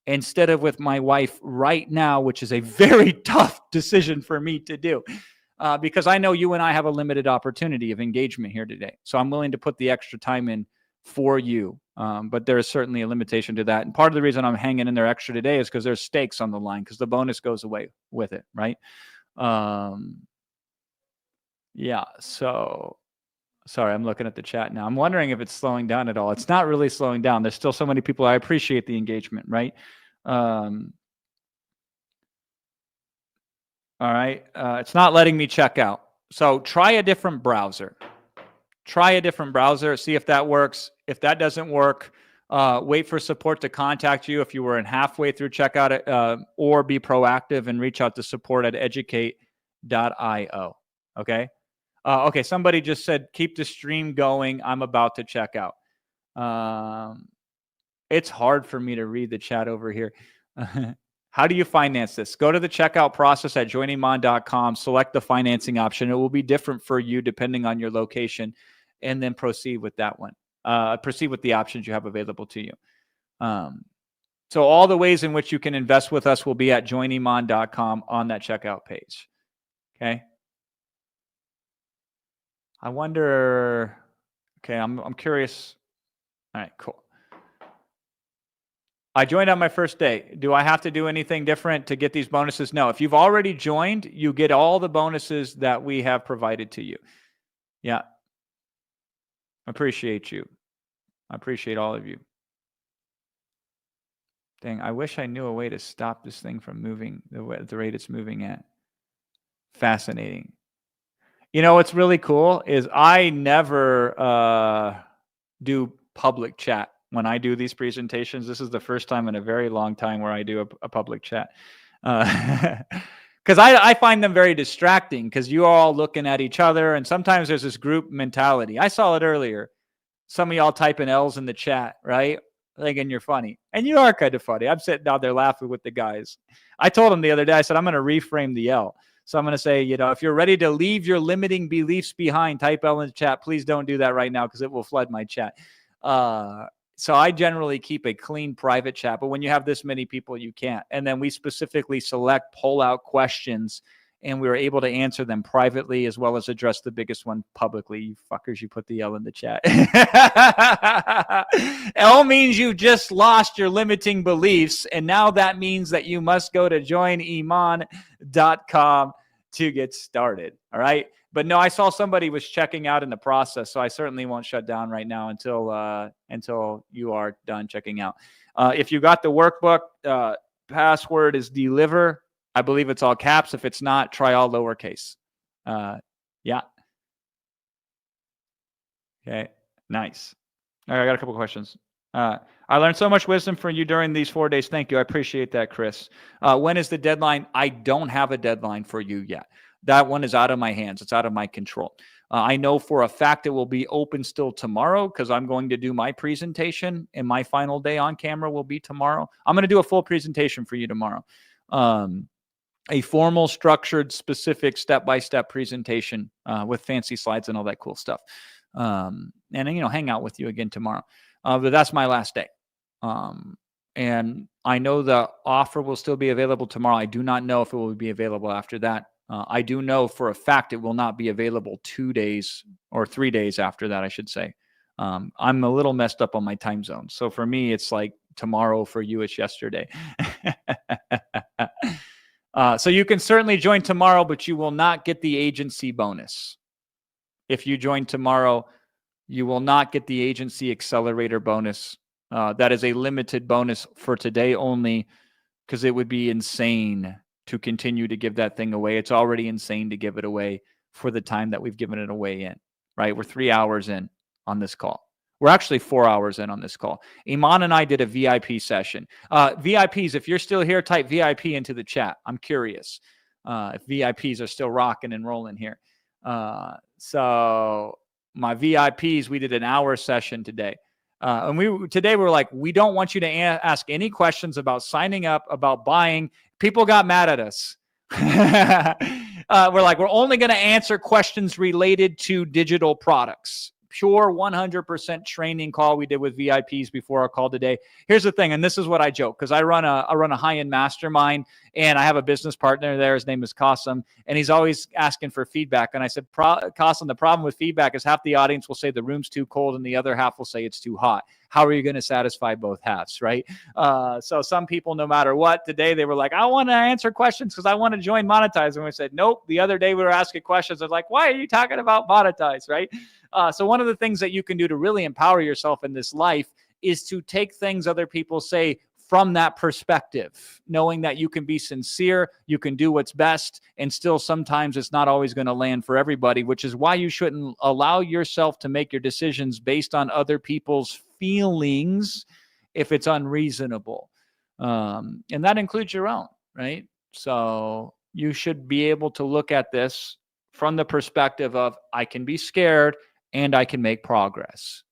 instead of with my wife right now, which is a very tough decision for me to do. Because I know you and I have a limited opportunity of engagement here today. So I'm willing to put the extra time in for you. But there is certainly a limitation to that. And part of the reason I'm hanging in there extra today is because there's stakes on the line, because the bonus goes away with it, right? Yeah, so sorry, I'm looking at the chat now. I'm wondering if it's slowing down at all. It's not really slowing down. There's still so many people. I appreciate the engagement, right? All right. It's not letting me check out. So try a different browser. See if that works. If that doesn't work, wait for support to contact you if you were in halfway through checkout, or be proactive and reach out to support@educate.io. Okay. Okay. Somebody just said, keep the stream going. I'm about to check out. It's hard for me to read the chat over here. How do you finance this? Go to the checkout process at joiniman.com, select the financing option. It will be different for you depending on your location, and then proceed with that one. Proceed with the options you have available to you. So all the ways in which you can invest with us will be at joiniman.com on that checkout page. Okay. I wonder, okay, I'm curious. All right, cool. I joined on my first day. Do I have to do anything different to get these bonuses? No. If you've already joined, you get all the bonuses that we have provided to you. Yeah. Appreciate you. I appreciate all of you. Dang, I wish I knew a way to stop this thing from moving the rate it's moving at. Fascinating. You know what's really cool is I never do public chat. When I do these presentations, this is the first time in a very long time where I do a public chat. Because I find them very distracting, because you are all looking at each other, and sometimes there's this group mentality. I saw it earlier. Some of y'all typing L's in the chat, right? Thinking you're funny. And you are kind of funny. I'm sitting down there laughing with the guys. I told them the other day, I said, I'm going to reframe the L. So I'm going to say, if you're ready to leave your limiting beliefs behind, type L in the chat. Please don't do that right now, because it will flood my chat. So I generally keep a clean private chat, but when you have this many people, you can't. And then we specifically select pull-out questions, and we were able to answer them privately as well as address the biggest one publicly. You fuckers, you put the L in the chat. L means you just lost your limiting beliefs, and now that means that you must go to joiniman.com to get started. All right? But no, I saw somebody was checking out in the process, so I certainly won't shut down right now until you are done checking out. If you got the workbook, password is deliver. I believe it's all caps. If it's not, try all lowercase. Yeah. Okay. Nice. All right, I got a couple questions. I learned so much wisdom from you during these 4 days. Thank you. I appreciate that, Chris. When is the deadline? I don't have a deadline for you yet. That one is out of my hands. It's out of my control. I know for a fact it will be open still tomorrow, because I'm going to do my presentation, and my final day on camera will be tomorrow. I'm going to do a full presentation for you tomorrow. A formal, structured, specific, step-by-step presentation with fancy slides and all that cool stuff. And hang out with you again tomorrow. But that's my last day. And I know the offer will still be available tomorrow. I do not know if it will be available after that. I do know for a fact it will not be available 2 days or 3 days after that, I should say. I'm a little messed up on my time zone. So for me, it's like tomorrow. For you, it's yesterday. So you can certainly join tomorrow, but you will not get the agency bonus. If you join tomorrow, you will not get the agency accelerator bonus. That is a limited bonus for today only, because it would be insane to continue to give that thing away. It's already insane to give it away for the time that we've given it away in, right? We're 3 hours in on this call. We're actually 4 hours in on this call. Iman and I did a VIP session. VIPs, if you're still here, type VIP into the chat. I'm curious if VIPs are still rocking and rolling here. So my VIPs, we did an hour session today. And today we were like, we don't want you to ask any questions about signing up, about buying. People got mad at us. We're like, we're only going to answer questions related to digital products. pure 100% training call we did with VIPs before our call today. Here's the thing, and this is what I joke, because I run a high-end mastermind, and I have a business partner there. His name is Qasim, and he's always asking for feedback. And I said, Qasim, the problem with feedback is half the audience will say the room's too cold, and the other half will say it's too hot. How are you going to satisfy both halves, right? So some people, no matter what, today they were like, I want to answer questions because I want to join Monetize. And we said, nope. The other day we were asking questions. I was like, why are you talking about Monetize, right? So one of the things that you can do to really empower yourself in this life is to take things other people say from that perspective, knowing that you can be sincere, you can do what's best, and still sometimes it's not always going to land for everybody, which is why you shouldn't allow yourself to make your decisions based on other people's feelings if it's unreasonable. And that includes your own, right? So you should be able to look at this from the perspective of, I can be scared and I can make progress.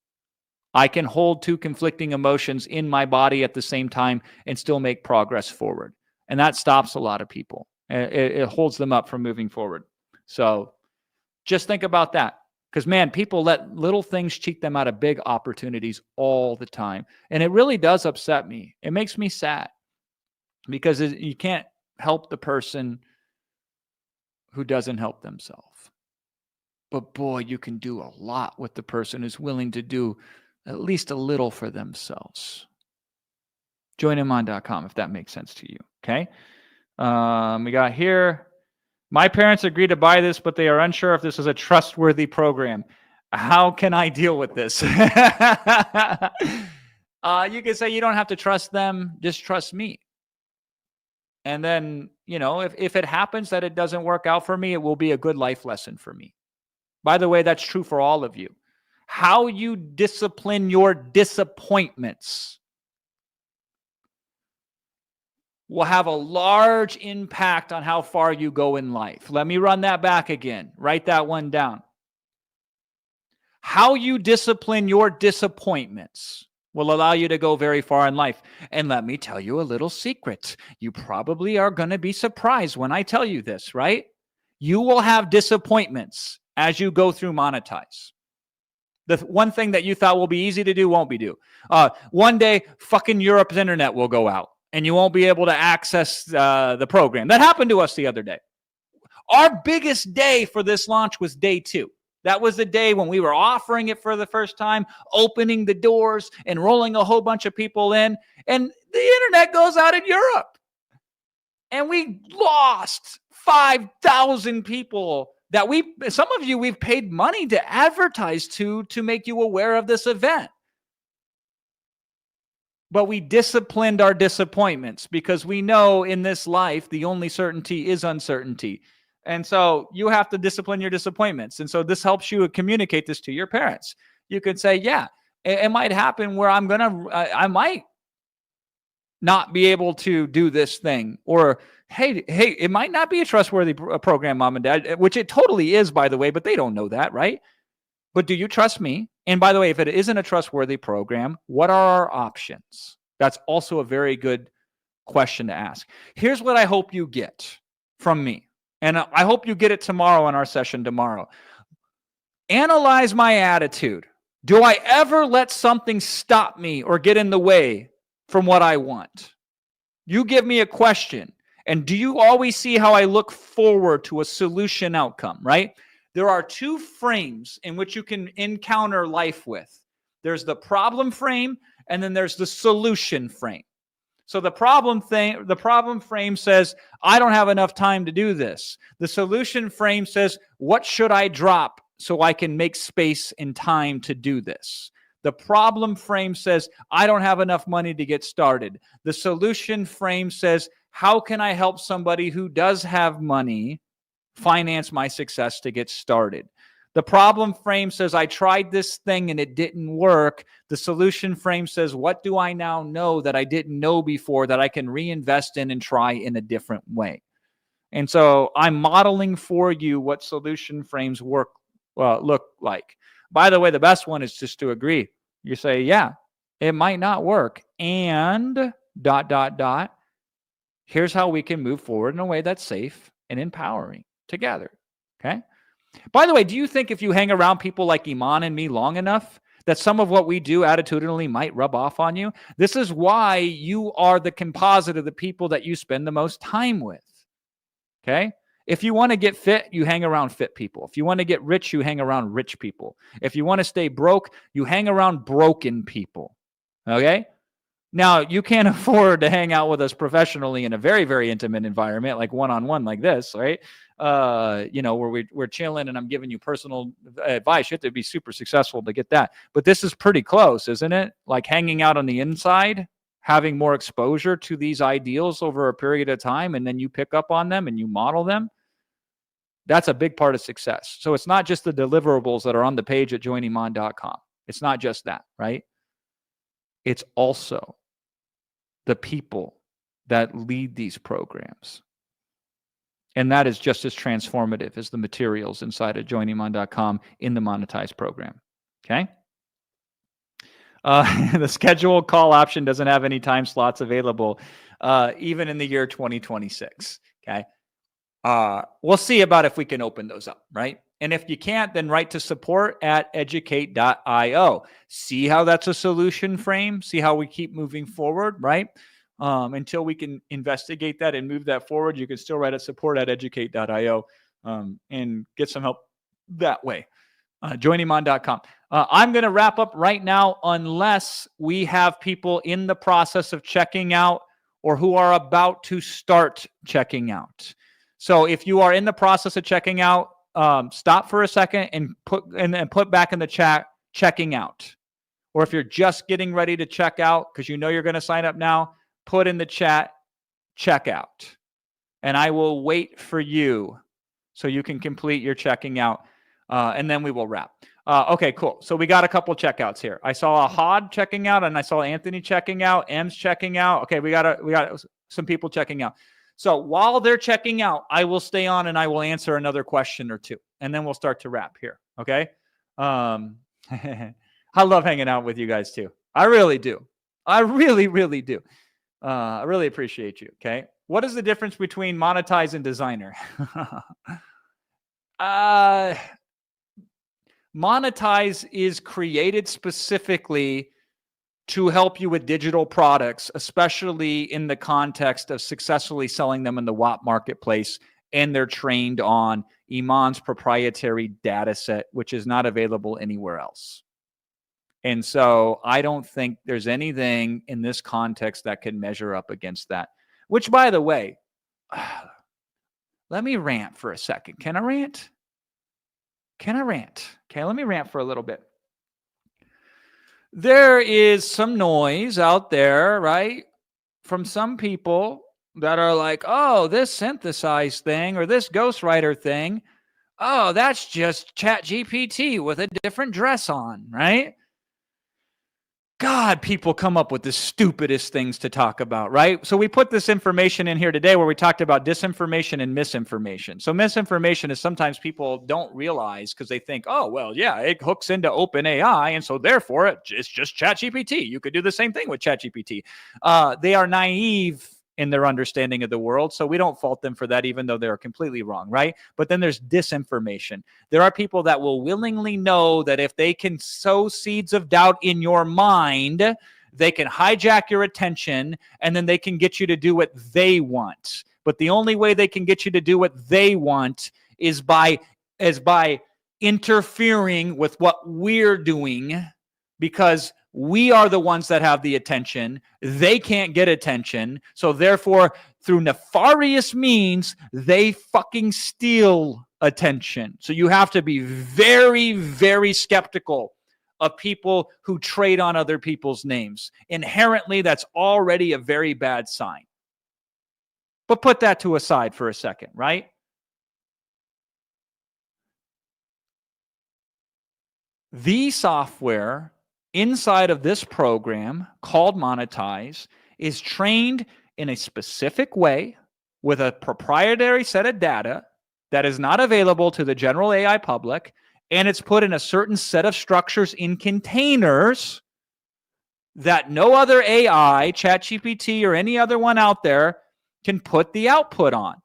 I can hold two conflicting emotions in my body at the same time and still make progress forward. And that stops a lot of people. It holds them up from moving forward. So just think about that. Because, man, people let little things cheat them out of big opportunities all the time. And it really does upset me. It makes me sad because you can't help the person who doesn't help themselves. But, boy, you can do a lot with the person who's willing to do at least a little for themselves. Joinmon.com if that makes sense to you, okay? We got here, my parents agreed to buy this, but they are unsure if this is a trustworthy program. How can I deal with this? You can say you don't have to trust them, just trust me. And then, if it happens that it doesn't work out for me, it will be a good life lesson for me. By the way, that's true for all of you. How you discipline your disappointments will have a large impact on how far you go in life. Let me run that back again. Write that one down. How you discipline your disappointments will allow you to go very far in life. And let me tell you a little secret. You probably are going to be surprised when I tell you this, right? You will have disappointments as you go through Monetize. The one thing that you thought will be easy to do won't be do. One day, fucking Europe's internet will go out and you won't be able to access the program. That happened to us the other day. Our biggest day for this launch was day 2. That was the day when we were offering it for the first time, opening the doors, enrolling a whole bunch of people in, and the internet goes out in Europe. And we lost 5,000 people that some of you, we've paid money to advertise to make you aware of this event. But we disciplined our disappointments because we know in this life, the only certainty is uncertainty. And so you have to discipline your disappointments. And so this helps you communicate this to your parents. You could say, yeah, it might happen where I might not be able to do this thing, or hey, it might not be a trustworthy program, mom and dad, which it totally is, by the way, but they don't know that, right? But do you trust me? And by the way, if it isn't a trustworthy program, what are our options? That's also a very good question to ask. Here's what I hope you get from me. And I hope you get it tomorrow in our session tomorrow. Analyze my attitude. Do I ever let something stop me or get in the way from what I want? You give me a question. And do you always see how I look forward to a solution outcome, right? There are 2 frames in which you can encounter life with. There's the problem frame, and then there's the solution frame. So the problem frame says, I don't have enough time to do this. The solution frame says, what should I drop so I can make space and time to do this? The problem frame says, I don't have enough money to get started. The solution frame says, how can I help somebody who does have money finance my success to get started? The problem frame says, I tried this thing and it didn't work. The solution frame says, what do I now know that I didn't know before that I can reinvest in and try in a different way? And so I'm modeling for you what solution frames look like. By the way, the best one is just to agree. You say, yeah, it might not work. And ... here's how we can move forward in a way that's safe and empowering together. Okay? By the way, do you think if you hang around people like Iman and me long enough, that some of what we do attitudinally might rub off on you? This is why you are the composite of the people that you spend the most time with. Okay? If you want to get fit, you hang around fit people. If you want to get rich, you hang around rich people. If you want to stay broke, you hang around broken people. Okay? Now, you can't afford to hang out with us professionally in a very, very intimate environment, like one-on-one like this, right? Where we're chilling and I'm giving you personal advice. You have to be super successful to get that. But this is pretty close, isn't it? Like hanging out on the inside, having more exposure to these ideals over a period of time, and then you pick up on them and you model them. That's a big part of success. So it's not just the deliverables that are on the page at joiniman.com. It's not just that, right? It's also the people that lead these programs. And that is just as transformative as the materials inside of joiniman.com in the monetized program. Okay? The scheduled call option doesn't have any time slots available, even in the year 2026. Okay? We'll see about if we can open those up, right? And if you can't, then write to support@educate.io. See how that's a solution frame? See how we keep moving forward, right? Until we can investigate that and move that forward, you can still write at support@educate.io and get some help that way. Joiniman.com. I'm going to wrap up right now unless we have people in the process of checking out or who are about to start checking out. So if you are in the process of checking out, stop for a second and put back in the chat checking out. Or if you're just getting ready to check out because you know you're going to sign up now, put in the chat check out. And I will wait for you so you can complete your checking out. And then we will wrap. Okay, cool. So we got a couple checkouts here. I saw Ahad checking out and I saw Anthony checking out. M's checking out. Okay, we got some people checking out. So while they're checking out, I will stay on and I will answer another question or two, and then we'll start to wrap here. Okay. I love hanging out with you guys too. I really do. I really, really do. I really appreciate you. Okay. What is the difference between monetize and designer? Monetize is created specifically to help you with digital products, especially in the context of successfully selling them in the WAP marketplace. And they're trained on Iman's proprietary data set, which is not available anywhere else. And so I don't think there's anything in this context that can measure up against that. Which, by the way, let me rant for a second. Can I rant? Okay, let me rant for a little bit. There is some noise out there, right, from some people that are like, oh, this synthesized thing or this ghostwriter thing, oh, that's just ChatGPT with a different dress on, right? God, people come up with the stupidest things to talk about, right? So we put this information in here today where we talked about disinformation and misinformation. So misinformation is sometimes people don't realize because they think, oh, well, yeah, it hooks into OpenAI, and so therefore it's just ChatGPT. You could do the same thing with ChatGPT. They are naive in their understanding of the world, so we don't fault them for that, even though they're completely wrong, right? But then there's disinformation. There are people that will willingly know that if they can sow seeds of doubt in your mind, they can hijack your attention, and then they can get you to do what they want. But the only way they can get you to do what they want is by interfering with what we're doing, because we are the ones that have the attention. They can't get attention. So therefore, through nefarious means, they fucking steal attention. So you have to be very, very skeptical of people who trade on other people's names. Inherently, that's already a very bad sign. But put that to a side for a second, right? The software inside of this program called Monetize is trained in a specific way with a proprietary set of data that is not available to the general AI public, and it's put in a certain set of structures in containers that no other AI, ChatGPT or any other one out there, can put the output on.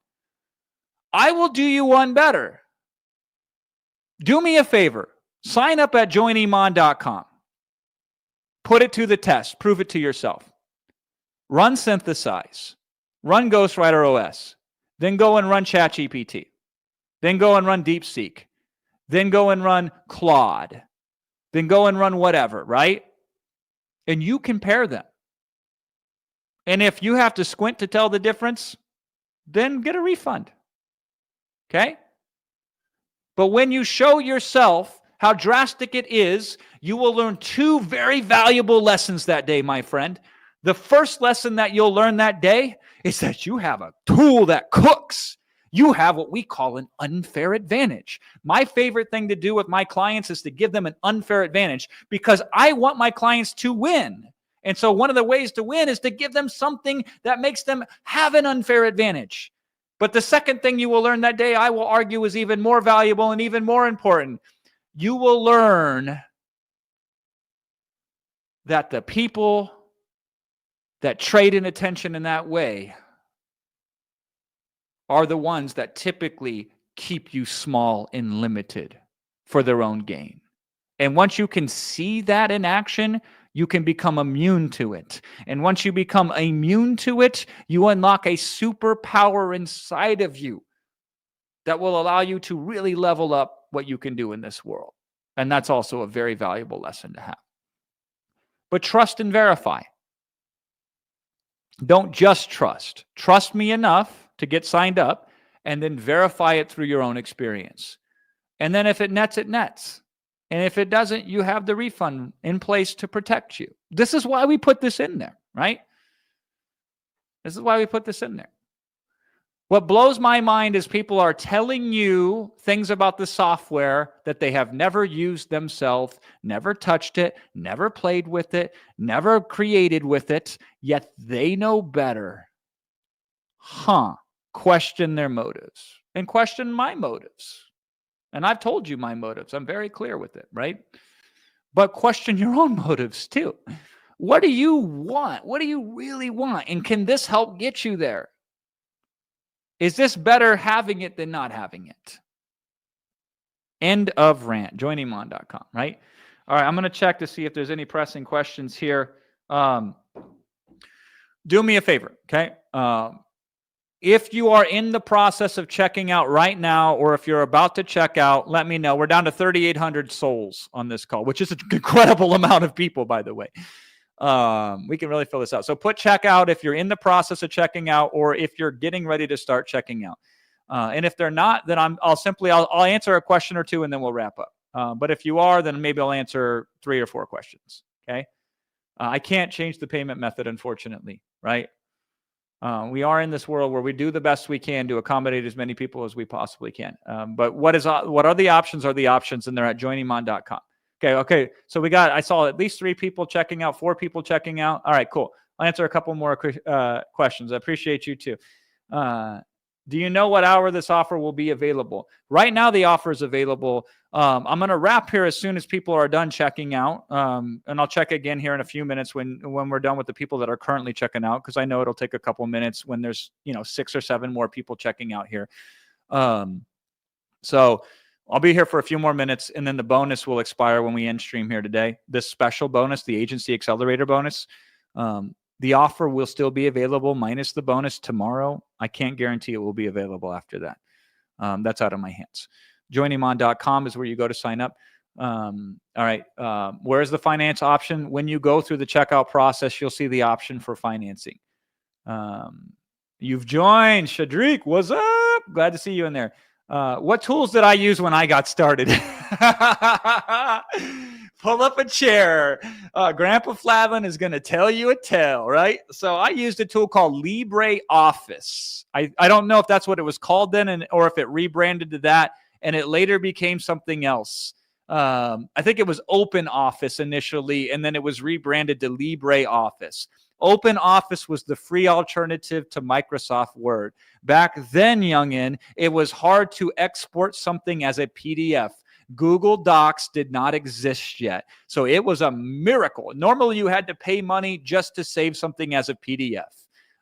I will do you one better. Do me a favor. Sign up at joinemon.com. Put it to the test. Prove it to yourself. Run Synthesize. Run Ghostwriter OS. Then go and run ChatGPT. Then go and run DeepSeek. Then go and run Claude. Then go and run whatever, right? And you compare them. And if you have to squint to tell the difference, then get a refund. Okay? But when you show yourself how drastic it is, you will learn two very valuable lessons that day, my friend. The first lesson that you'll learn that day is that you have a tool that cooks. You have what we call an unfair advantage. My favorite thing to do with my clients is to give them an unfair advantage because I want my clients to win. And so one of the ways to win is to give them something that makes them have an unfair advantage. But the second thing you will learn that day, I will argue, is even more valuable and even more important. You will learn that the people that trade in attention in that way are the ones that typically keep you small and limited for their own gain. And once you can see that in action, you can become immune to it. And once you become immune to it, you unlock a superpower inside of you that will allow you to really level up what you can do in this world. And that's also a very valuable lesson to have. But trust and verify. Don't just trust. Trust me enough to get signed up and then verify it through your own experience. And then if it nets, it nets. And if it doesn't, you have the refund in place to protect you. This is why we put this in there, right? This is why we put this in there. What blows my mind is people are telling you things about the software that they have never used themselves, never touched it, never played with it, never created with it, yet they know better. Question their motives and question my motives. And I've told you my motives. I'm very clear with it, right? But question your own motives too. What do you want? What do you really want? And can this help get you there? Is this better having it than not having it? End of rant. Joinemon.com, right? All right, I'm going to check to see if there's any pressing questions here. Do me a favor, okay? If you are in the process of checking out right now, or if you're about to check out, let me know. We're down to 3,800 souls on this call, which is an incredible amount of people, by the way. We can really fill this out. So put check out if you're in the process of checking out, or if you're getting ready to start checking out. And if they're not, then I'll answer a question or two and then we'll wrap up. But if you are, then maybe I'll answer 3 or 4 questions. Okay. I can't change the payment method, unfortunately, right? We are in this world where we do the best we can to accommodate as many people as we possibly can. But what are the options are the options, and they're at joinemon.com. Okay. So I saw at least 3 people checking out, 4 people checking out. All right, cool. I'll answer a couple more questions. I appreciate you too. Do you know what hour this offer will be available? Right now, the offer is available. I'm going to wrap here as soon as people are done checking out. And I'll check again here in a few minutes when we're done with the people that are currently checking out, because I know it'll take a couple minutes when there's 6 or 7 more people checking out here. So I'll be here for a few more minutes, and then the bonus will expire when we end stream here today. This special bonus, the Agency Accelerator bonus, the offer will still be available minus the bonus tomorrow. I can't guarantee it will be available after that. That's out of my hands. Joinemon.com is where you go to sign up. All right. Where's the finance option? When you go through the checkout process, you'll see the option for financing. You've joined. Shadriq, what's up? Glad to see you in there. What tools did I use when I got started? Pull up a chair. Grandpa Flavin is going to tell you a tale, right? So I used a tool called LibreOffice. I don't know if that's what it was called then, or if it rebranded to that, and it later became something else. I think it was OpenOffice initially, and then it was rebranded to LibreOffice. OpenOffice was the free alternative to Microsoft Word. Back then, youngin', it was hard to export something as a PDF. Google Docs did not exist yet. So it was a miracle. Normally, you had to pay money just to save something as a PDF.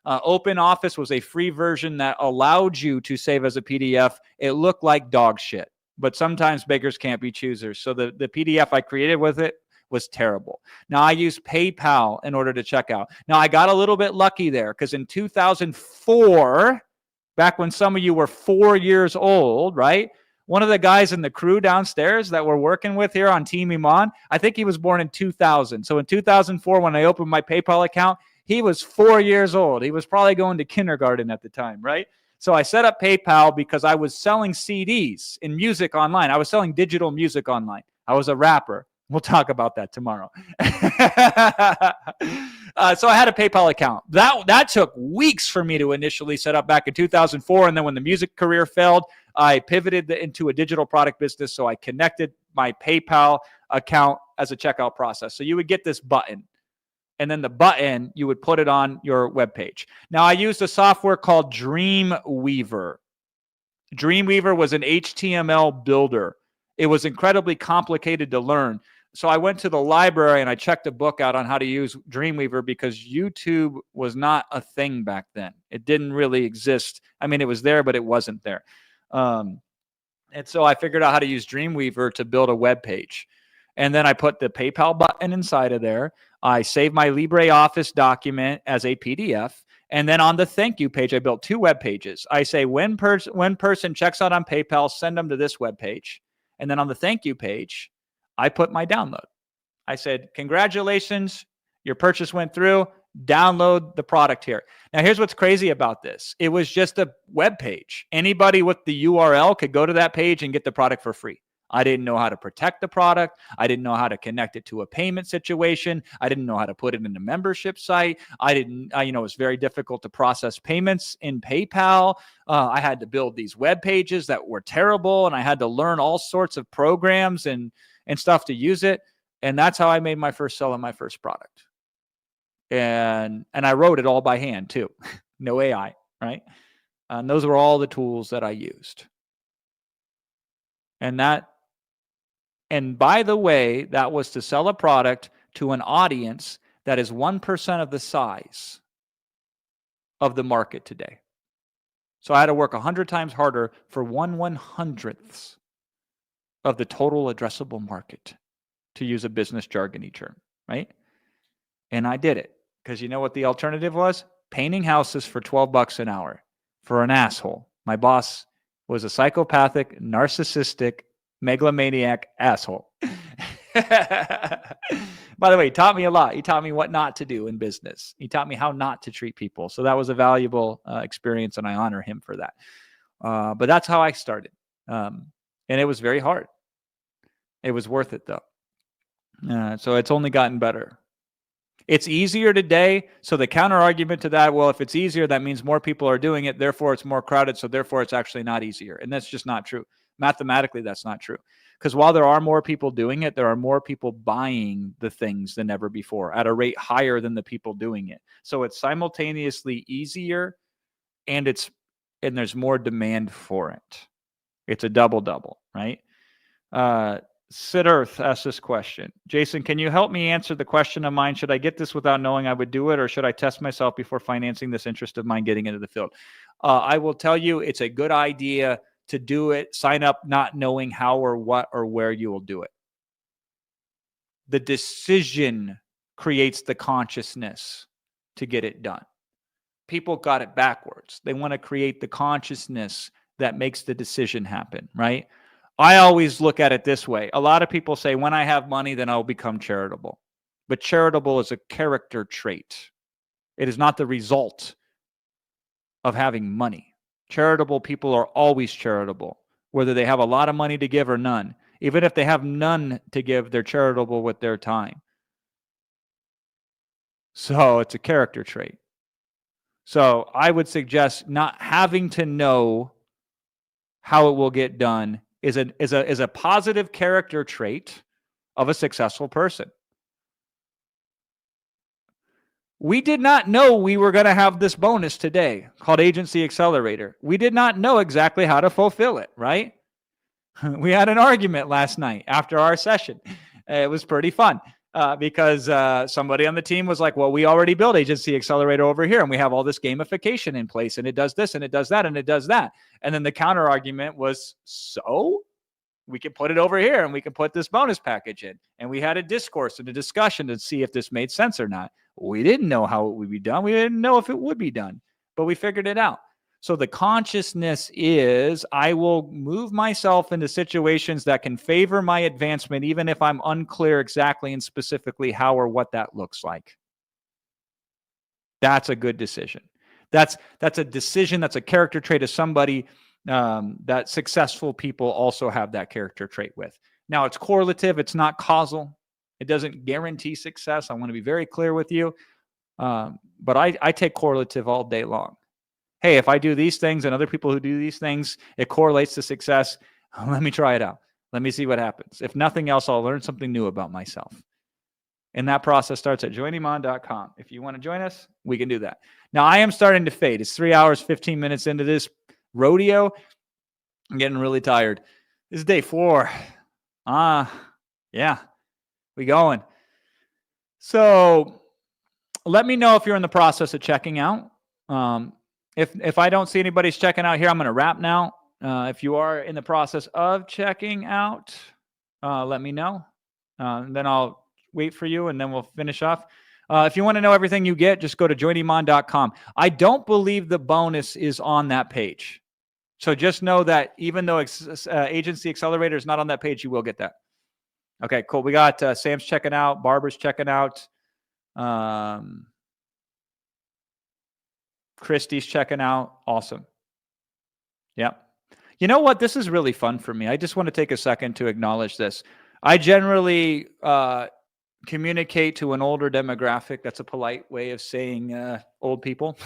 OpenOffice was a free version that allowed you to save as a PDF. It looked like dog shit. but sometimes beggars can't be choosers. So the PDF I created with it was terrible. Now I use PayPal in order to check out. Now I got a little bit lucky there because in 2004, back when some of you were 4 years old, right? One of the guys in the crew downstairs that we're working with here on Team Iman, I think he was born in 2000. So in 2004, when I opened my PayPal account, he was 4 years old. He was probably going to kindergarten at the time, right? So I set up PayPal because I was selling CDs in music online. I was selling digital music online. I was a rapper. We'll talk about that tomorrow. So I had a PayPal account. That took weeks for me to initially set up back in 2004. And then when the music career failed, I pivoted into a digital product business. So I connected my PayPal account as a checkout process. So you would get this button. And then the button, you would put it on your web page. Now, I used a software called Dreamweaver. Dreamweaver was an HTML builder. It was incredibly complicated to learn. So I went to the library and I checked a book out on how to use Dreamweaver because YouTube was not a thing back then. It didn't really exist. I mean, it was there, but it wasn't there. And so I figured out how to use Dreamweaver to build a web page. And then I put the PayPal button inside of there. I saved my LibreOffice document as a PDF. And then on the thank you page, I built 2 web pages. I say, when person checks out on PayPal, send them to this web page. And then on the thank you page, I put my download. I said, congratulations, your purchase went through. Download the product here. Now, here's what's crazy about this. It was just a web page. Anybody with the URL could go to that page and get the product for free. I didn't know how to protect the product. I didn't know how to connect it to a payment situation. I didn't know how to put it in a membership site. It was very difficult to process payments in PayPal. I had to build these web pages that were terrible, and I had to learn all sorts of programs and stuff to use it. And that's how I made my first sell on my first product. And I wrote it all by hand too. No AI, right? And those were all the tools that I used. And by the way, that was to sell a product to an audience that is 1% of the size of the market today. So I had to work 100 times harder for 1/100th of the total addressable market, to use a business jargony term, right? And I did it because you know what the alternative was? Painting houses for $12 an hour for an asshole. My boss was a psychopathic, narcissistic, megalomaniac asshole. By the way, he taught me a lot. He taught me what not to do in business. He taught me how not to treat people. So that was a valuable experience, and I honor him for that. But that's how I started. And it was very hard. It was worth it, though. So it's only gotten better. It's easier today. So the counter argument to that, well, if it's easier, that means more people are doing it. Therefore, it's more crowded. So therefore, it's actually not easier. And that's just not true. Mathematically, that's not true. Because while there are more people doing it, there are more people buying the things than ever before at a rate higher than the people doing it. So it's simultaneously easier and there's more demand for it. It's a double-double, right? Sid Earth asked this question. Jason, can you help me answer the question of mine? Should I get this without knowing I would do it, or should I test myself before financing this interest of mine getting into the field? I will tell you it's a good idea to do it. Sign up not knowing how or what or where you will do it. The decision creates the consciousness to get it done. People got it backwards. They want to create the consciousness that makes the decision happen, right? I always look at it this way. A lot of people say, when I have money, then I'll become charitable. But charitable is a character trait. It is not the result of having money. Charitable people are always charitable, whether they have a lot of money to give or none. Even if they have none to give, they're charitable with their time. So it's a character trait. So I would suggest not having to know how it will get done is a positive character trait of a successful person. We did not know we were going to have this bonus today called Agency Accelerator. We did not know exactly how to fulfill it, right? We had an argument last night after our session. It was pretty fun because somebody on the team was like, well, we already built Agency Accelerator over here, and we have all this gamification in place, and it does this, and it does that, and it does that. And then the counter argument was, so? we can put it over here and we can put this bonus package in. And we had a discourse and a discussion to see if this made sense or not. We didn't know how it would be done. We didn't know if it would be done, but we figured it out. So the consciousness is I will move myself into situations that can favor my advancement, even if I'm unclear exactly and specifically how or what that looks like. That's a good decision. That's a decision. That's a character trait of somebody that successful people also have that character trait with. Now, it's correlative. It's not causal. It doesn't guarantee success. I want to be very clear with you. But I take correlative all day long. Hey, if I do these things and other people who do these things, it correlates to success. Let me try it out. Let me see what happens. If nothing else, I'll learn something new about myself. And that process starts at joiniman.com. If you want to join us, we can do that. Now, I am starting to fade. It's 3 hours, 15 minutes into this rodeo. I'm getting really tired. This is day 4. Yeah, we going. So let me know if you're in the process of checking out. If I don't see anybody's checking out here, I'm going to wrap now. If you are in the process of checking out, let me know. Then I'll wait for you, and then we'll finish off. If you want to know everything you get, just go to joiniman.com. I don't believe the bonus is on that page. So just know that even though Agency Accelerator is not on that page, you will get that. Okay, cool. We got Sam's checking out. Barbara's checking out. Christy's checking out. Awesome. Yeah. You know what? This is really fun for me. I just want to take a second to acknowledge this. I generally communicate to an older demographic. That's a polite way of saying old people.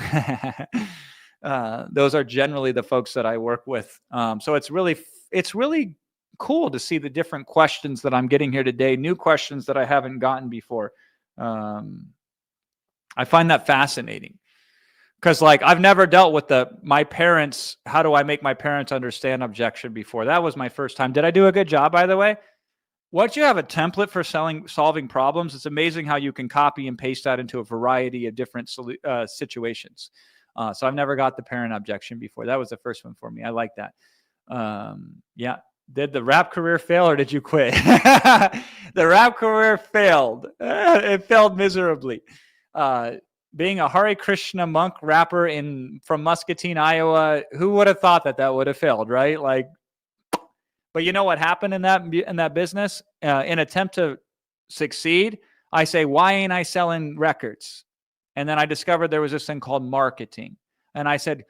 Those are generally the folks that I work with. So it's really cool to see the different questions that I'm getting here today, new questions that I haven't gotten before. I find that fascinating. Because I've never dealt with my parents, how do I make my parents understand objection before? That was my first time. Did I do a good job, by the way? Once you have a template for solving problems, it's amazing how you can copy and paste that into a variety of different situations. So I've never got the parent objection before. That was the first one for me. I like that. Yeah. Did the rap career fail or did you quit? The rap career failed. It failed miserably. Being a Hare Krishna monk rapper from Muscatine, Iowa, who would have thought that would have failed, right? But you know what happened in that business? In attempt to succeed, I say, why ain't I selling records? And then I discovered there was this thing called marketing. And I said,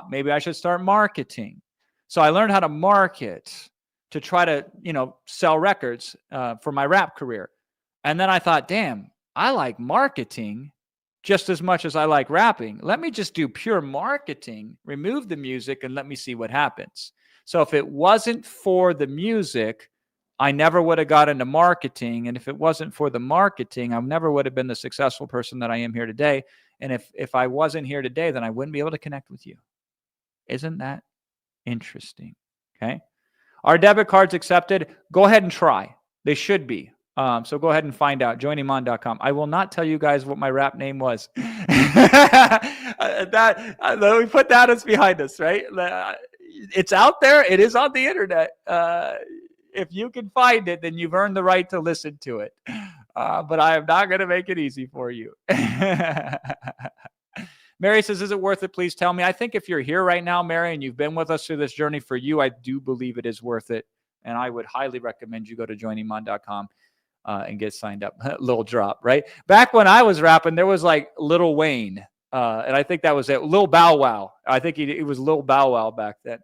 maybe I should start marketing. So I learned how to market to try to, sell records for my rap career. And then I thought, damn, I like marketing just as much as I like rapping. Let me just do pure marketing, remove the music, and let me see what happens. So if it wasn't for the music, I never would have got into marketing. And if it wasn't for the marketing, I never would have been the successful person that I am here today. And if I wasn't here today, then I wouldn't be able to connect with you. Isn't that interesting? Okay. Are debit cards accepted? Go ahead and try. They should be. So go ahead and find out. joiniman.com. I will not tell you guys what my rap name was. We put that as behind us, right? It's out there. It is on the internet. If you can find it, then you've earned the right to listen to it. But I am not going to make it easy for you. Mary says, is it worth it? Please tell me. I think if you're here right now, Mary, and you've been with us through this journey, for you, I do believe it is worth it. And I would highly recommend you go to joiniman.com. And get signed up. Little drop, right? Back when I was rapping, there was Lil Wayne. And I think that was it. Lil Bow Wow. I think it was Lil Bow Wow back then.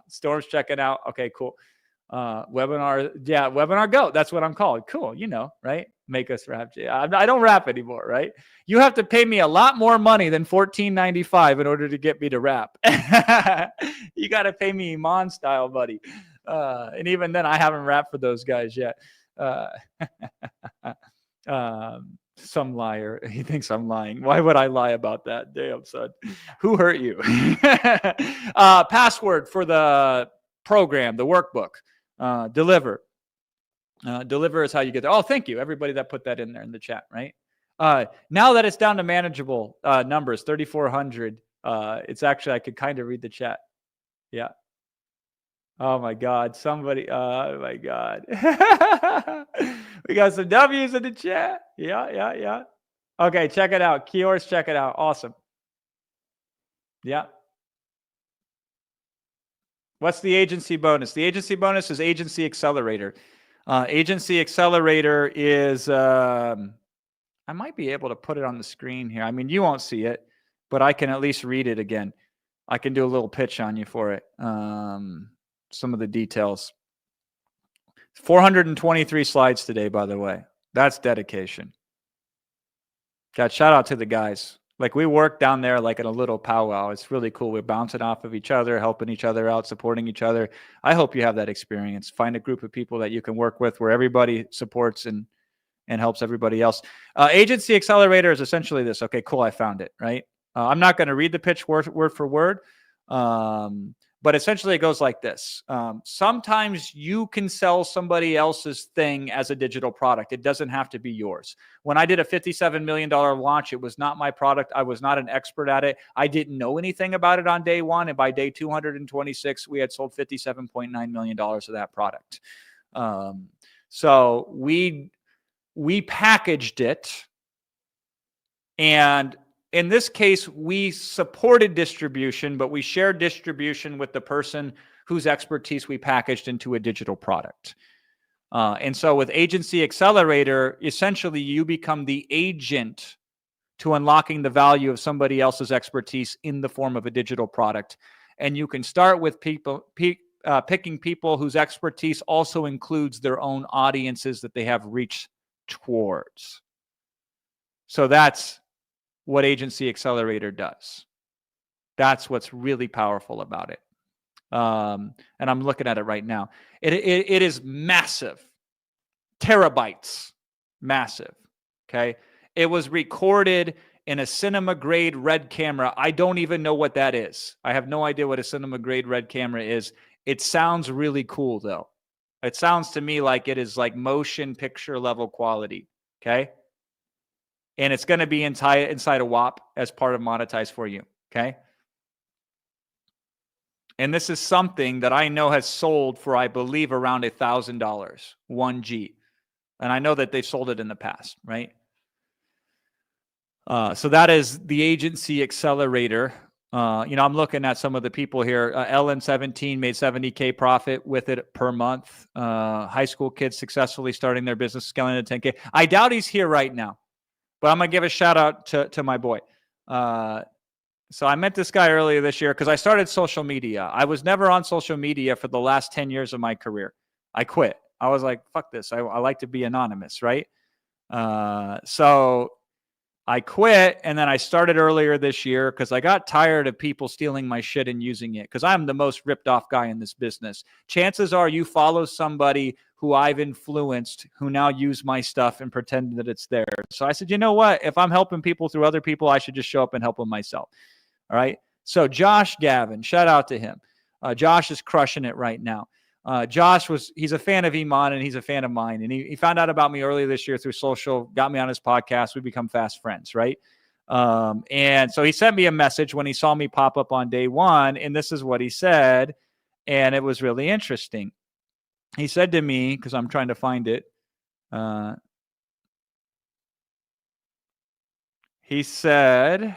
Storm's checking out. Okay, cool. Webinar. Yeah, Webinar Go. That's what I'm called. Cool. Right? Make us rap. I don't rap anymore, right? You have to pay me a lot more money than $14.95 in order to get me to rap. You got to pay me Iman style, buddy. And even then, I haven't rapped for those guys yet. Some liar. He thinks I'm lying. Why would I lie about that? Damn, son. Who hurt you? Password for the program, the workbook. Deliver. Deliver is how you get there. Oh, thank you. Everybody that put that in there in the chat, right? Now that it's down to manageable numbers, 3,400, it's actually, I could kind of read the chat. Yeah. Oh my God. Somebody, oh my God. We got some W's in the chat. Yeah. Okay, check it out. Kiors, check it out. Awesome. Yeah. What's the agency bonus? The agency bonus is Agency Accelerator. Agency Accelerator is, I might be able to put it on the screen here. I mean, you won't see it, but I can at least read it again. I can do a little pitch on you for it. Some of the details. 423 slides today, by the way. That's dedication. God, shout out to the guys. Like, we work down there like in a little powwow. It's really cool. We're bouncing off of each other, helping each other out, supporting each other. I hope you have that experience. Find a group of people that you can work with where everybody supports and helps everybody else. Agency Accelerator is essentially this. Okay, cool. I found it, right? I'm not going to read the pitch word for word. But essentially it goes like this. Sometimes you can sell somebody else's thing as a digital product. It doesn't have to be yours. When I did a $57 million launch, it was not my product. I was not an expert at it. I didn't know anything about it on day one. And by day 226, we had sold $57.9 million of that product. So we packaged it, and in this case, we supported distribution, but we shared distribution with the person whose expertise we packaged into a digital product. And so with Agency Accelerator, essentially you become the agent to unlocking the value of somebody else's expertise in the form of a digital product. And you can start with picking people whose expertise also includes their own audiences that they have reached towards. So that's what Agency Accelerator does. That's what's really powerful about it. And I'm looking at it right now. It is massive. Terabytes. Massive. Okay. It was recorded in a cinema grade red camera. I don't even know what that is. I have no idea what a cinema grade red camera is. It sounds really cool though. It sounds to me like it is like motion picture level quality. Okay. And it's going to be inside a WAP as part of Monetize for You. Okay. And this is something that I know has sold for, I believe, around $1,000, 1G. And I know that they've sold it in the past, right? So that is the Agency Accelerator. I'm looking at some of the people here. LN17 made $70K profit with it per month. High school kids successfully starting their business, scaling to $10K. I doubt he's here right now, but I'm going to give a shout out to my boy. So I met this guy earlier this year because I started social media. I was never on social media for the last 10 years of my career. I quit. I was like, fuck this. I like to be anonymous, right? So I quit, and then I started earlier this year because I got tired of people stealing my shit and using it, because I'm the most ripped off guy in this business. Chances are you follow somebody who I've influenced who now use my stuff and pretend that it's theirs. So I said, you know what? If I'm helping people through other people, I should just show up and help them myself. All right. So Josh Gavin, shout out to him. Josh is crushing it right now. He's a fan of Iman and he's a fan of mine. And he found out about me earlier this year through social, got me on his podcast. We become fast friends, right? And so he sent me a message when he saw me pop up on day one. And this is what he said. And it was really interesting. He said to me, because I'm trying to find it. He said,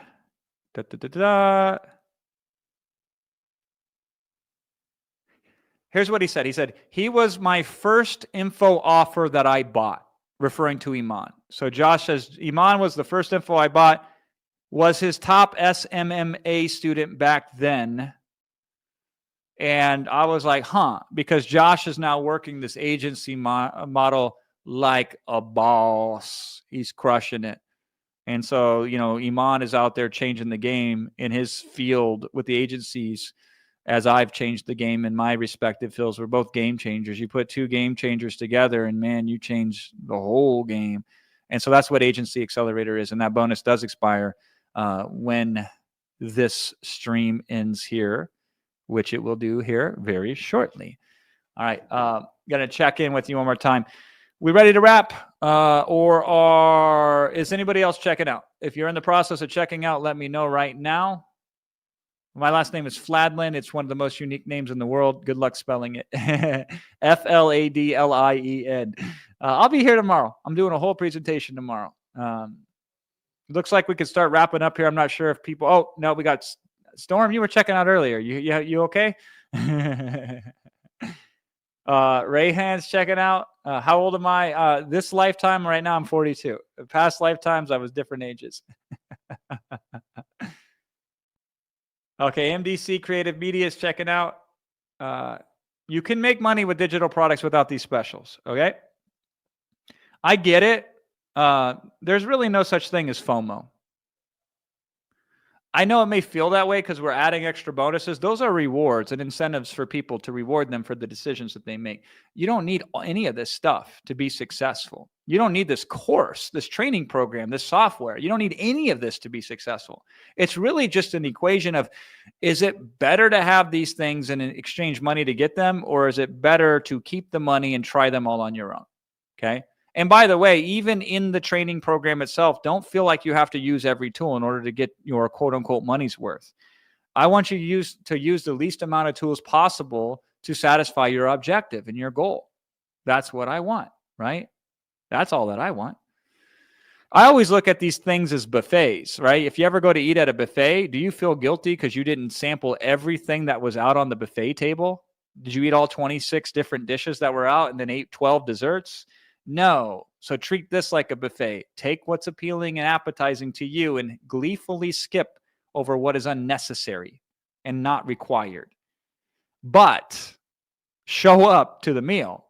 Here's what he said. He said, he was my first info offer that I bought, referring to Iman. So Josh says, Iman was the first info I bought, was his top SMMA student back then. And I was like, because Josh is now working this agency model like a boss. He's crushing it. And so, Iman is out there changing the game in his field with the agencies, as I've changed the game in my respective fields. We're both game changers. You put two game changers together and man, you change the whole game. And so that's what Agency Accelerator is. And that bonus does expire when this stream ends here, which it will do here very shortly. All right. Going to check in with you one more time. We ready to wrap? Or is anybody else checking out? If you're in the process of checking out, let me know right now. My last name is Fladlien. It's one of the most unique names in the world. Good luck spelling it. Fladlien. I'll be here tomorrow. I'm doing a whole presentation tomorrow. Looks like we could start wrapping up here. I'm not sure if people. Oh no, we got Storm. You were checking out earlier. You okay? Rayhan's checking out. How old am I? This lifetime right now, I'm 42. Past lifetimes, I was different ages. Okay, MDC Creative Media is checking out. You can make money with digital products without these specials. Okay, I get it. There's really no such thing as FOMO. I know it may feel that way because we're adding extra bonuses. Those are rewards and incentives for people to reward them for the decisions that they make. You don't need any of this stuff to be successful. You don't need this course, this training program, this software. You don't need any of this to be successful. It's really just an equation of, is it better to have these things and exchange money to get them, or is it better to keep the money and try them all on your own? Okay. And by the way, even in the training program itself, don't feel like you have to use every tool in order to get your quote unquote money's worth. I want you to use the least amount of tools possible to satisfy your objective and your goal. That's what I want, right? That's all that I want. I always look at these things as buffets, right? If you ever go to eat at a buffet, do you feel guilty because you didn't sample everything that was out on the buffet table? Did you eat all 26 different dishes that were out and then ate 12 desserts? No. So treat this like a buffet. Take what's appealing and appetizing to you and gleefully skip over what is unnecessary and not required. But show up to the meal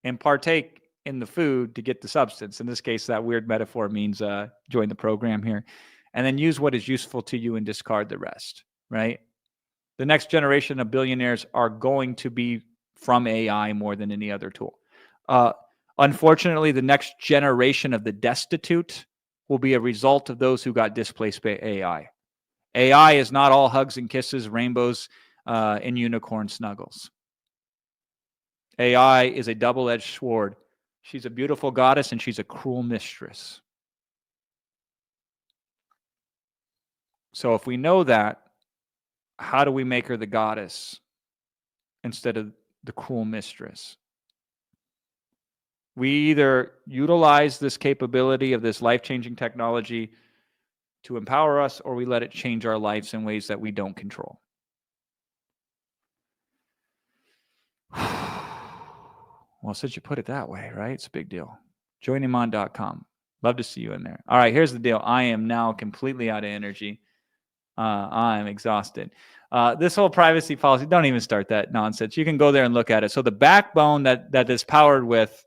and partake in the food to get the substance. In this case, that weird metaphor means join the program here. And then use what is useful to you and discard the rest, right? The next generation of billionaires are going to be from AI more than any other tool. Unfortunately, the next generation of the destitute will be a result of those who got displaced by AI. AI is not all hugs and kisses, rainbows, and unicorn snuggles. AI is a double-edged sword. She's a beautiful goddess and she's a cruel mistress. So if we know that, how do we make her the goddess instead of the cruel mistress? We either utilize this capability of this life-changing technology to empower us, or we let it change our lives in ways that we don't control. Well, since you put it that way, right? It's a big deal. JoinIman.com. Love to see you in there. All right, here's the deal. I am now completely out of energy. I'm exhausted. This whole privacy policy, don't even start that nonsense. You can go there and look at it. So the backbone that is powered with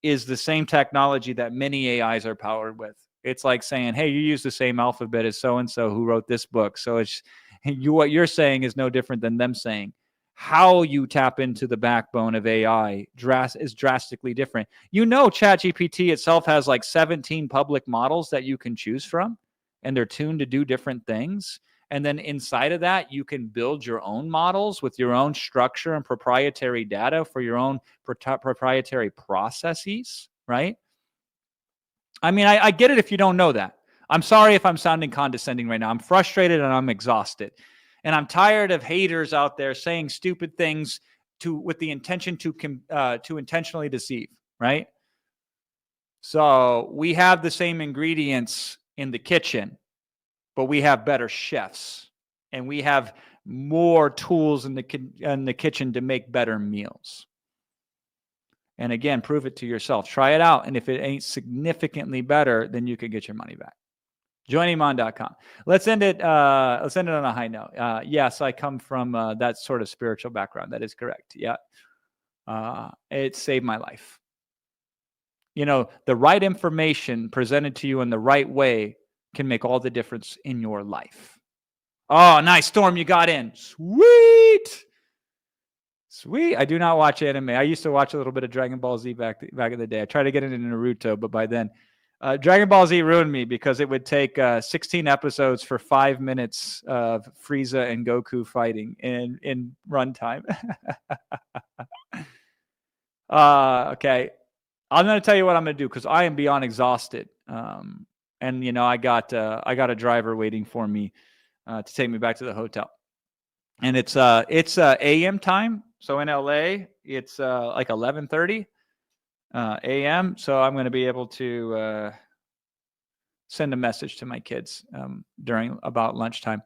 is the same technology that many AIs are powered with. It's like saying, hey, you use the same alphabet as so-and-so who wrote this book. So it's what you're saying is no different than them saying. How you tap into the backbone of AI is drastically different. You know, ChatGPT itself has like 17 public models that you can choose from, and they're tuned to do different things. And then inside of that, you can build your own models with your own structure and proprietary data for your own proprietary processes, right? I mean, I get it if you don't know that. I'm sorry if I'm sounding condescending right now. I'm frustrated and I'm exhausted. And I'm tired of haters out there saying stupid things with the intention to intentionally deceive, right? So we have the same ingredients in the kitchen, but we have better chefs, and we have more tools in the kitchen to make better meals. And again, prove it to yourself. Try it out, and if it ain't significantly better, then you can get your money back. JoinIman.com. Let's end it on a high note. Yes, I come from that sort of spiritual background. That is correct. Yeah, it saved my life. You know, the right information presented to you in the right way can make all the difference in your life. Oh, nice, Storm, you got in. Sweet. I do not watch anime. I used to watch a little bit of Dragon Ball Z back in the day. I tried to get into Naruto, but by then, Dragon Ball Z ruined me because it would take 16 episodes for 5 minutes of Frieza and Goku fighting in runtime. Okay. I'm going to tell you what I'm going to do because I am beyond exhausted. And, you know, I got a driver waiting for me to take me back to the hotel. and it's AM time. So in LA, it's like 11:30 AM. So I'm going to be able to send a message to my kids during about lunchtime.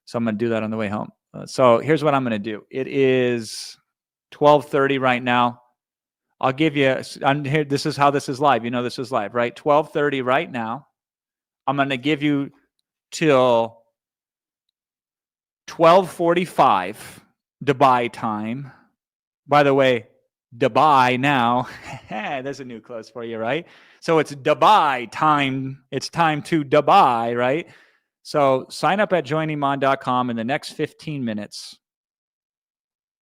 So I'm going to do that on the way home. So here's what I'm going to do. It is 12:30 right now. I'll give you, I'm here. This is how this is live. You know, this is live, right? 12:30 right now. I'm going to give you till 12:45 Dubai time. By the way, Dubai now. There's a new close for you, right? So it's Dubai time. It's time to Dubai, right? So sign up at joiniman.com in the next 15 minutes.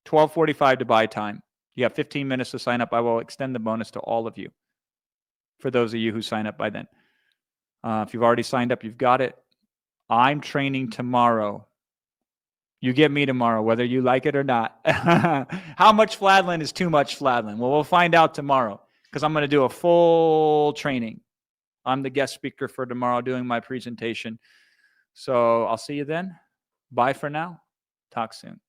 12:45 Dubai time. You have 15 minutes to sign up. I will extend the bonus to all of you for those of you who sign up by then. If you've already signed up, you've got it. I'm training tomorrow. You get me tomorrow, whether you like it or not. How much Fladland is too much Fladland? Well, we'll find out tomorrow because I'm going to do a full training. I'm the guest speaker for tomorrow doing my presentation. So I'll see you then. Bye for now. Talk soon.